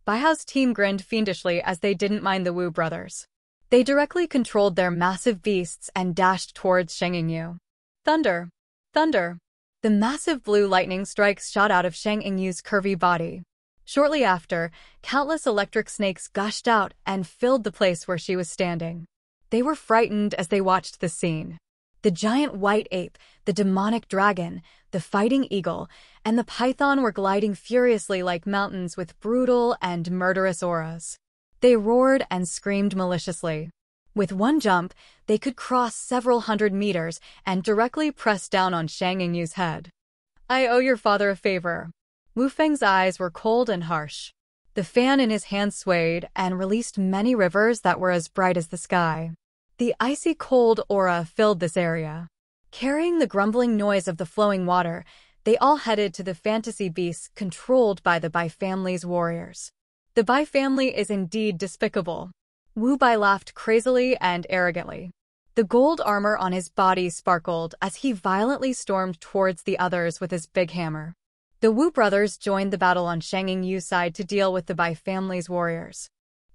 Baihao's team grinned fiendishly as they didn't mind the Wu brothers. They directly controlled their massive beasts and dashed towards Shang Yingyu. Thunder! Thunder! The massive blue lightning strikes shot out of Shang Yingyu's curvy body. Shortly after, countless electric snakes gushed out and filled the place where she was standing. They were frightened as they watched the scene. The giant white ape, the demonic dragon, the fighting eagle, and the python were gliding furiously like mountains with brutal and murderous auras. They roared and screamed maliciously. With one jump, they could cross several hundred meters and directly press down on Shang Yingyu's head. I owe your father a favor. Wu Feng's eyes were cold and harsh. The fan in his hand swayed and released many rivers that were as bright as the sky. The icy cold aura filled this area. Carrying the grumbling noise of the flowing water, they all headed to the fantasy beasts controlled by the Bai family's warriors. The Bai family is indeed despicable. Wu Bai laughed crazily and arrogantly. The gold armor on his body sparkled as he violently stormed towards the others with his big hammer. The Wu brothers joined the battle on Shang Yingyu's side to deal with the Bai family's warriors.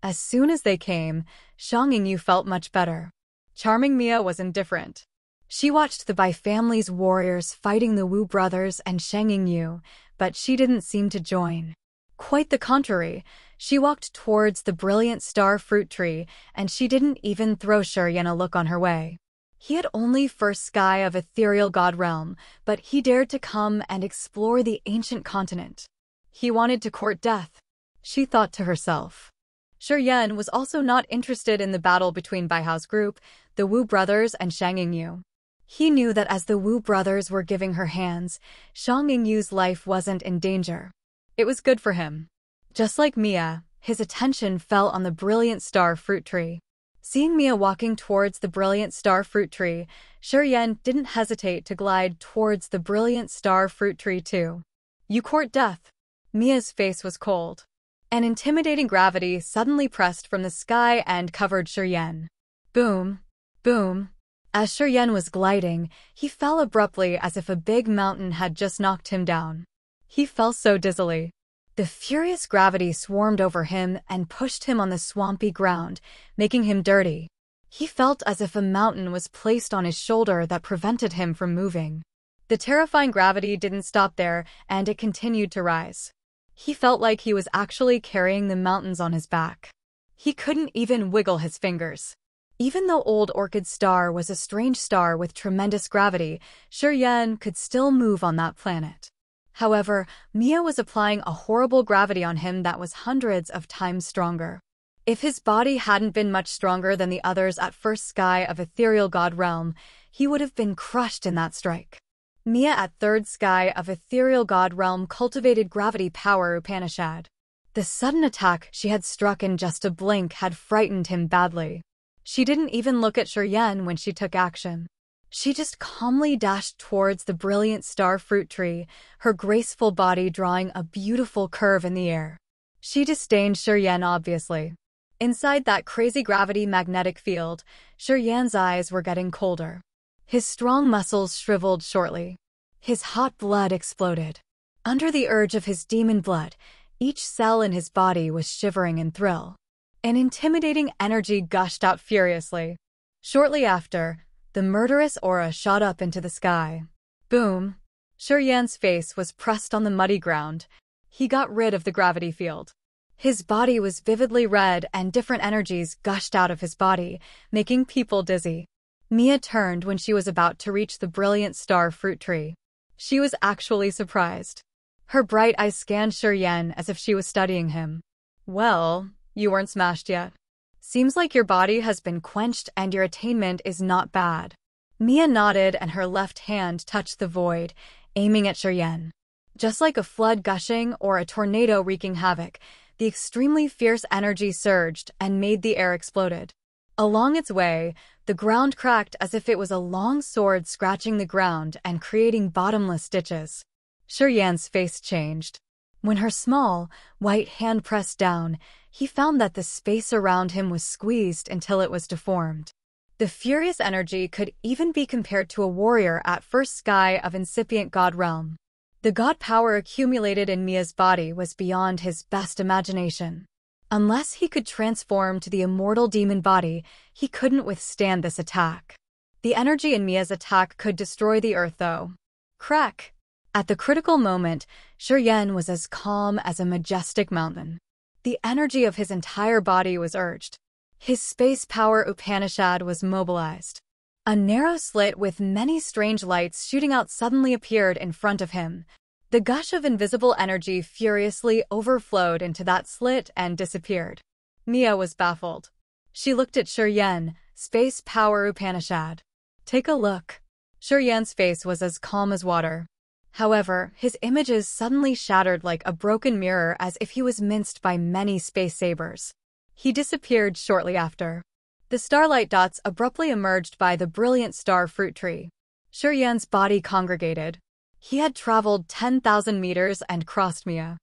As soon as they came, Shang Yingyu felt much better. Charming Mia was indifferent. She watched the Bai family's warriors fighting the Wu brothers and Shang Yingyu, but she didn't seem to join. Quite the contrary, she walked towards the brilliant star fruit tree, and she didn't even throw Shurian a look on her way. He had only first sky of ethereal god realm, but he dared to come and explore the ancient continent. He wanted to court death, she thought to herself. Shurian was also not interested in the battle between Baihao's group, the Wu brothers and Shang Yingyu. He knew that as the Wu brothers were giving her hands, Shang Yingyu's life wasn't in danger. It was good for him. Just like Mia, his attention fell on the brilliant star fruit tree. Seeing Mia walking towards the brilliant star fruit tree, Shurian didn't hesitate to glide towards the brilliant star fruit tree too. You court death. Mia's face was cold. An intimidating gravity suddenly pressed from the sky and covered Shurian. Boom. Boom. As Shurian was gliding, he fell abruptly as if a big mountain had just knocked him down. He fell so dizzily. The furious gravity swarmed over him and pushed him on the swampy ground, making him dirty. He felt as if a mountain was placed on his shoulder that prevented him from moving. The terrifying gravity didn't stop there, and it continued to rise. He felt like he was actually carrying the mountains on his back. He couldn't even wiggle his fingers. Even though Old Orchid Star was a strange star with tremendous gravity, Shurian could still move on that planet. However, Mia was applying a horrible gravity on him that was hundreds of times stronger. If his body hadn't been much stronger than the others at first sky of ethereal god realm, he would have been crushed in that strike. Mia at third sky of ethereal god realm cultivated gravity power Upanishad. The sudden attack she had struck in just a blink had frightened him badly. She didn't even look at Shurian when she took action. She just calmly dashed towards the brilliant star fruit tree, her graceful body drawing a beautiful curve in the air. She disdained Shurian obviously. Inside that crazy gravity magnetic field, Shurian's eyes were getting colder. His strong muscles shriveled shortly. His hot blood exploded. Under the urge of his demon blood, each cell in his body was shivering in thrill. An intimidating energy gushed out furiously. Shortly after, the murderous aura shot up into the sky. Boom! Shurian's face was pressed on the muddy ground. He got rid of the gravity field. His body was vividly red and different energies gushed out of his body, making people dizzy. Mia turned when she was about to reach the brilliant star fruit tree. She was actually surprised. Her bright eyes scanned Shiryen as if she was studying him. Well, you weren't smashed yet. Seems like your body has been quenched and your attainment is not bad. Mia nodded and her left hand touched the void, aiming at Shiryen. Just like a flood gushing or a tornado wreaking havoc, the extremely fierce energy surged and made the air exploded. Along its way, the ground cracked as if it was a long sword scratching the ground and creating bottomless stitches. Shiryen's face changed. When her small, white hand pressed down, he found that the space around him was squeezed until it was deformed. The furious energy could even be compared to a warrior at first sky of incipient god realm. The god power accumulated in Mia's body was beyond his best imagination. Unless he could transform to the immortal demon body, he couldn't withstand this attack. The energy in Mia's attack could destroy the earth though. Crack! At the critical moment, Shiryen was as calm as a majestic mountain. The energy of his entire body was urged. His space power Upanishad was mobilized. A narrow slit with many strange lights shooting out suddenly appeared in front of him. The gush of invisible energy furiously overflowed into that slit and disappeared. Mia was baffled. She looked at Shiryen, space power Upanishad. Take a look. Shiryen's face was as calm as water. However, his images suddenly shattered like a broken mirror as if he was minced by many space sabers. He disappeared shortly after. The starlight dots abruptly emerged by the brilliant star fruit tree. Shiryen's body congregated. He had traveled 10,000 meters and crossed Mia.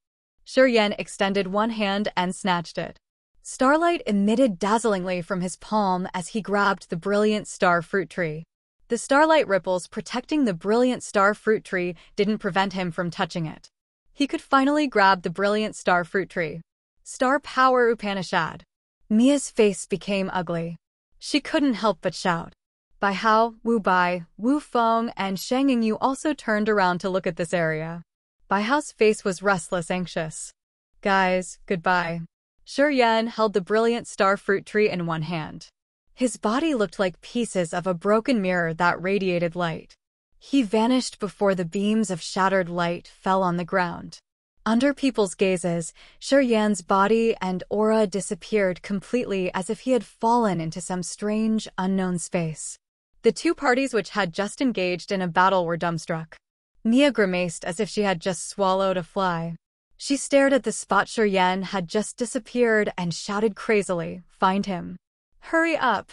Shiryen extended one hand and snatched it. Starlight emitted dazzlingly from his palm as he grabbed the brilliant star fruit tree. The starlight ripples protecting the brilliant star fruit tree didn't prevent him from touching it. He could finally grab the brilliant star fruit tree. Star power Upanishad. Mia's face became ugly. She couldn't help but shout. Bai Hao, Wu Bai, Wu Feng, and Shang Yingyu also turned around to look at this area. Bai Hao's face was restless, anxious. Guys, goodbye. Shiryen held the brilliant star fruit tree in one hand. His body looked like pieces of a broken mirror that radiated light. He vanished before the beams of shattered light fell on the ground. Under people's gazes, Shiryen's body and aura disappeared completely as if he had fallen into some strange, unknown space. The two parties which had just engaged in a battle were dumbstruck. Mia grimaced as if she had just swallowed a fly. She stared at the spot Shiryen had just disappeared and shouted crazily, "Find him! Hurry up!"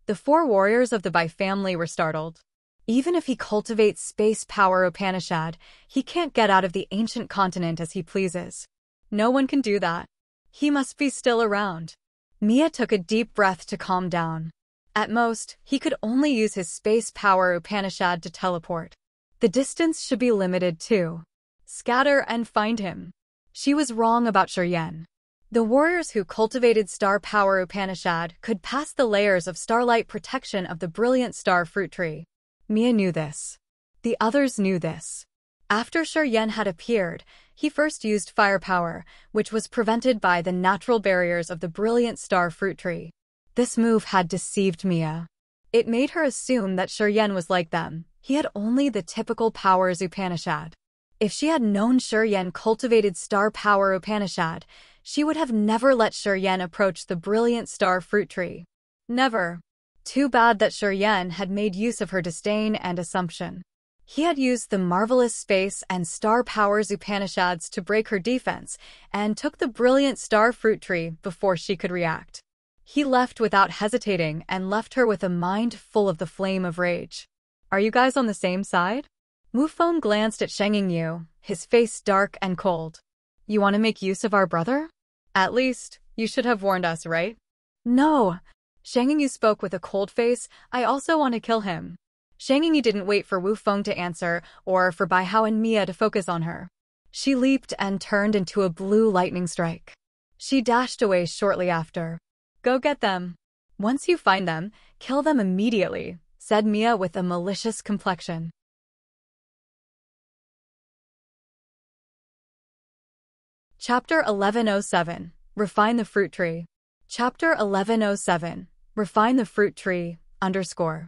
The four warriors of the Bai family were startled. Even if he cultivates space power Upanishad, he can't get out of the ancient continent as he pleases. No one can do that. He must be still around. Mia took a deep breath to calm down. At most, he could only use his space power Upanishad to teleport. The distance should be limited too. Scatter and find him. She was wrong about Shiryen. The warriors who cultivated star power Upanishad could pass the layers of starlight protection of the brilliant star fruit tree. Mia knew this. The others knew this. After Shiryen had appeared, he first used firepower, which was prevented by the natural barriers of the brilliant star fruit tree. This move had deceived Mia. It made her assume that Shiryen was like them. He had only the typical powers Upanishad. If she had known Shiryen cultivated star power Upanishad, she would have never let Shiryen approach the brilliant star fruit tree. Never. Too bad that Shiryen had made use of her disdain and assumption. He had used the marvelous space and star powers Upanishads to break her defense and took the brilliant star fruit tree before she could react. He left without hesitating and left her with a mind full of the flame of rage. Are you guys on the same side? Wu Feng glanced at Shang Yingyu, his face dark and cold. You want to make use of our brother? At least, you should have warned us, right? No. Shang Yingyu spoke with a cold face. I also want to kill him. Shang Yingyu didn't wait for Wu Feng to answer or for Bai Hao and Mia to focus on her. She leaped and turned into a blue lightning strike. She dashed away shortly after. Go get them. Once you find them, kill them immediately, said Mia with a malicious complexion. Chapter 1107. Refine the Fruit Tree. Chapter 1107. Refine the Fruit Tree, _.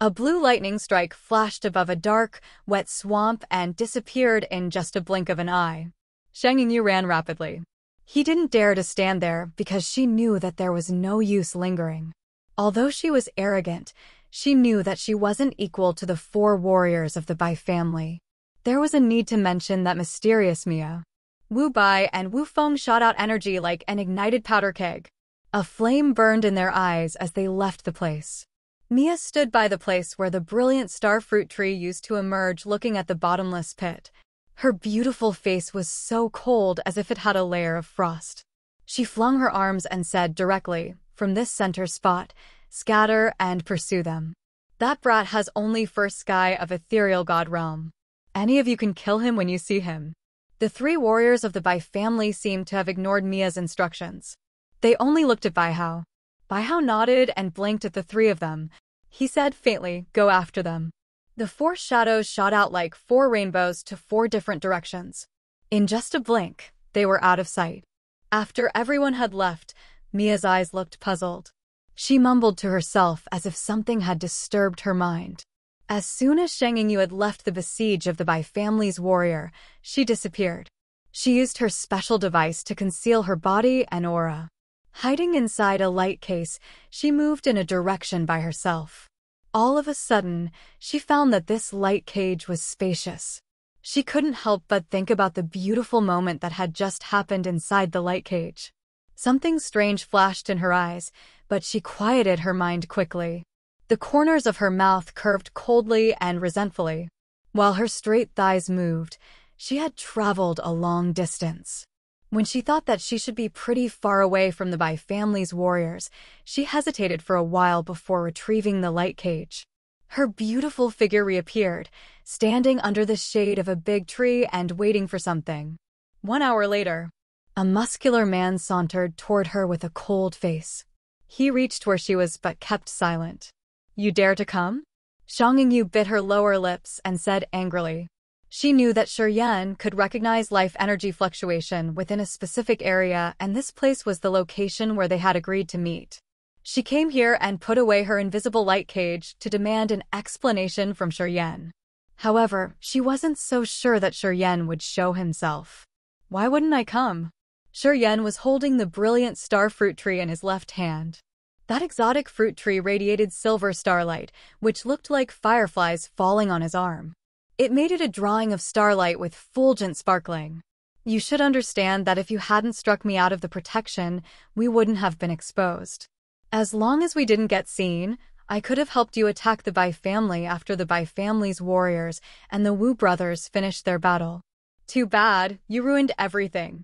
A blue lightning strike flashed above a dark, wet swamp and disappeared in just a blink of an eye. Shang Yingyu ran rapidly. He didn't dare to stand there because she knew that there was no use lingering. Although she was arrogant, she knew that she wasn't equal to the 4 warriors of the Bai family. There was a need to mention that mysterious Mia. Wu Bai and Wu Feng shot out energy like an ignited powder keg. A flame burned in their eyes as they left the place. Mia stood by the place where the brilliant star fruit tree used to emerge, looking at the bottomless pit. Her beautiful face was so cold as if it had a layer of frost. She flung her arms and said directly, from this center spot, scatter and pursue them. That brat has only first sky of ethereal god realm. Any of you can kill him when you see him. The 3 warriors of the Bai family seemed to have ignored Mia's instructions. They only looked at Bai Hao. Bai Hao nodded and blinked at the 3 of them. He said faintly, go after them. The 4 shadows shot out like 4 rainbows to 4 different directions. In just a blink, they were out of sight. After everyone had left, Mia's eyes looked puzzled. She mumbled to herself as if something had disturbed her mind. As soon as Shang Yingyu had left the besiege of the Bai family's warrior, she disappeared. She used her special device to conceal her body and aura. Hiding inside a light case, she moved in a direction by herself. All of a sudden, she found that this light cage was spacious. She couldn't help but think about the beautiful moment that had just happened inside the light cage. Something strange flashed in her eyes, but she quieted her mind quickly. The corners of her mouth curved coldly and resentfully. While her straight thighs moved, she had traveled a long distance. When she thought that she should be pretty far away from the Bai family's warriors, she hesitated for a while before retrieving the light cage. Her beautiful figure reappeared, standing under the shade of a big tree and waiting for something. 1 hour later, a muscular man sauntered toward her with a cold face. He reached where she was but kept silent. You dare to come? Shang Yingyu bit her lower lips and said angrily. She knew that Shi Yan could recognize life energy fluctuation within a specific area, and this place was the location where they had agreed to meet. She came here and put away her invisible light cage to demand an explanation from Shi Yan. However, she wasn't so sure that Shi Yan would show himself. Why wouldn't I come? Shi Yan was holding the brilliant star fruit tree in his left hand. That exotic fruit tree radiated silver starlight, which looked like fireflies falling on his arm. It made it a drawing of starlight with fulgent sparkling. You should understand that if you hadn't struck me out of the protection, we wouldn't have been exposed. As long as we didn't get seen, I could have helped you attack the Bai family after the Bai family's warriors and the Wu brothers finished their battle. Too bad, you ruined everything.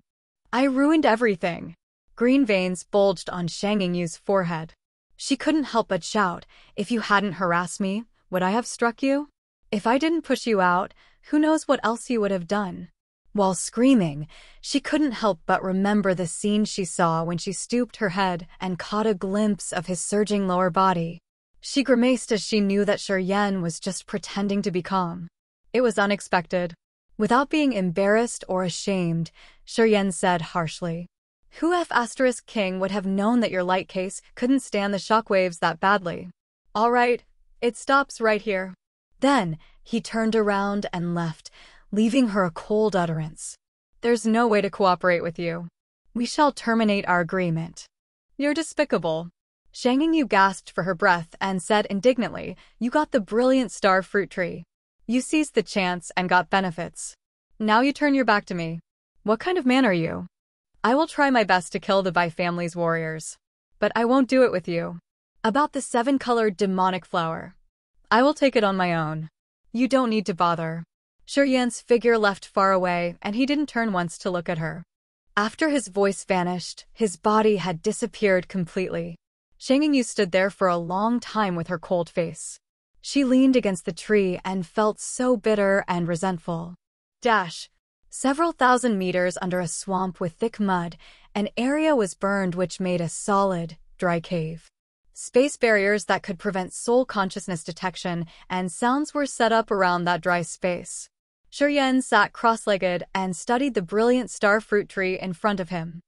I ruined everything. Green veins bulged on Shang Yingyu's forehead. She couldn't help but shout, if you hadn't harassed me, would I have struck you? If I didn't push you out, who knows what else you would have done? While screaming, she couldn't help but remember the scene she saw when she stooped her head and caught a glimpse of his surging lower body. She grimaced as she knew that Shi Yan was just pretending to be calm. It was unexpected. Without being embarrassed or ashamed, Shi Yan said harshly, Who F** King would have known that your light case couldn't stand the shockwaves that badly? All right, it stops right here. Then, he turned around and left, leaving her a cold utterance. There's no way to cooperate with you. We shall terminate our agreement. You're despicable. Shang Yingyu gasped for her breath and said indignantly, You got the brilliant star fruit tree. You seized the chance and got benefits. Now you turn your back to me. What kind of man are you? I will try my best to kill the Bai family's warriors. But I won't do it with you. About the 7-colored demonic flower. I will take it on my own. You don't need to bother. Shi Yan's figure left far away, and he didn't turn once to look at her. After his voice vanished, his body had disappeared completely. Shang Yingyu stood there for a long time with her cold face. She leaned against the tree and felt so bitter and resentful. Several thousand meters under a swamp with thick mud, an area was burned which made a solid, dry cave. Space barriers that could prevent soul consciousness detection and sounds were set up around that dry space. Shi Yan sat cross-legged and studied the brilliant star fruit tree in front of him.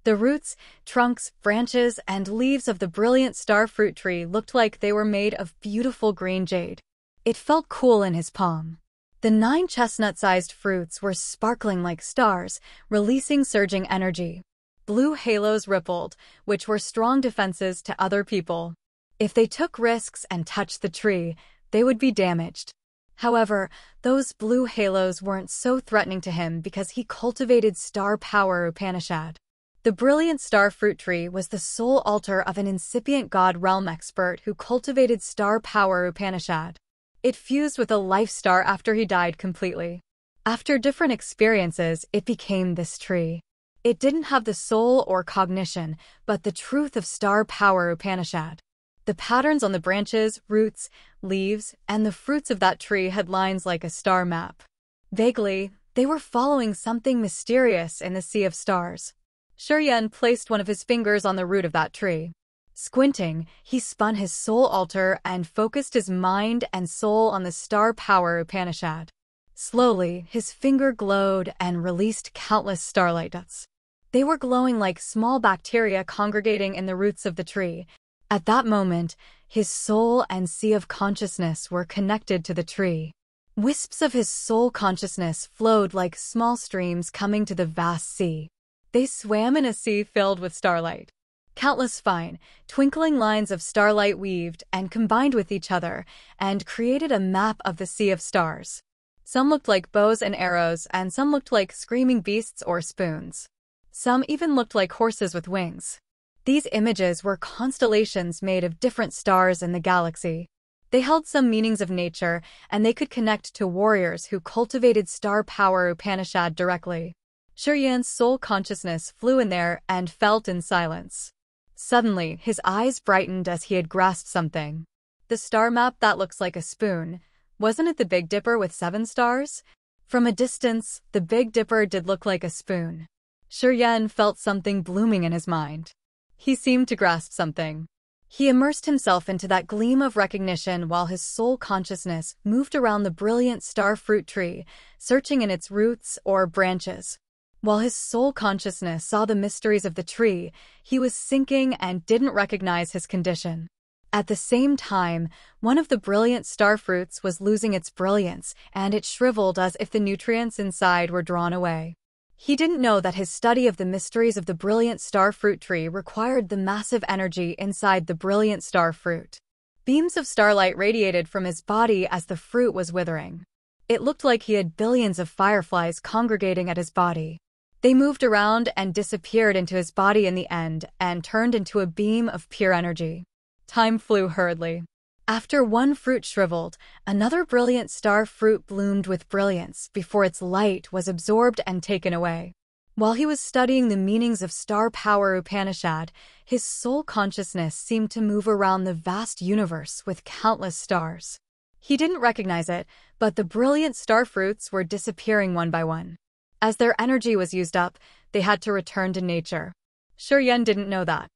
The roots, trunks, branches, and leaves of the brilliant star fruit tree looked like they were made of beautiful green jade. It felt cool in his palm. The 9 chestnut-sized fruits were sparkling like stars, releasing surging energy. Blue halos rippled, which were strong defenses to other people. If they took risks and touched the tree, they would be damaged. However, those blue halos weren't so threatening to him because he cultivated star power Upanishad. The brilliant star fruit tree was the sole altar of an incipient god realm expert who cultivated star power Upanishad. It fused with a life star after he died completely. After different experiences, it became this tree. It didn't have the soul or cognition, but the truth of star power Upanishad. The patterns on the branches, roots, leaves, and the fruits of that tree had lines like a star map. Vaguely, they were following something mysterious in the sea of stars. Shuryen placed one of his fingers on the root of that tree. Squinting, he spun his soul altar and focused his mind and soul on the star power Upanishad. Slowly, his finger glowed and released countless starlight dots. They were glowing like small bacteria congregating in the roots of the tree. At that moment, his soul and sea of consciousness were connected to the tree. Wisps of his soul consciousness flowed like small streams coming to the vast sea. They swam in a sea filled with starlight. Countless fine, twinkling lines of starlight weaved and combined with each other and created a map of the sea of stars. Some looked like bows and arrows, and some looked like screaming beasts or spoons. Some even looked like horses with wings. These images were constellations made of different stars in the galaxy. They held some meanings of nature, and they could connect to warriors who cultivated star power Upanishad directly. Shuryen's soul consciousness flew in there and felt in silence. Suddenly, his eyes brightened as he had grasped something. The star map that looks like a spoon. Wasn't it the Big Dipper with 7 stars? From a distance, the Big Dipper did look like a spoon. Shuryen felt something blooming in his mind. He seemed to grasp something. He immersed himself into that gleam of recognition while his soul consciousness moved around the brilliant star fruit tree, searching in its roots or branches. While his soul consciousness saw the mysteries of the tree, he was sinking and didn't recognize his condition. At the same time, one of the brilliant star fruits was losing its brilliance, and it shriveled as if the nutrients inside were drawn away. He didn't know that his study of the mysteries of the brilliant star fruit tree required the massive energy inside the brilliant star fruit. Beams of starlight radiated from his body as the fruit was withering. It looked like he had billions of fireflies congregating at his body. They moved around and disappeared into his body in the end and turned into a beam of pure energy. Time flew hurriedly. After one fruit shriveled, another brilliant star fruit bloomed with brilliance before its light was absorbed and taken away. While he was studying the meanings of star power Upanishad, his soul consciousness seemed to move around the vast universe with countless stars. He didn't recognize it, but the brilliant star fruits were disappearing one by one. As their energy was used up, they had to return to nature. Shuryen didn't know that.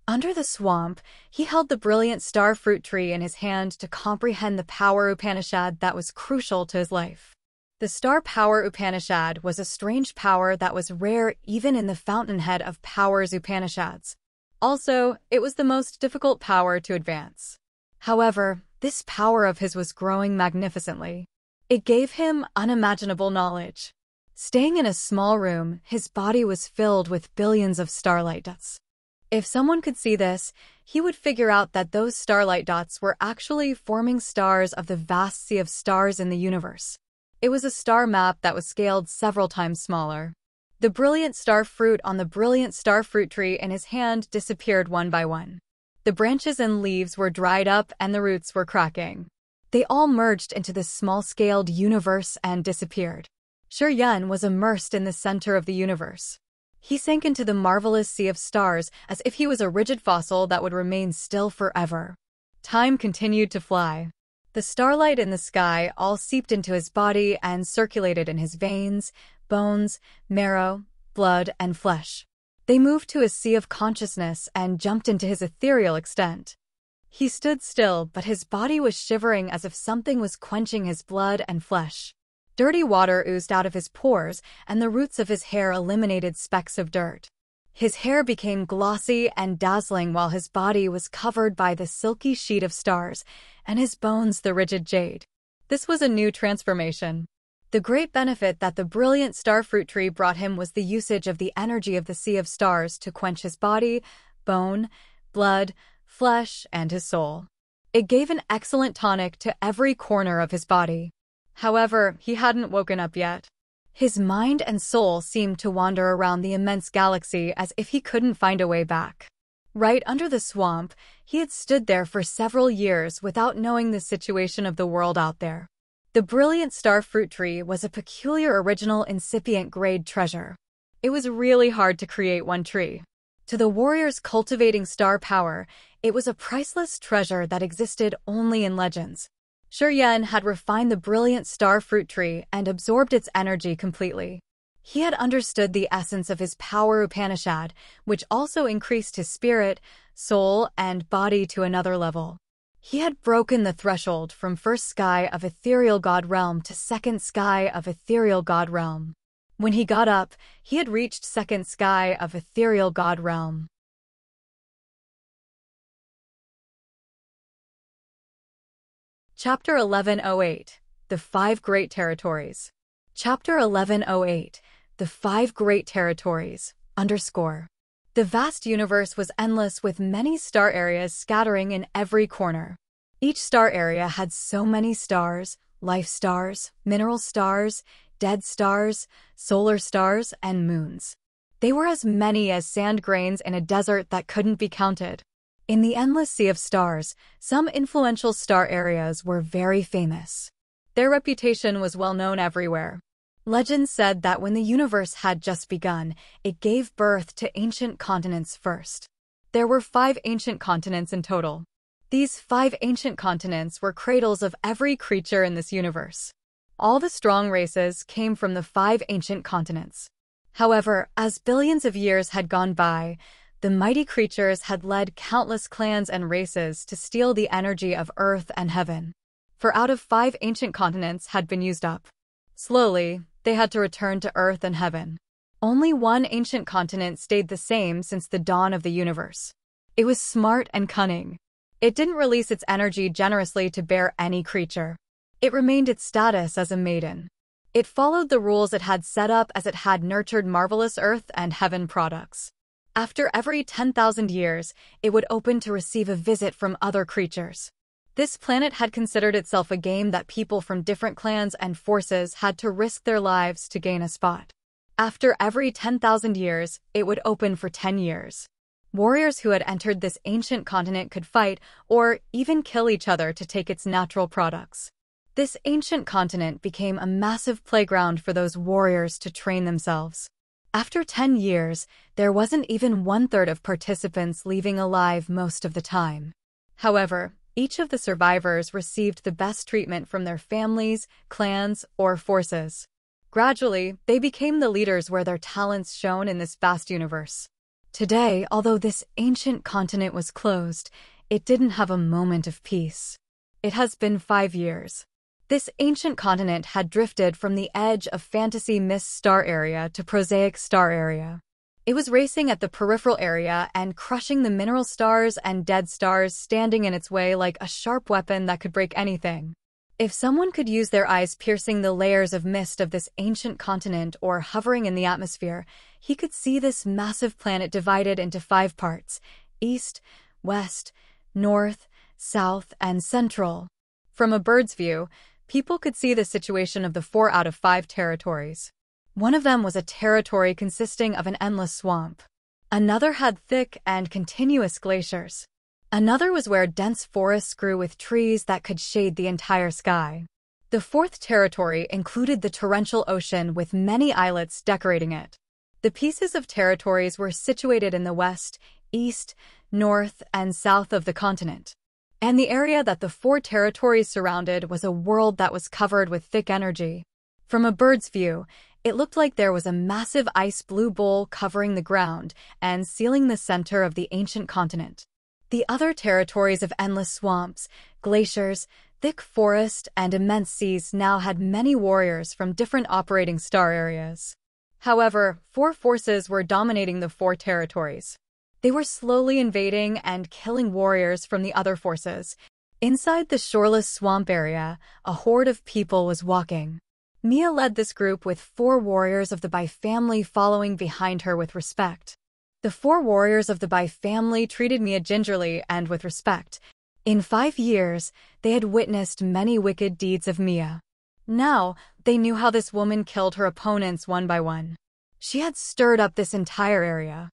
Under the swamp, he held the brilliant star fruit tree in his hand to comprehend the power Upanishad that was crucial to his life. The star power Upanishad was a strange power that was rare even in the fountainhead of powers Upanishads. Also, it was the most difficult power to advance. However, this power of his was growing magnificently. It gave him unimaginable knowledge. Staying in a small room, his body was filled with billions of starlight dots. If someone could see this, he would figure out that those starlight dots were actually forming stars of the vast sea of stars in the universe. It was a star map that was scaled several times smaller. The brilliant star fruit on the brilliant star fruit tree in his hand disappeared one by one. The branches and leaves were dried up and the roots were cracking. They all merged into this small-scaled universe and disappeared. Shuryen was immersed in the center of the universe. He sank into the marvelous sea of stars as if he was a rigid fossil that would remain still forever. Time continued to fly. The starlight in the sky all seeped into his body and circulated in his veins, bones, marrow, blood, and flesh. They moved to a sea of consciousness and jumped into his ethereal extent. He stood still, but his body was shivering as if something was quenching his blood and flesh. Dirty water oozed out of his pores, and the roots of his hair eliminated specks of dirt. His hair became glossy and dazzling while his body was covered by the silky sheet of stars, and his bones the rigid jade. This was a new transformation. The great benefit that the brilliant starfruit tree brought him was the usage of the energy of the sea of stars to quench his body, bone, blood, flesh, and his soul. It gave an excellent tonic to every corner of his body. However, he hadn't woken up yet. His mind and soul seemed to wander around the immense galaxy as if he couldn't find a way back. Right under the swamp, he had stood there for several years without knowing the situation of the world out there. The brilliant starfruit tree was a peculiar original incipient grade treasure. It was really hard to create one tree. To the warriors cultivating star power, it was a priceless treasure that existed only in legends. Shi Yan had refined the brilliant starfruit tree and absorbed its energy completely. He had understood the essence of his power Upanishad, which also increased his spirit, soul, and body to another level. He had broken the threshold from first sky of ethereal god realm to second sky of ethereal god realm. When he got up, he had reached second sky of ethereal god realm. Chapter 1108, The Five Great Territories. Chapter 1108, The Five Great Territories, _. The vast universe was endless with many star areas scattering in every corner. Each star area had so many stars, life stars, mineral stars, dead stars, solar stars, and moons. They were as many as sand grains in a desert that couldn't be counted. In the endless sea of stars, some influential star areas were very famous. Their reputation was well known everywhere. Legends said that when the universe had just begun, it gave birth to ancient continents first. There were 5 ancient continents in total. These 5 ancient continents were cradles of every creature in this universe. All the strong races came from the 5 ancient continents. However, as billions of years had gone by, the mighty creatures had led countless clans and races to steal the energy of Earth and Heaven. For out of 5 ancient continents had been used up. Slowly, they had to return to Earth and Heaven. Only one ancient continent stayed the same since the dawn of the universe. It was smart and cunning. It didn't release its energy generously to bear any creature. It remained its status as a maiden. It followed the rules it had set up as it had nurtured marvelous Earth and Heaven products. After every 10,000 years, it would open to receive a visit from other creatures. This planet had considered itself a game that people from different clans and forces had to risk their lives to gain a spot. After every 10,000 years, it would open for 10 years. Warriors who had entered this ancient continent could fight or even kill each other to take its natural products. This ancient continent became a massive playground for those warriors to train themselves. After 10 years, there wasn't even 1/3 of participants leaving alive most of the time. However, each of the survivors received the best treatment from their families, clans, or forces. Gradually, they became the leaders where their talents shone in this vast universe. Today, although this ancient continent was closed, it didn't have a moment of peace. It has been 5 years. This ancient continent had drifted from the edge of fantasy mist star area to prosaic star area. It was racing at the peripheral area and crushing the mineral stars and dead stars standing in its way like a sharp weapon that could break anything. If someone could use their eyes piercing the layers of mist of this ancient continent or hovering in the atmosphere, he could see this massive planet divided into 5 parts: east, west, north, south, and central. From a bird's view, people could see the situation of the 4 out of 5 territories. One of them was a territory consisting of an endless swamp. Another had thick and continuous glaciers. Another was where dense forests grew with trees that could shade the entire sky. The 4th territory included the torrential ocean with many islets decorating it. The pieces of territories were situated in the west, east, north, and south of the continent. And the area that the 4 territories surrounded was a world that was covered with thick energy. From a bird's view, it looked like there was a massive ice blue bowl covering the ground and sealing the center of the ancient continent. The other territories of endless swamps, glaciers, thick forest, and immense seas now had many warriors from different operating star areas. However, 4 forces were dominating the 4 territories. They were slowly invading and killing warriors from the other forces. Inside the shoreless swamp area, a horde of people was walking. Mia led this group with 4 warriors of the Bai family following behind her with respect. The 4 warriors of the Bai family treated Mia gingerly and with respect. In 5 years, they had witnessed many wicked deeds of Mia. Now, they knew how this woman killed her opponents one by one. She had stirred up this entire area.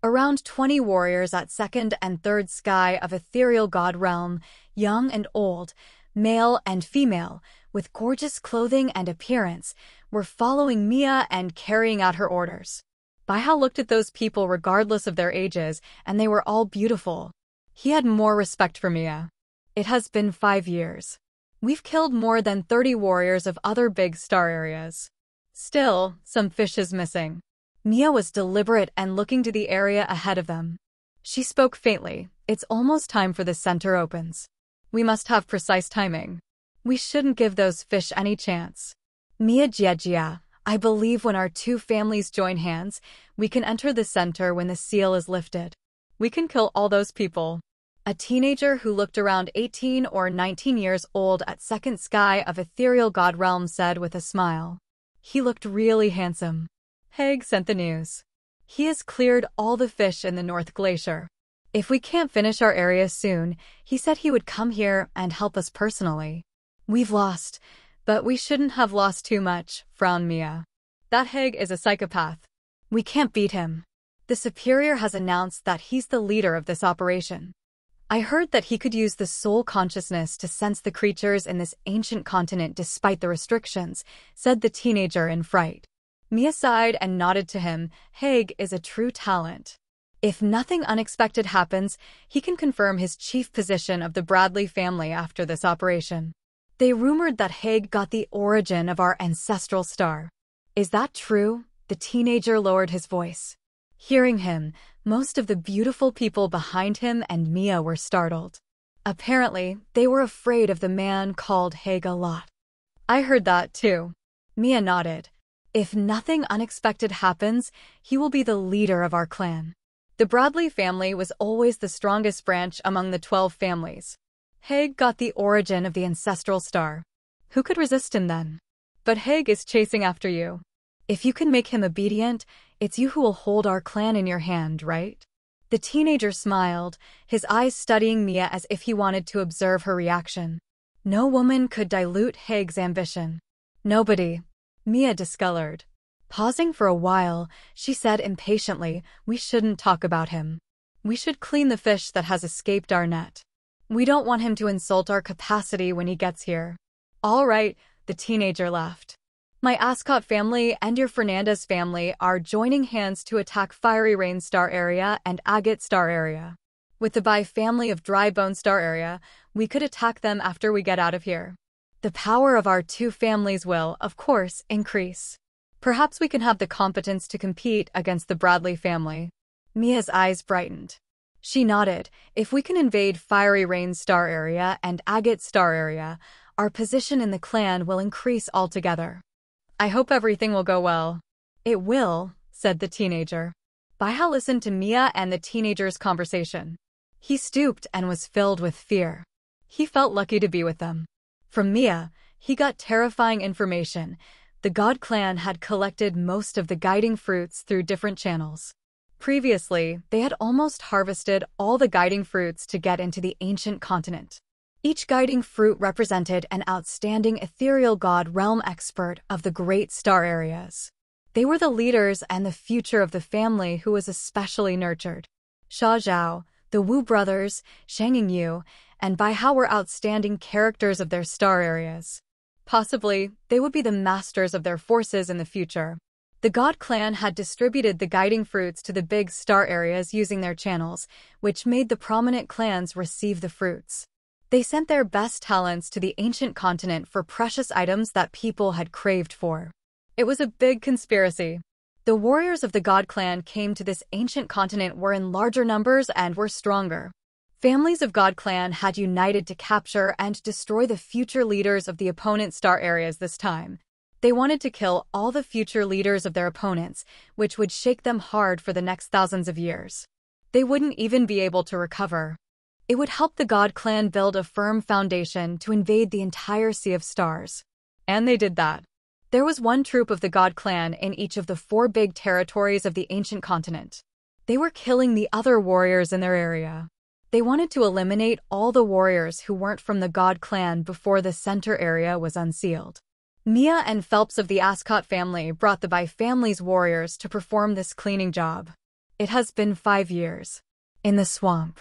Around 20 warriors at 2nd and 3rd sky of ethereal god realm, young and old, male and female, with gorgeous clothing and appearance, were following Mia and carrying out her orders. Baihao looked at those people regardless of their ages, and they were all beautiful. He had more respect for Mia. It has been 5 years. We've killed more than 30 warriors of other big star areas. Still, some fish is missing. Mia was deliberate and looking to the area ahead of them. She spoke faintly. It's almost time for the center opens. We must have precise timing. We shouldn't give those fish any chance. Mia Jiejia, I believe when our 2 families join hands, we can enter the center when the seal is lifted. We can kill all those people. A teenager who looked around 18 or 19 years old at 2nd sky of ethereal god realm said with a smile. He looked really handsome. Haig sent the news. He has cleared all the fish in the North Glacier. If we can't finish our area soon, he said he would come here and help us personally. We've lost, but we shouldn't have lost too much, frowned Mia. That Haig is a psychopath. We can't beat him. The superior has announced that he's the leader of this operation. I heard that he could use the soul consciousness to sense the creatures in this ancient continent despite the restrictions, said the teenager in fright. Mia sighed and nodded to him. Haig is a true talent. If nothing unexpected happens, he can confirm his chief position of the Bradley family after this operation. They rumored that Haig got the origin of our ancestral star. Is that true? The teenager lowered his voice. Hearing him, most of the beautiful people behind him and Mia were startled. Apparently, they were afraid of the man called Haig a lot. I heard that too. Mia nodded. If nothing unexpected happens, he will be the leader of our clan. The Bradley family was always the strongest branch among the 12 families. Haig got the origin of the ancestral star. Who could resist him then? But Haig is chasing after you. If you can make him obedient, it's you who will hold our clan in your hand, right? The teenager smiled, his eyes studying Mia as if he wanted to observe her reaction. No woman could dilute Haig's ambition. Nobody. Mia discolored. Pausing for a while, she said impatiently, we shouldn't talk about him. We should clean the fish that has escaped our net. We don't want him to insult our capacity when he gets here. All right, the teenager laughed. My Ascot family and your Fernandez family are joining hands to attack Fiery Rain Star Area and Agate Star Area. With the Bai family of Dry Bone Star Area, we could attack them after we get out of here. The power of our 2 families will, of course, increase. Perhaps we can have the competence to compete against the Bradley family. Mia's eyes brightened. She nodded. If we can invade Fiery Rain Star Area and Agate Star Area, our position in the clan will increase altogether. I hope everything will go well. It will, said the teenager. Baihao listened to Mia and the teenager's conversation. He stooped and was filled with fear. He felt lucky to be with them. From Mia, he got terrifying information. The God clan had collected most of the guiding fruits through different channels. Previously, they had almost harvested all the guiding fruits to get into the ancient continent. Each guiding fruit represented an outstanding ethereal god realm expert of the great star areas. They were the leaders and the future of the family who was especially nurtured. Xia Zhao, the Wu brothers, Shang Yingyu, and Baihao were outstanding characters of their star areas. Possibly, they would be the masters of their forces in the future. The God clan had distributed the guiding fruits to the big star areas using their channels, which made the prominent clans receive the fruits. They sent their best talents to the ancient continent for precious items that people had craved for. It was a big conspiracy. The warriors of the God clan came to this ancient continent were in larger numbers and were stronger. Families of God clan had united to capture and destroy the future leaders of the opponent star areas this time. They wanted to kill all the future leaders of their opponents, which would shake them hard for the next thousands of years. They wouldn't even be able to recover. It would help the God Clan build a firm foundation to invade the entire Sea of Stars. And they did that. There was one troop of the God Clan in each of the 4 big territories of the ancient continent. They were killing the other warriors in their area. They wanted to eliminate all the warriors who weren't from the God Clan before the center area was unsealed. Mia and Phelps of the Ascot family brought the Bai family's warriors to perform this cleaning job. It has been 5 years. In the swamp,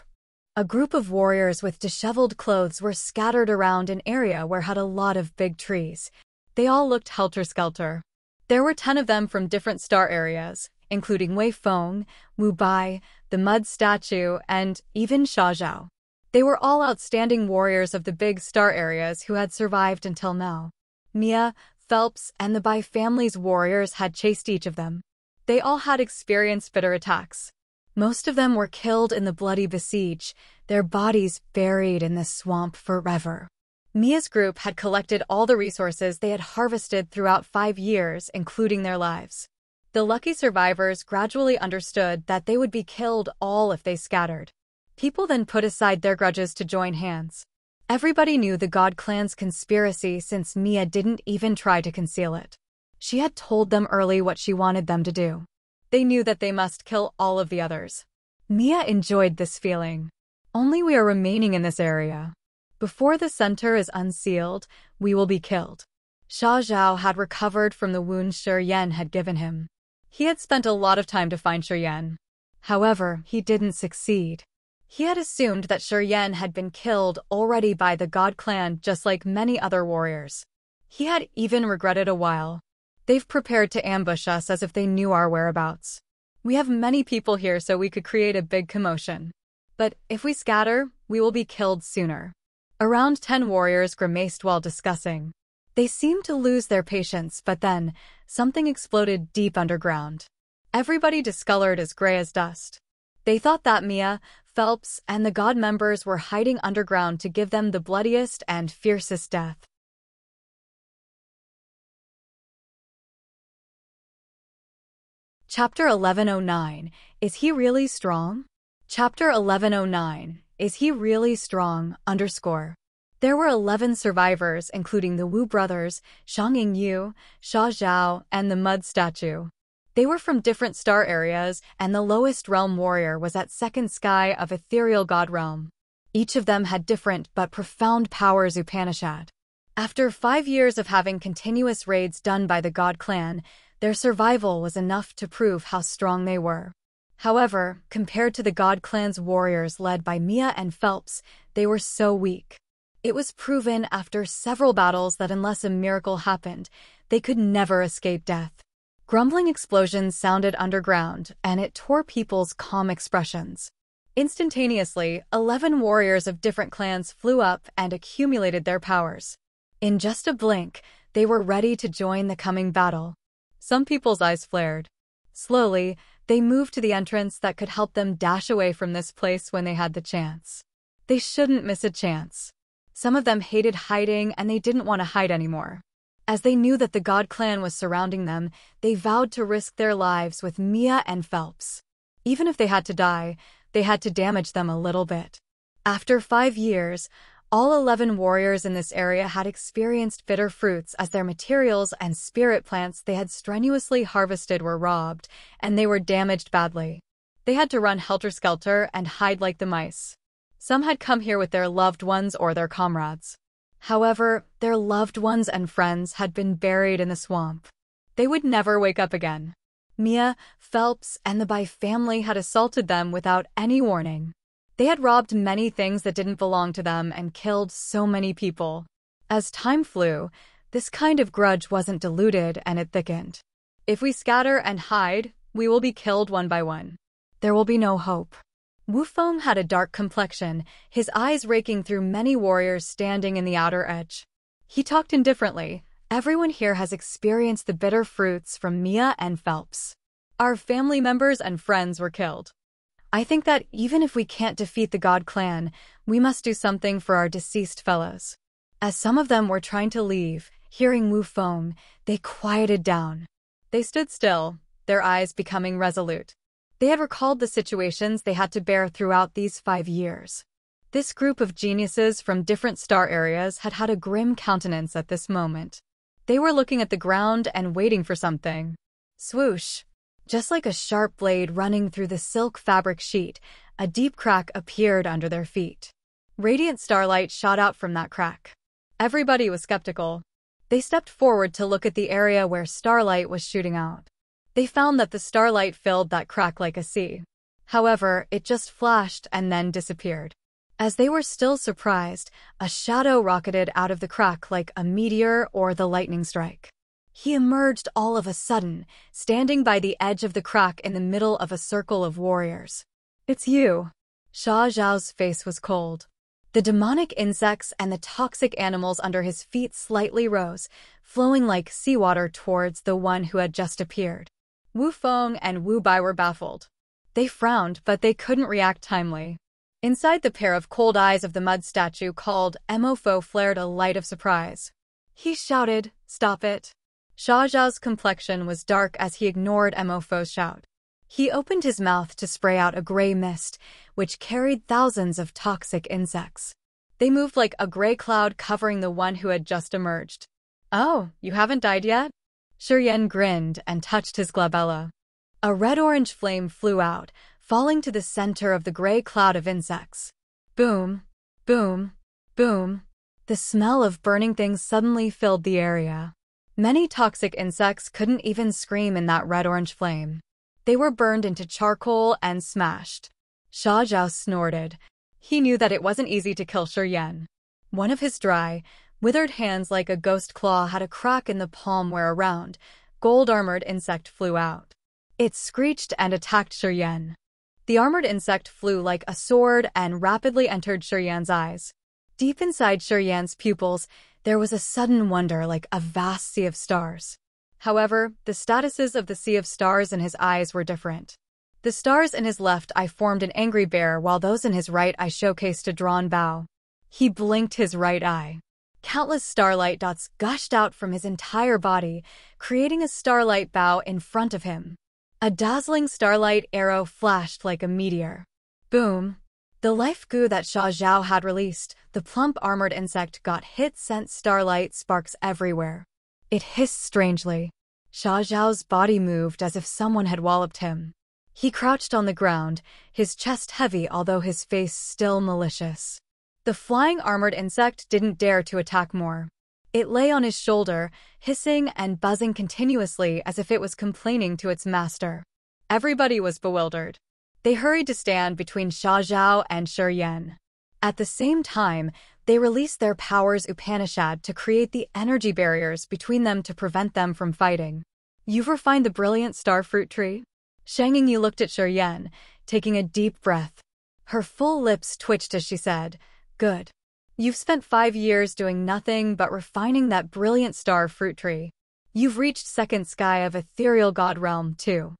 a group of warriors with disheveled clothes were scattered around an area where had a lot of big trees. They all looked helter-skelter. There were 10 of them from different star areas, including Wei Feng, Wu Bai, the Mud Statue, and even Xia Zhao. They were all outstanding warriors of the big star areas who had survived until now. Mia, Phelps, and the Bai family's warriors had chased each of them. They all had experienced bitter attacks. Most of them were killed in the bloody besiege, their bodies buried in the swamp forever. Mia's group had collected all the resources they had harvested throughout 5 years, including their lives. The lucky survivors gradually understood that they would be killed all if they scattered. People then put aside their grudges to join hands. Everybody knew the God Clan's conspiracy since Mia didn't even try to conceal it. She had told them early what she wanted them to do. They knew that they must kill all of the others. Mia enjoyed this feeling. Only we are remaining in this area. Before the center is unsealed, we will be killed. Xia Zhao had recovered from the wound Shi Yan had given him. He had spent a lot of time to find Shi Yan. However, he didn't succeed. He had assumed that Shi Yan had been killed already by the God Clan just like many other warriors. He had even regretted a while. They've prepared to ambush us as if they knew our whereabouts. We have many people here so we could create a big commotion. But if we scatter, we will be killed sooner. Around 10 warriors grimaced while discussing. They seemed to lose their patience, but then, something exploded deep underground. Everybody discolored as gray as dust. They thought that Mia, Phelps, and the God members were hiding underground to give them the bloodiest and fiercest death. Chapter 1109, Is He Really Strong? Chapter 1109, Is He Really Strong? There were 11 survivors, including the Wu brothers, Shang Yingyu, Xia Zhao, and the Mud Statue. They were from different star areas, and the lowest realm warrior was at second sky of ethereal god realm. Each of them had different but profound powers Upanishad. After 5 years of having continuous raids done by the God Clan, their survival was enough to prove how strong they were. However, compared to the God Clan's warriors led by Mia and Phelps, they were so weak. It was proven after several battles that unless a miracle happened, they could never escape death. Grumbling explosions sounded underground, and it tore people's calm expressions. Instantaneously, 11 warriors of different clans flew up and accumulated their powers. In just a blink, they were ready to join the coming battle. Some people's eyes flared. Slowly, they moved to the entrance that could help them dash away from this place when they had the chance. They shouldn't miss a chance. Some of them hated hiding and they didn't want to hide anymore. As they knew that the God Clan was surrounding them, they vowed to risk their lives with Mia and Phelps. Even if they had to die, they had to damage them a little bit. After 5 years, all 11 warriors in this area had experienced bitter fruits as their materials and spirit plants they had strenuously harvested were robbed, and they were damaged badly. They had to run helter-skelter and hide like the mice. Some had come here with their loved ones or their comrades. However, their loved ones and friends had been buried in the swamp. They would never wake up again. Mia, Phelps, and the Bai family had assaulted them without any warning. They had robbed many things that didn't belong to them and killed so many people. As time flew, this kind of grudge wasn't diluted and it thickened. If we scatter and hide, we will be killed one by one. There will be no hope. Wu Feng had a dark complexion, his eyes raking through many warriors standing in the outer edge. He talked indifferently. Everyone here has experienced the bitter fruits from Mia and Phelps. Our family members and friends were killed. I think that even if we can't defeat the God Clan, we must do something for our deceased fellows. As some of them were trying to leave, Hearing Wu Feng, they quieted down. They stood still, their eyes becoming resolute. They had recalled the situations they had to bear throughout these 5 years. This group of geniuses from different star areas had had a grim countenance at this moment. They were looking at the ground and waiting for something. Swoosh! Just like a sharp blade running through the silk fabric sheet, a deep crack appeared under their feet. Radiant starlight shot out from that crack. Everybody was skeptical. They stepped forward to look at the area where starlight was shooting out. They found that the starlight filled that crack like a sea. However, it just flashed and then disappeared. As they were still surprised, a shadow rocketed out of the crack like a meteor or the lightning strike. He emerged all of a sudden, standing by the edge of the crack in the middle of a circle of warriors. "It's you." Xia Zhao's face was cold. The demonic insects and the toxic animals under his feet slightly rose, flowing like seawater towards the one who had just appeared. Wu Feng and Wu Bai were baffled. They frowned, but they couldn't react timely. Inside the pair of cold eyes of the mud statue called Mofo flared a light of surprise. He shouted, "Stop it." Xia Zhao's complexion was dark as he ignored Mofo's shout. He opened his mouth to spray out a gray mist, which carried thousands of toxic insects. They moved like a gray cloud covering the one who had just emerged. "Oh, you haven't died yet?" Shiryan grinned and touched his glabella. A red-orange flame flew out, falling to the center of the gray cloud of insects. Boom, boom, boom. The smell of burning things suddenly filled the area. Many toxic insects couldn't even scream in that red-orange flame. They were burned into charcoal and smashed. Xia Zhao snorted. He knew that it wasn't easy to kill Shiryan. One of his dry, withered hands like a ghost claw had a crack in the palm where a round, gold-armored insect flew out. It screeched and attacked Shiryan. The armored insect flew like a sword and rapidly entered Shiryan's eyes. Deep inside Shiryan's pupils, there was a sudden wonder like a vast sea of stars. However, the statuses of the sea of stars in his eyes were different. The stars in his left eye formed an angry bear, while those in his right eye showcased a drawn bow. He blinked his right eye. Countless starlight dots gushed out from his entire body, creating a starlight bow in front of him. A dazzling starlight arrow flashed like a meteor. Boom! The life goo that Xia Zhao had released, the plump armored insect got hit, sent starlight sparks everywhere. It hissed strangely. Xia Zhao's body moved as if someone had walloped him. He crouched on the ground, his chest heavy although his face still malicious. The flying armored insect didn't dare to attack more. It lay on his shoulder, hissing and buzzing continuously as if it was complaining to its master. Everybody was bewildered. They hurried to stand between Xia Zhao and Shiryan. At the same time, they released their powers Upanishad to create the energy barriers between them to prevent them from fighting. "You've refined the brilliant star fruit tree?" Shang Yu looked at Shiryan, taking a deep breath. Her full lips twitched as she said, "Good. You've spent 5 years doing nothing but refining that brilliant star fruit tree. You've reached second sky of ethereal god realm, too.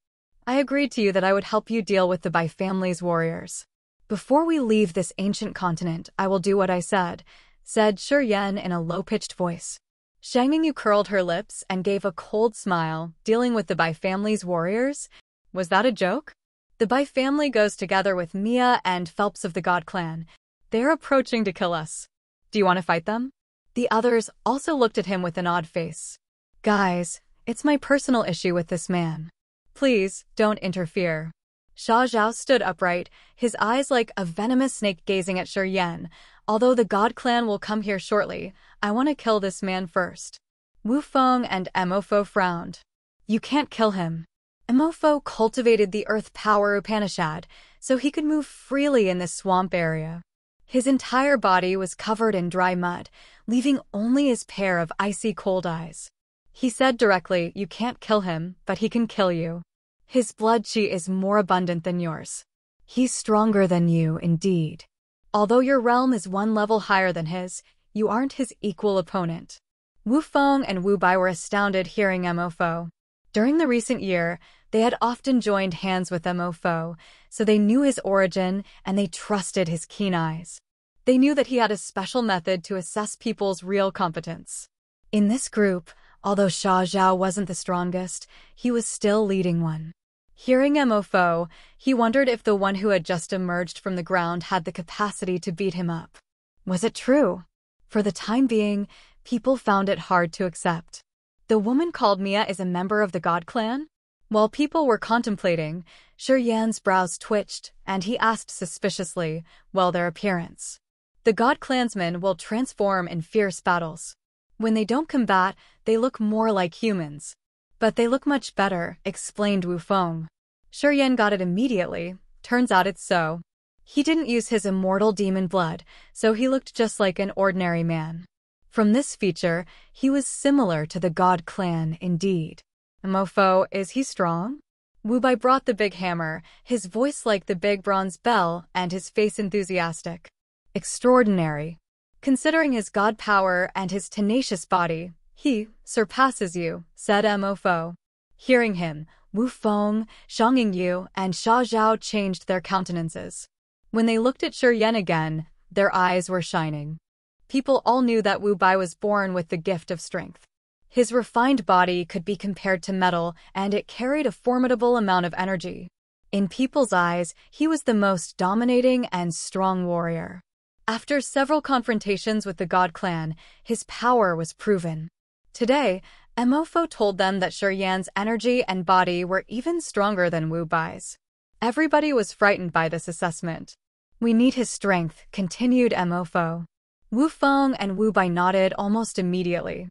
I agreed to you that I would help you deal with the Bai family's warriors. Before we leave this ancient continent, I will do what I said Shiryan in a low-pitched voice. Shang Yu curled her lips and gave a cold smile, dealing with the Bai family's warriors? Was that a joke? The Bai family goes together with Mia and Phelps of the God Clan. They're approaching to kill us. Do you want to fight them? The others also looked at him with an odd face. Guys, it's my personal issue with this man. Please, don't interfere. Xia Zhao stood upright, his eyes like a venomous snake gazing at Shiryan. Although the God Clan will come here shortly, I want to kill this man first. Wu Feng and Mofo frowned. You can't kill him. Mofo cultivated the earth power Upanishad, so he could move freely in this swamp area. His entire body was covered in dry mud, leaving only his pair of icy cold eyes. He said directly, you can't kill him, but he can kill you. His blood qi is more abundant than yours. He's stronger than you, indeed. Although your realm is 1 level higher than his, you aren't his equal opponent. Wu Feng and Wu Bai were astounded hearing Mofo. During the recent year, they had often joined hands with Mofo, so they knew his origin and they trusted his keen eyes. They knew that he had a special method to assess people's real competence. In this group, although Xia Zhao wasn't the strongest, he was still leading one. Hearing Mofo, he wondered if the one who had just emerged from the ground had the capacity to beat him up. Was it true? For the time being, people found it hard to accept. The woman called Mia is a member of the God Clan? While people were contemplating, Shi Yan's brows twitched, and he asked suspiciously, well, their appearance. The God Clansmen will transform in fierce battles. When they don't combat, they look more like humans. But they look much better, explained Wu Feng. Shi Yan got it immediately. Turns out it's so. He didn't use his immortal demon blood, so he looked just like an ordinary man. From this feature, he was similar to the God Clan indeed. Mofo, is he strong? Wu Bai brought the big hammer, his voice like the big bronze bell, and his face enthusiastic. Extraordinary. Considering his god power and his tenacious body, he surpasses you, said Mofo. Hearing him, Wu Feng, Shang Yingyu, and Xia Zhao changed their countenances. When they looked at Shi Yan again, their eyes were shining. People all knew that Wu Bai was born with the gift of strength. His refined body could be compared to metal, and it carried a formidable amount of energy. In people's eyes, he was the most dominating and strong warrior. After several confrontations with the God Clan, his power was proven. Today, Mofo told them that Shi Yan's energy and body were even stronger than Wu Bai's. Everybody was frightened by this assessment. We need his strength, continued Mofo. Wu Feng and Wu Bai nodded almost immediately.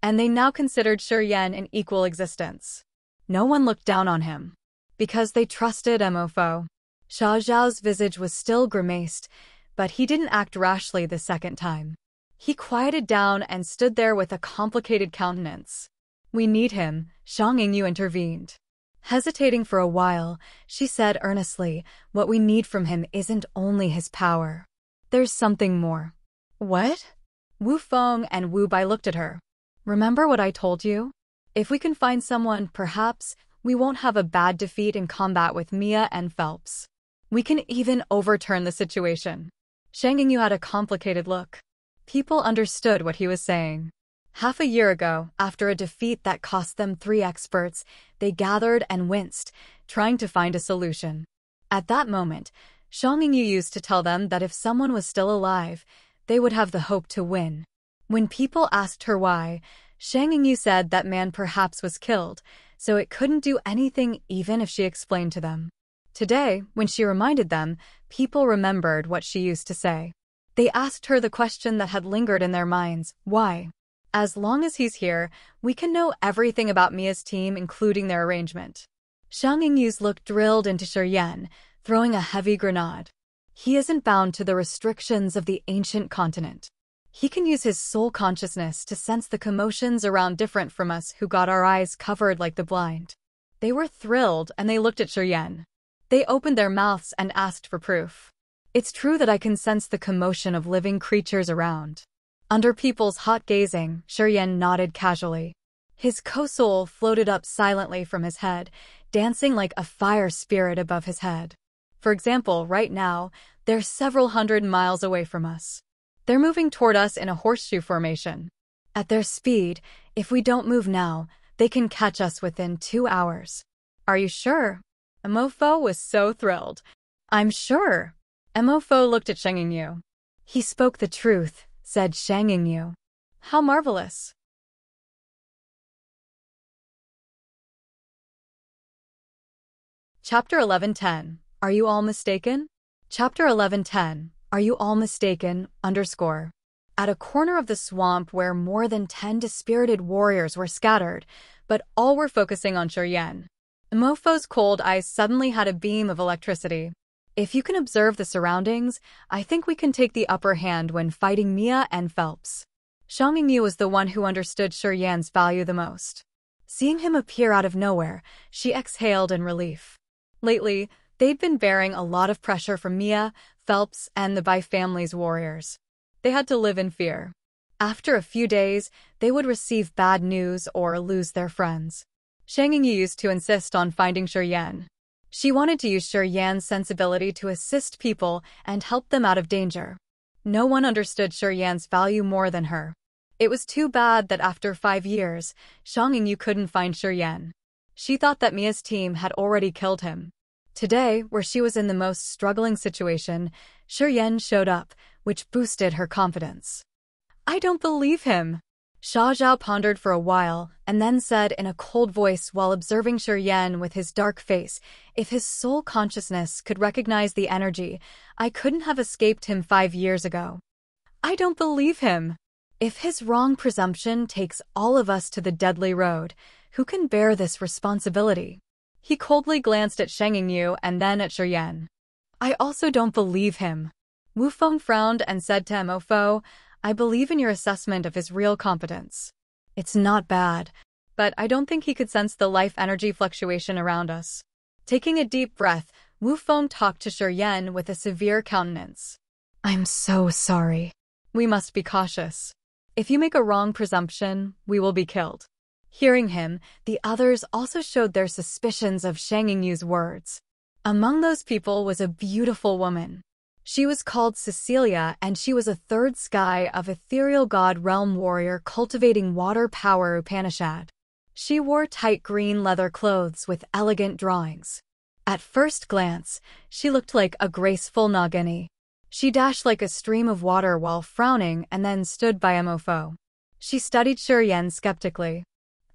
And they now considered Shi Yan an equal existence. No one looked down on him. Because they trusted Mofo. Xia Zhao's visage was still grimaced, but he didn't act rashly the second time. He quieted down and stood there with a complicated countenance. We need him, Shang Yingyu intervened. Hesitating for a while, she said earnestly, what we need from him isn't only his power. There's something more. What? Wu Feng and Wu Bai looked at her. Remember what I told you? If we can find someone, perhaps, we won't have a bad defeat in combat with Mia and Phelps. We can even overturn the situation. Shang Yingyu had a complicated look. People understood what he was saying. Half a year ago, after a defeat that cost them 3 experts, they gathered and winced, trying to find a solution. At that moment, Shang Yingyu used to tell them that if someone was still alive, they would have the hope to win. When people asked her why, Shang Yingyu said that man perhaps was killed, so it couldn't do anything even if she explained to them. Today, when she reminded them, people remembered what she used to say. They asked her the question that had lingered in their minds, why? As long as he's here, we can know everything about Mia's team, including their arrangement. Shang Yingyu's look drilled into Shi Yan, throwing a heavy grenade. He isn't bound to the restrictions of the ancient continent. He can use his soul consciousness to sense the commotions around different from us who got our eyes covered like the blind. They were thrilled and they looked at Shi Yan. They opened their mouths and asked for proof. It's true that I can sense the commotion of living creatures around. Under people's hot gazing, Shi Yan nodded casually. His co-soul floated up silently from his head, dancing like a fire spirit above his head. For example, right now, they're several hundred miles away from us. They're moving toward us in a horseshoe formation. At their speed, if we don't move now, they can catch us within 2 hours. Are you sure? Mofo was so thrilled. I'm sure. Mofo looked at Shang Yingyu. He spoke the truth, said Shang Yingyu. How marvelous. Chapter 11:10. Are you all mistaken? Chapter 11:10. Are you all mistaken? At a corner of the swamp where more than 10 dispirited warriors were scattered, but all were focusing on Shi Yan. Mofo's cold eyes suddenly had a beam of electricity. If you can observe the surroundings, I think we can take the upper hand when fighting Mia and Phelps. Shang Yingyu was the one who understood Shi Yan's value the most. Seeing him appear out of nowhere, she exhaled in relief. Lately, they'd been bearing a lot of pressure from Mia, Phelps, and the Bai family's warriors. They had to live in fear. After a few days, they would receive bad news or lose their friends. Shang Yingyu used to insist on finding Shi Yan. She wanted to use Shi Yan's sensibility to assist people and help them out of danger. No one understood Shi Yan's value more than her. It was too bad that after 5 years, Shang Yingyu couldn't find Shi Yan. She thought that Mia's team had already killed him. Today, where she was in the most struggling situation, Shi Yan showed up, which boosted her confidence. I don't believe him. Xia Zhao pondered for a while, and then said in a cold voice while observing Shi Yan with his dark face, if his soul consciousness could recognize the energy, I couldn't have escaped him 5 years ago. I don't believe him. If his wrong presumption takes all of us to the deadly road, who can bear this responsibility? He coldly glanced at Shang Yingyu and then at Shi Yan. I also don't believe him. Wu Feng frowned and said to Mo Fo, I believe in your assessment of his real competence. It's not bad, but I don't think he could sense the life energy fluctuation around us. Taking a deep breath, Wu Feng talked to Shi Yan with a severe countenance. I'm so sorry. We must be cautious. If you make a wrong presumption, we will be killed. Hearing him, the others also showed their suspicions of Shang Yingyu's words. Among those people was a beautiful woman. She was called Cecilia, and she was a third sky of ethereal god realm warrior cultivating water power Upanishad. She wore tight green leather clothes with elegant drawings. At first glance, she looked like a graceful Nagini. She dashed like a stream of water while frowning and then stood by Mo Fo. She studied Shi Yan skeptically.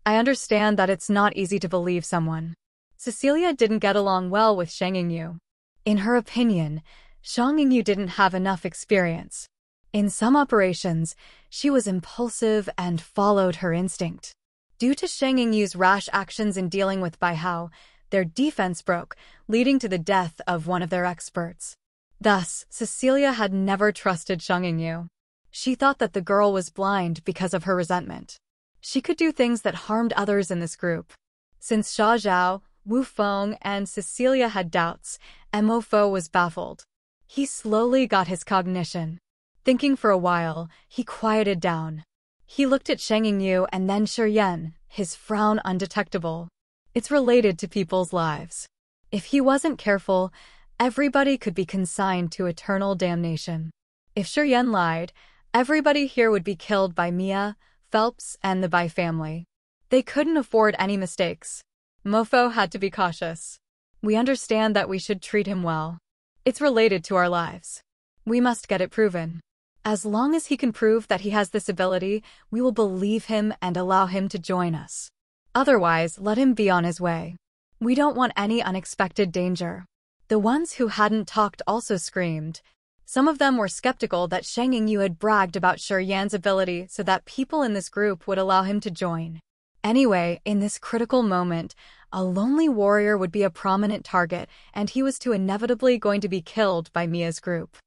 I understand that it's not easy to believe someone. Cecilia didn't get along well with Shang Yingyu. In her opinion, Shang Yingyu didn't have enough experience. In some operations, she was impulsive and followed her instinct. Due to Shang Yingyu's rash actions in dealing with Bai Hao, their defense broke, leading to the death of one of their experts. Thus, Cecilia had never trusted Shang Yingyu. She thought that the girl was blind because of her resentment. She could do things that harmed others in this group. Since Xia Zhao, Wu Feng, and Cecilia had doubts, Mo Fo was baffled. He slowly got his cognition. Thinking for a while, he quieted down. He looked at Shang Yingyu and then Shi Yan, his frown undetectable. It's related to people's lives. If he wasn't careful, everybody could be consigned to eternal damnation. If Shi Yan lied, everybody here would be killed by Mia, Phelps, and the Bai family. They couldn't afford any mistakes. Mo Fo had to be cautious. We understand that we should treat him well. It's related to our lives. We must get it proven. As long as he can prove that he has this ability, we will believe him and allow him to join us. Otherwise, let him be on his way. We don't want any unexpected danger. The ones who hadn't talked also screamed. Some of them were skeptical that Shang Yingyu had bragged about Shi Yan's ability so that people in this group would allow him to join. Anyway, in this critical moment, a lonely warrior would be a prominent target, and he was inevitably going to be killed by Mia's group.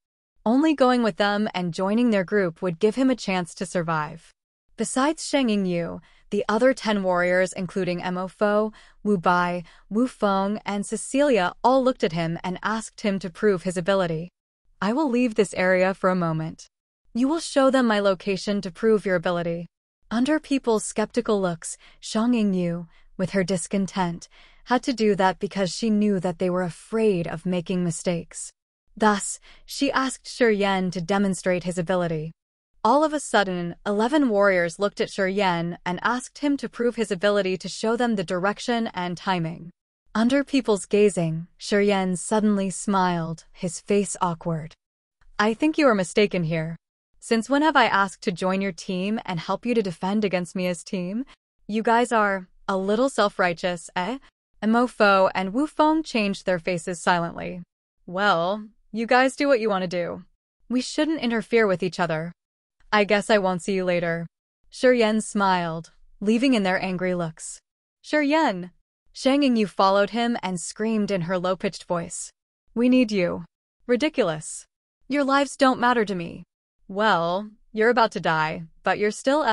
Only going with them and joining their group would give him a chance to survive. Besides Shang Yingyu, the other 10 warriors, including Mo Fo, Wu Bai, Wu Feng, and Cecilia, all looked at him and asked him to prove his ability. I will leave this area for a moment. You will show them my location to prove your ability. Under people's skeptical looks, Shang Yingyu, with her discontent, had to do that because she knew that they were afraid of making mistakes. Thus, she asked Shi Yan to demonstrate his ability. All of a sudden, 11 warriors looked at Shi Yan and asked him to prove his ability to show them the direction and timing. Under people's gazing, Shi Yan suddenly smiled, his face awkward. I think you are mistaken here. Since when have I asked to join your team and help you to defend against Mia's team? You guys are a little self-righteous, eh? Mo Fo and Wu Feng changed their faces silently. Well, you guys do what you want to do. We shouldn't interfere with each other. I guess I won't see you later. Shi Yan smiled, leaving in their angry looks. Shi Yan! Shang Yingyu followed him and screamed in her low-pitched voice. We need you. Ridiculous. Your lives don't matter to me. Well, you're about to die, but you're still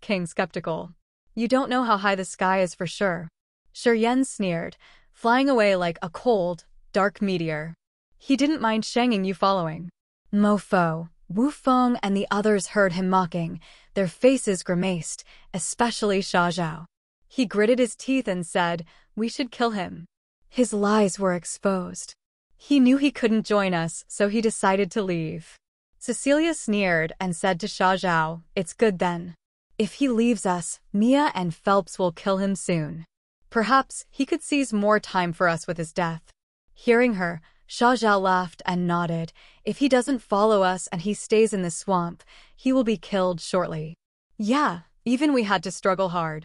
King skeptical. You don't know how high the sky is for sure. Shi Yan sneered, flying away like a cold, dark meteor. He didn't mind Shang Yingyu following. Mo Fo, Wu Feng, and the others heard him mocking. Their faces grimaced, especially Xia Zhao. He gritted his teeth and said, we should kill him. His lies were exposed. He knew he couldn't join us, so he decided to leave. Cecilia sneered and said to Xiao, "It's good then. If he leaves us, Mia and Phelps will kill him soon. Perhaps he could seize more time for us with his death." Hearing her, Xiao laughed and nodded. "If he doesn't follow us and he stays in the swamp, he will be killed shortly." "Yeah, even we had to struggle hard.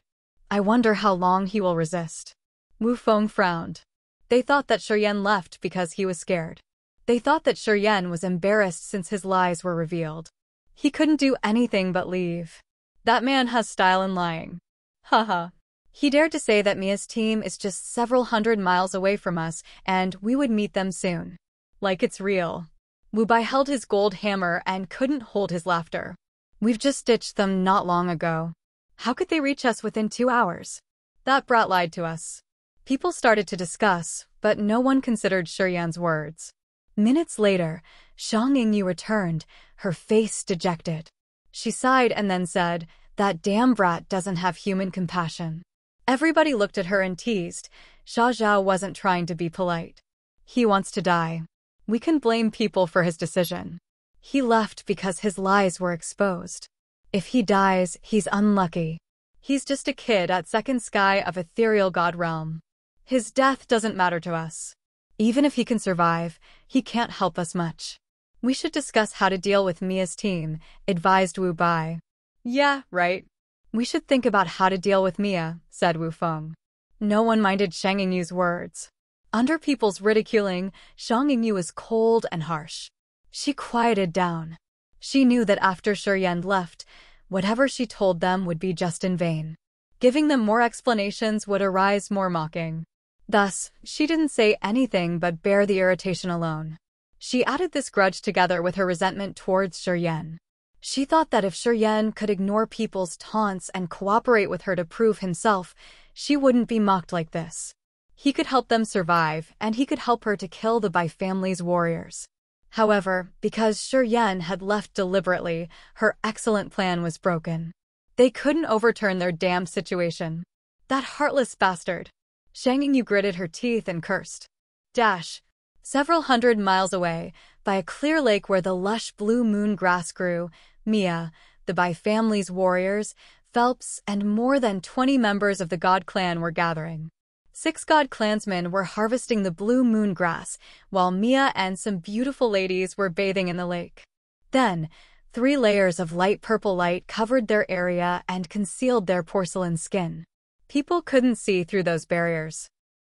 I wonder how long he will resist." Wu Feng frowned. They thought that Shiyan left because he was scared. They thought that Shiyan was embarrassed since his lies were revealed. He couldn't do anything but leave. That man has style in lying. Haha. He dared to say that Mia's team is just several hundred miles away from us and we would meet them soon. Like it's real. Wu Bai held his gold hammer and couldn't hold his laughter. "We've just ditched them not long ago. How could they reach us within 2 hours? That brat lied to us." People started to discuss, but no one considered Shiyan's words. Minutes later, Shang Yingyu returned, her face dejected. She sighed and then said, "That damn brat doesn't have human compassion." Everybody looked at her and teased. Xiao wasn't trying to be polite. "He wants to die. We can blame people for his decision. He left because his lies were exposed. If he dies, he's unlucky. He's just a kid at second sky of ethereal god realm. His death doesn't matter to us. Even if he can survive, he can't help us much. We should discuss how to deal with Mia's team," advised Wu Bai. "Yeah, right. We should think about how to deal with Mia," said Wu Feng. No one minded Shang Yingyu's words. Under people's ridiculing, Shang Yingyu was cold and harsh. She quieted down. She knew that after Shiyan left, whatever she told them would be just in vain. Giving them more explanations would arise more mocking. Thus, she didn't say anything but bear the irritation alone. She added this grudge together with her resentment towards Shiyan. She thought that if Shiyan could ignore people's taunts and cooperate with her to prove himself, she wouldn't be mocked like this. He could help them survive, and he could help her to kill the Bai family's warriors. However, because Shiyan had left deliberately, her excellent plan was broken. They couldn't overturn their damned situation. That heartless bastard. Shang Yingyu gritted her teeth and cursed. Dash. Several hundred miles away, by a clear lake where the lush blue moon grass grew, Mia, the Bai family's warriors, Phelps, and more than 20 members of the God clan were gathering. 6 God clansmen were harvesting the blue moon grass, while Mia and some beautiful ladies were bathing in the lake. Then, 3 layers of light purple light covered their area and concealed their porcelain skin. People couldn't see through those barriers.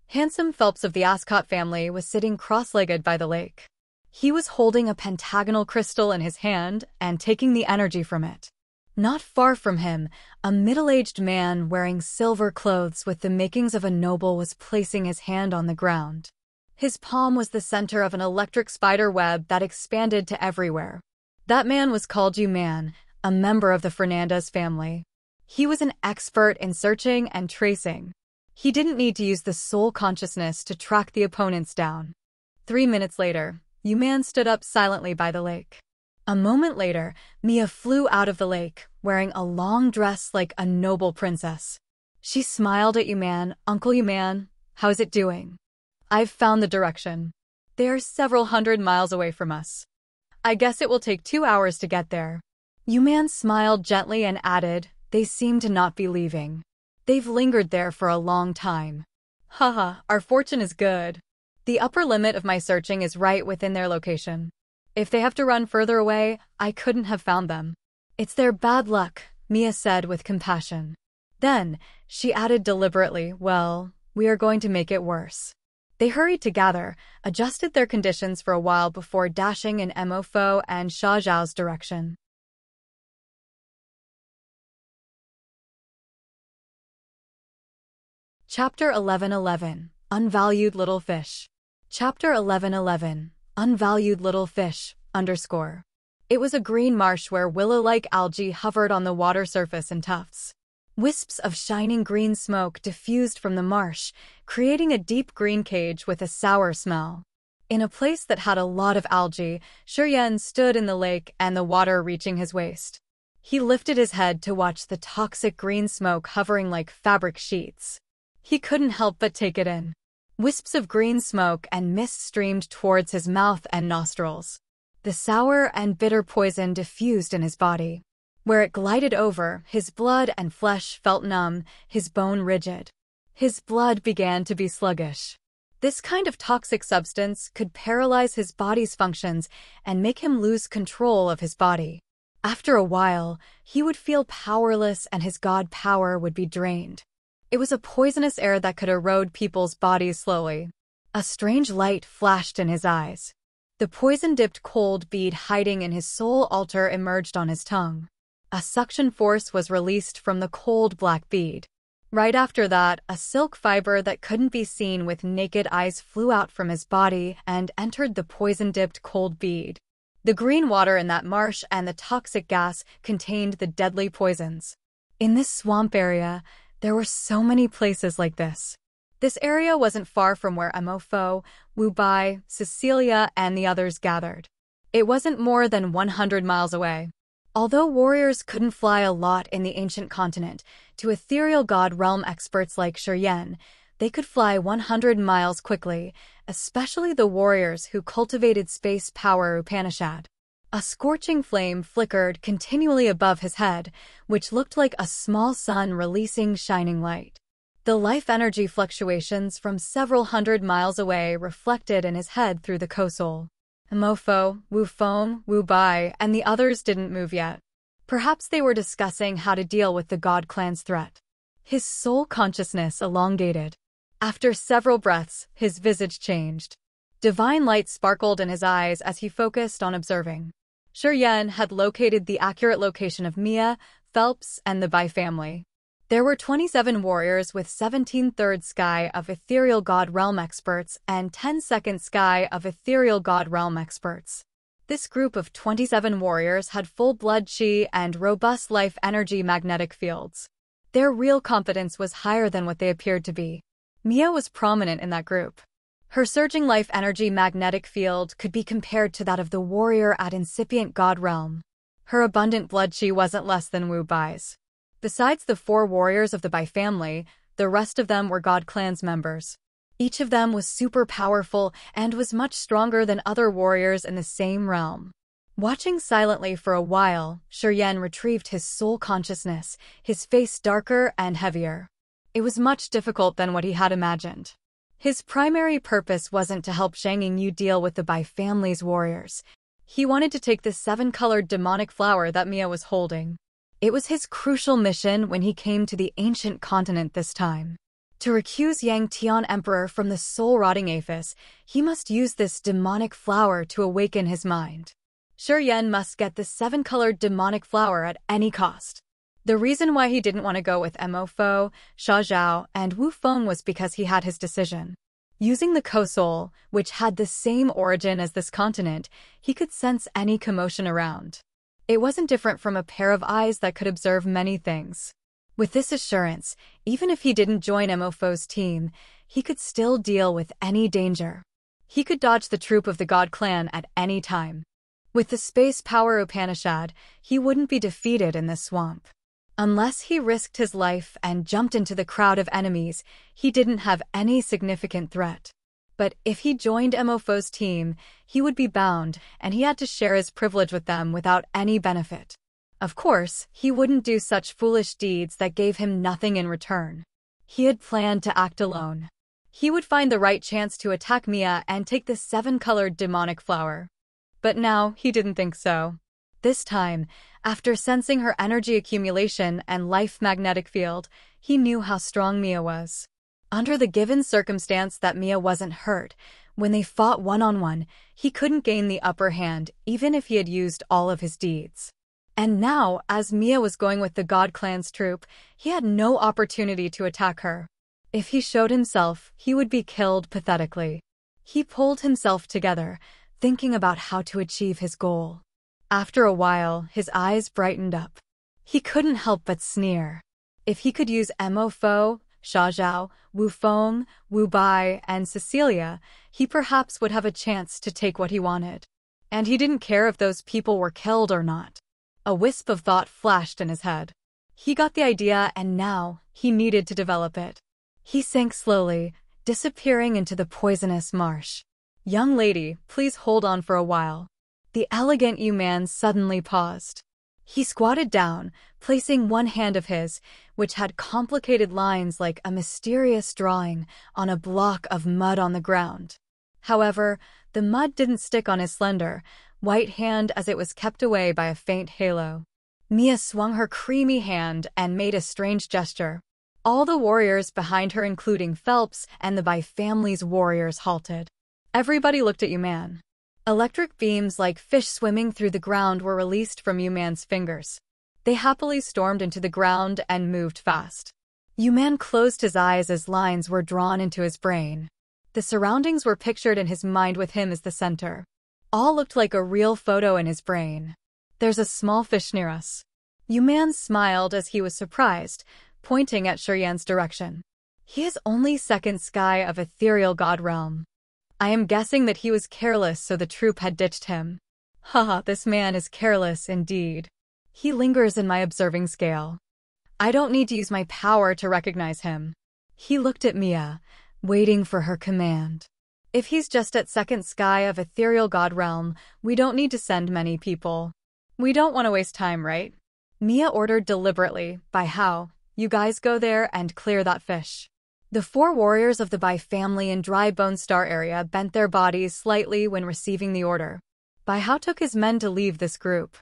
Handsome Phelps of the Ascot family was sitting cross-legged by the lake. He was holding a pentagonal crystal in his hand and taking the energy from it. Not far from him, a middle-aged man wearing silver clothes with the makings of a noble was placing his hand on the ground. His palm was the center of an electric spider web that expanded to everywhere. That man was called Yu Man, a member of the Fernandez family. He was an expert in searching and tracing. He didn't need to use the soul consciousness to track the opponents down. 3 minutes later, Yu Man stood up silently by the lake. A moment later, Mia flew out of the lake, wearing a long dress like a noble princess. She smiled at Yu Man. "Uncle Yu Man, how is it doing? I've found the direction. They are several hundred miles away from us. I guess it will take 2 hours to get there." Yu Man smiled gently and added, "They seem to not be leaving. They've lingered there for a long time. Haha, our fortune is good. The upper limit of my searching is right within their location. If they have to run further away, I couldn't have found them. It's their bad luck," Mia said with compassion. Then, she added deliberately, "Well, we are going to make it worse." They hurried to gather, adjusted their conditions for a while before dashing in Mofo and Xiao's direction. Chapter 11:11 Unvalued Little Fish. Chapter 11:11 Unvalued Little Fish, _ It was a green marsh where willow-like algae hovered on the water surface in tufts. Wisps of shining green smoke diffused from the marsh, creating a deep green cage with a sour smell. In a place that had a lot of algae, Shiyan stood in the lake and the water reaching his waist. He lifted his head to watch the toxic green smoke hovering like fabric sheets. He couldn't help but take it in. Wisps of green smoke and mist streamed towards his mouth and nostrils. The sour and bitter poison diffused in his body. Where it glided over, his blood and flesh felt numb, his bone rigid. His blood began to be sluggish. This kind of toxic substance could paralyze his body's functions and make him lose control of his body. After a while, he would feel powerless and his god power would be drained. It was a poisonous air that could erode people's bodies slowly. A strange light flashed in his eyes. The poison-dipped cold bead hiding in his soul altar emerged on his tongue. A suction force was released from the cold black bead. Right after that, a silk fiber that couldn't be seen with naked eyes flew out from his body and entered the poison-dipped cold bead. The green water in that marsh and the toxic gas contained the deadly poisons. In this swamp area, there were so many places like this. This area wasn't far from where Mofo, Wu Bai, Cecilia, and the others gathered. It wasn't more than 100 miles away. Although warriors couldn't fly a lot in the ancient continent, to ethereal god realm experts like Shuryen, they could fly 100 miles quickly, especially the warriors who cultivated space power Upanishad. A scorching flame flickered continually above his head, which looked like a small sun releasing shining light. The life energy fluctuations from several hundred miles away reflected in his head through the Kosol. Mofo, Wu Feng, Wu Bai, and the others didn't move yet. Perhaps they were discussing how to deal with the god clan's threat. His soul consciousness elongated. After several breaths, his visage changed. Divine light sparkled in his eyes as he focused on observing. Shuryen had located the accurate location of Mia, Phelps, and the Bai family. There were 27 warriors with 17/3 sky of ethereal god realm experts and 10/2 sky of ethereal god realm experts. This group of 27 warriors had full blood chi and robust life energy magnetic fields. Their real competence was higher than what they appeared to be. Mia was prominent in that group. Her surging life energy magnetic field could be compared to that of the warrior at incipient god realm. Her abundant blood chi wasn't less than Wu Bai's. Besides the 4 warriors of the Bai family, the rest of them were god clan's members. Each of them was super powerful and was much stronger than other warriors in the same realm. Watching silently for a while, Shuryen retrieved his soul consciousness, his face darker and heavier. It was much difficult than what he had imagined. His primary purpose wasn't to help Zhang Yingyu deal with the Bai family's warriors. He wanted to take the 7-colored demonic flower that Mia was holding. It was his crucial mission when he came to the ancient continent this time. To recuse Yang Tian Emperor from the soul-rotting aphis, he must use this demonic flower to awaken his mind. Shuryen must get the 7-colored demonic flower at any cost. The reason why he didn't want to go with Mofo, Sha Zhao, and Wu Feng was because he had his decision. Using the Kosol, which had the same origin as this continent, he could sense any commotion around. It wasn't different from a pair of eyes that could observe many things. With this assurance, even if he didn't join Mofo's team, he could still deal with any danger. He could dodge the troop of the God Clan at any time. With the space power Upanishad, he wouldn't be defeated in this swamp. Unless he risked his life and jumped into the crowd of enemies, he didn't have any significant threat. But if he joined Mofo's team, he would be bound, and he had to share his privilege with them without any benefit. Of course, he wouldn't do such foolish deeds that gave him nothing in return. He had planned to act alone. He would find the right chance to attack Mia and take the 7-colored demonic flower. But now, he didn't think so. This time, after sensing her energy accumulation and life magnetic field, he knew how strong Mia was. Under the given circumstance that Mia wasn't hurt, when they fought one-on-one, he couldn't gain the upper hand even if he had used all of his deeds. And now, as Mia was going with the God Clan's troop, he had no opportunity to attack her. If he showed himself, he would be killed pathetically. He pulled himself together, thinking about how to achieve his goal. After a while, his eyes brightened up. He couldn't help but sneer. If he could use Mofo, Sha Zhao, Wu Feng, Wu Bai, and Cecilia, he perhaps would have a chance to take what he wanted. And he didn't care if those people were killed or not. A wisp of thought flashed in his head. He got the idea and now, he needed to develop it. He sank slowly, disappearing into the poisonous marsh. "Young lady, please hold on for a while." The elegant man suddenly paused. He squatted down, placing one hand of his, which had complicated lines like a mysterious drawing, on a block of mud on the ground. However, the mud didn't stick on his slender, white hand as it was kept away by a faint halo. Mia swung her creamy hand and made a strange gesture. All the warriors behind her, including Phelps and the Bai family's warriors, halted. Everybody looked at Yuman. Electric beams like fish swimming through the ground were released from Yuman's fingers. They happily stormed into the ground and moved fast. Yuman closed his eyes as lines were drawn into his brain. The surroundings were pictured in his mind with him as the center. All looked like a real photo in his brain. There's a small fish near us. Yuman smiled as he was surprised, pointing at Shurian's direction. He is only second sky of ethereal god realm. I am guessing that he was careless, so the troop had ditched him. Haha, this man is careless indeed. He lingers in my observing scale. I don't need to use my power to recognize him. He looked at Mia, waiting for her command. If he's just at second sky of ethereal god realm, we don't need to send many people. We don't want to waste time, right? Mia ordered deliberately. Bai Hao, you guys go there and clear that fish. The 4 warriors of the Bai family in Dry Bone Star area bent their bodies slightly when receiving the order. Bai Hao took his men to leave this group.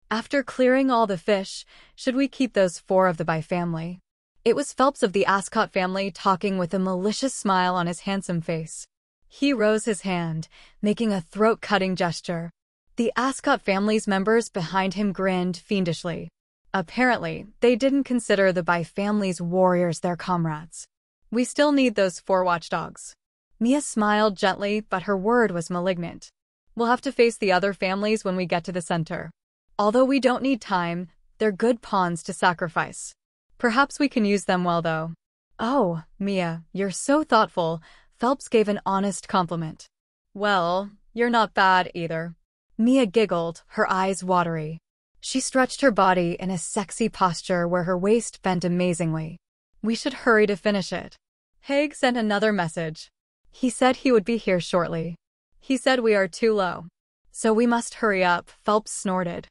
After clearing all the fish, should we keep those 4 of the Bai family? It was Phelps of the Ascot family talking with a malicious smile on his handsome face. He rose his hand, making a throat-cutting gesture. The Ascot family's members behind him grinned fiendishly. Apparently, they didn't consider the Bai family's warriors their comrades. We still need those 4 watchdogs. Mia smiled gently, but her word was malignant. We'll have to face the other families when we get to the center. Although we don't need time, they're good pawns to sacrifice. Perhaps we can use them well, though. Oh, Mia, you're so thoughtful, Phelps gave an honest compliment. Well, you're not bad either. Mia giggled, her eyes watery. She stretched her body in a sexy posture where her waist bent amazingly. We should hurry to finish it. Haig sent another message. He said he would be here shortly. He said we are too low. So we must hurry up, Phelps snorted.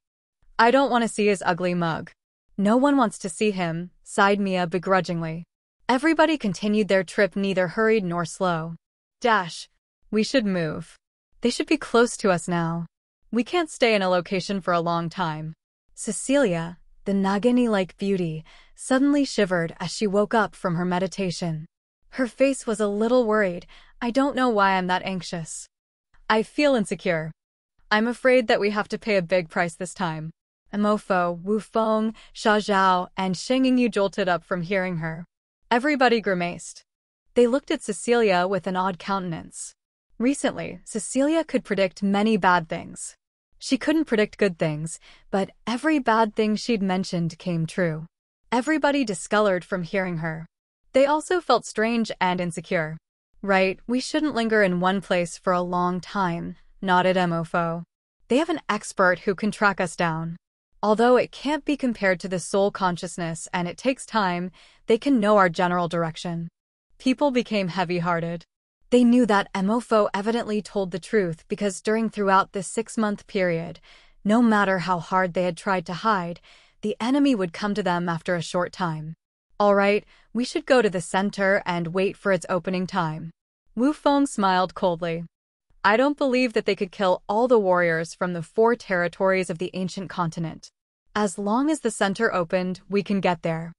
I don't want to see his ugly mug. No one wants to see him, sighed Mia begrudgingly. Everybody continued their trip, neither hurried nor slow. Dash. We should move. They should be close to us now. We can't stay in a location for a long time. Cecilia, the Nagini-like beauty, suddenly shivered as she woke up from her meditation. Her face was a little worried. I don't know why I'm that anxious. I feel insecure. I'm afraid that we have to pay a big price this time. Amofo, Wu Feng, Xia Zhao, and Sheng Yingyu jolted up from hearing her. Everybody grimaced. They looked at Cecilia with an odd countenance. Recently, Cecilia could predict many bad things. She couldn't predict good things, but every bad thing she'd mentioned came true. Everybody discolored from hearing her. They also felt strange and insecure. Right, we shouldn't linger in one place for a long time, nodded Mofo. They have an expert who can track us down. Although it can't be compared to the soul consciousness and it takes time, they can know our general direction. People became heavy-hearted. They knew that Mofo evidently told the truth because throughout this 6-month period, no matter how hard they had tried to hide, the enemy would come to them after a short time. All right, we should go to the center and wait for its opening time. Wu Feng smiled coldly. I don't believe that they could kill all the warriors from the 4 territories of the ancient continent. As long as the center opened, we can get there.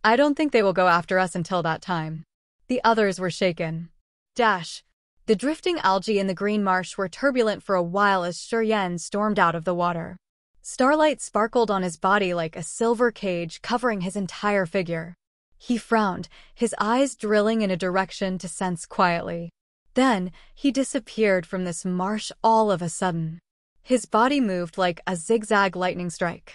I don't think they will go after us until that time. The others were shaken. Dash. The drifting algae in the green marsh were turbulent for a while as Shurian stormed out of the water. Starlight sparkled on his body like a silver cage covering his entire figure. He frowned, his eyes drilling in a direction to sense quietly. Then, he disappeared from this marsh all of a sudden. His body moved like a zigzag lightning strike.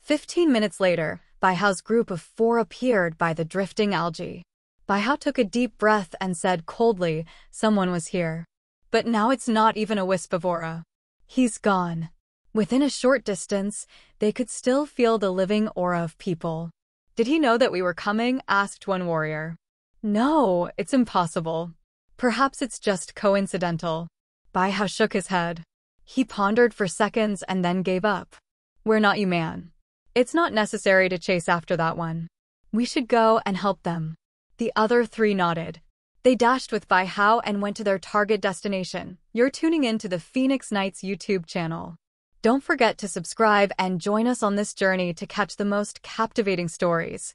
15 minutes later, Bai Hao's group of 4 appeared by the drifting algae. Bai Hao took a deep breath and said coldly, someone was here. But now it's not even a wisp of aura. He's gone. Within a short distance, they could still feel the living aura of people. Did he know that we were coming? Asked one warrior. No, it's impossible. Perhaps it's just coincidental. Bai Hao shook his head. He pondered for seconds and then gave up. We're not you, man. It's not necessary to chase after that one. We should go and help them. The other three nodded. They dashed with Bai Hao and went to their target destination. You're tuning in to the Phoenix Knights YouTube channel. Don't forget to subscribe and join us on this journey to catch the most captivating stories.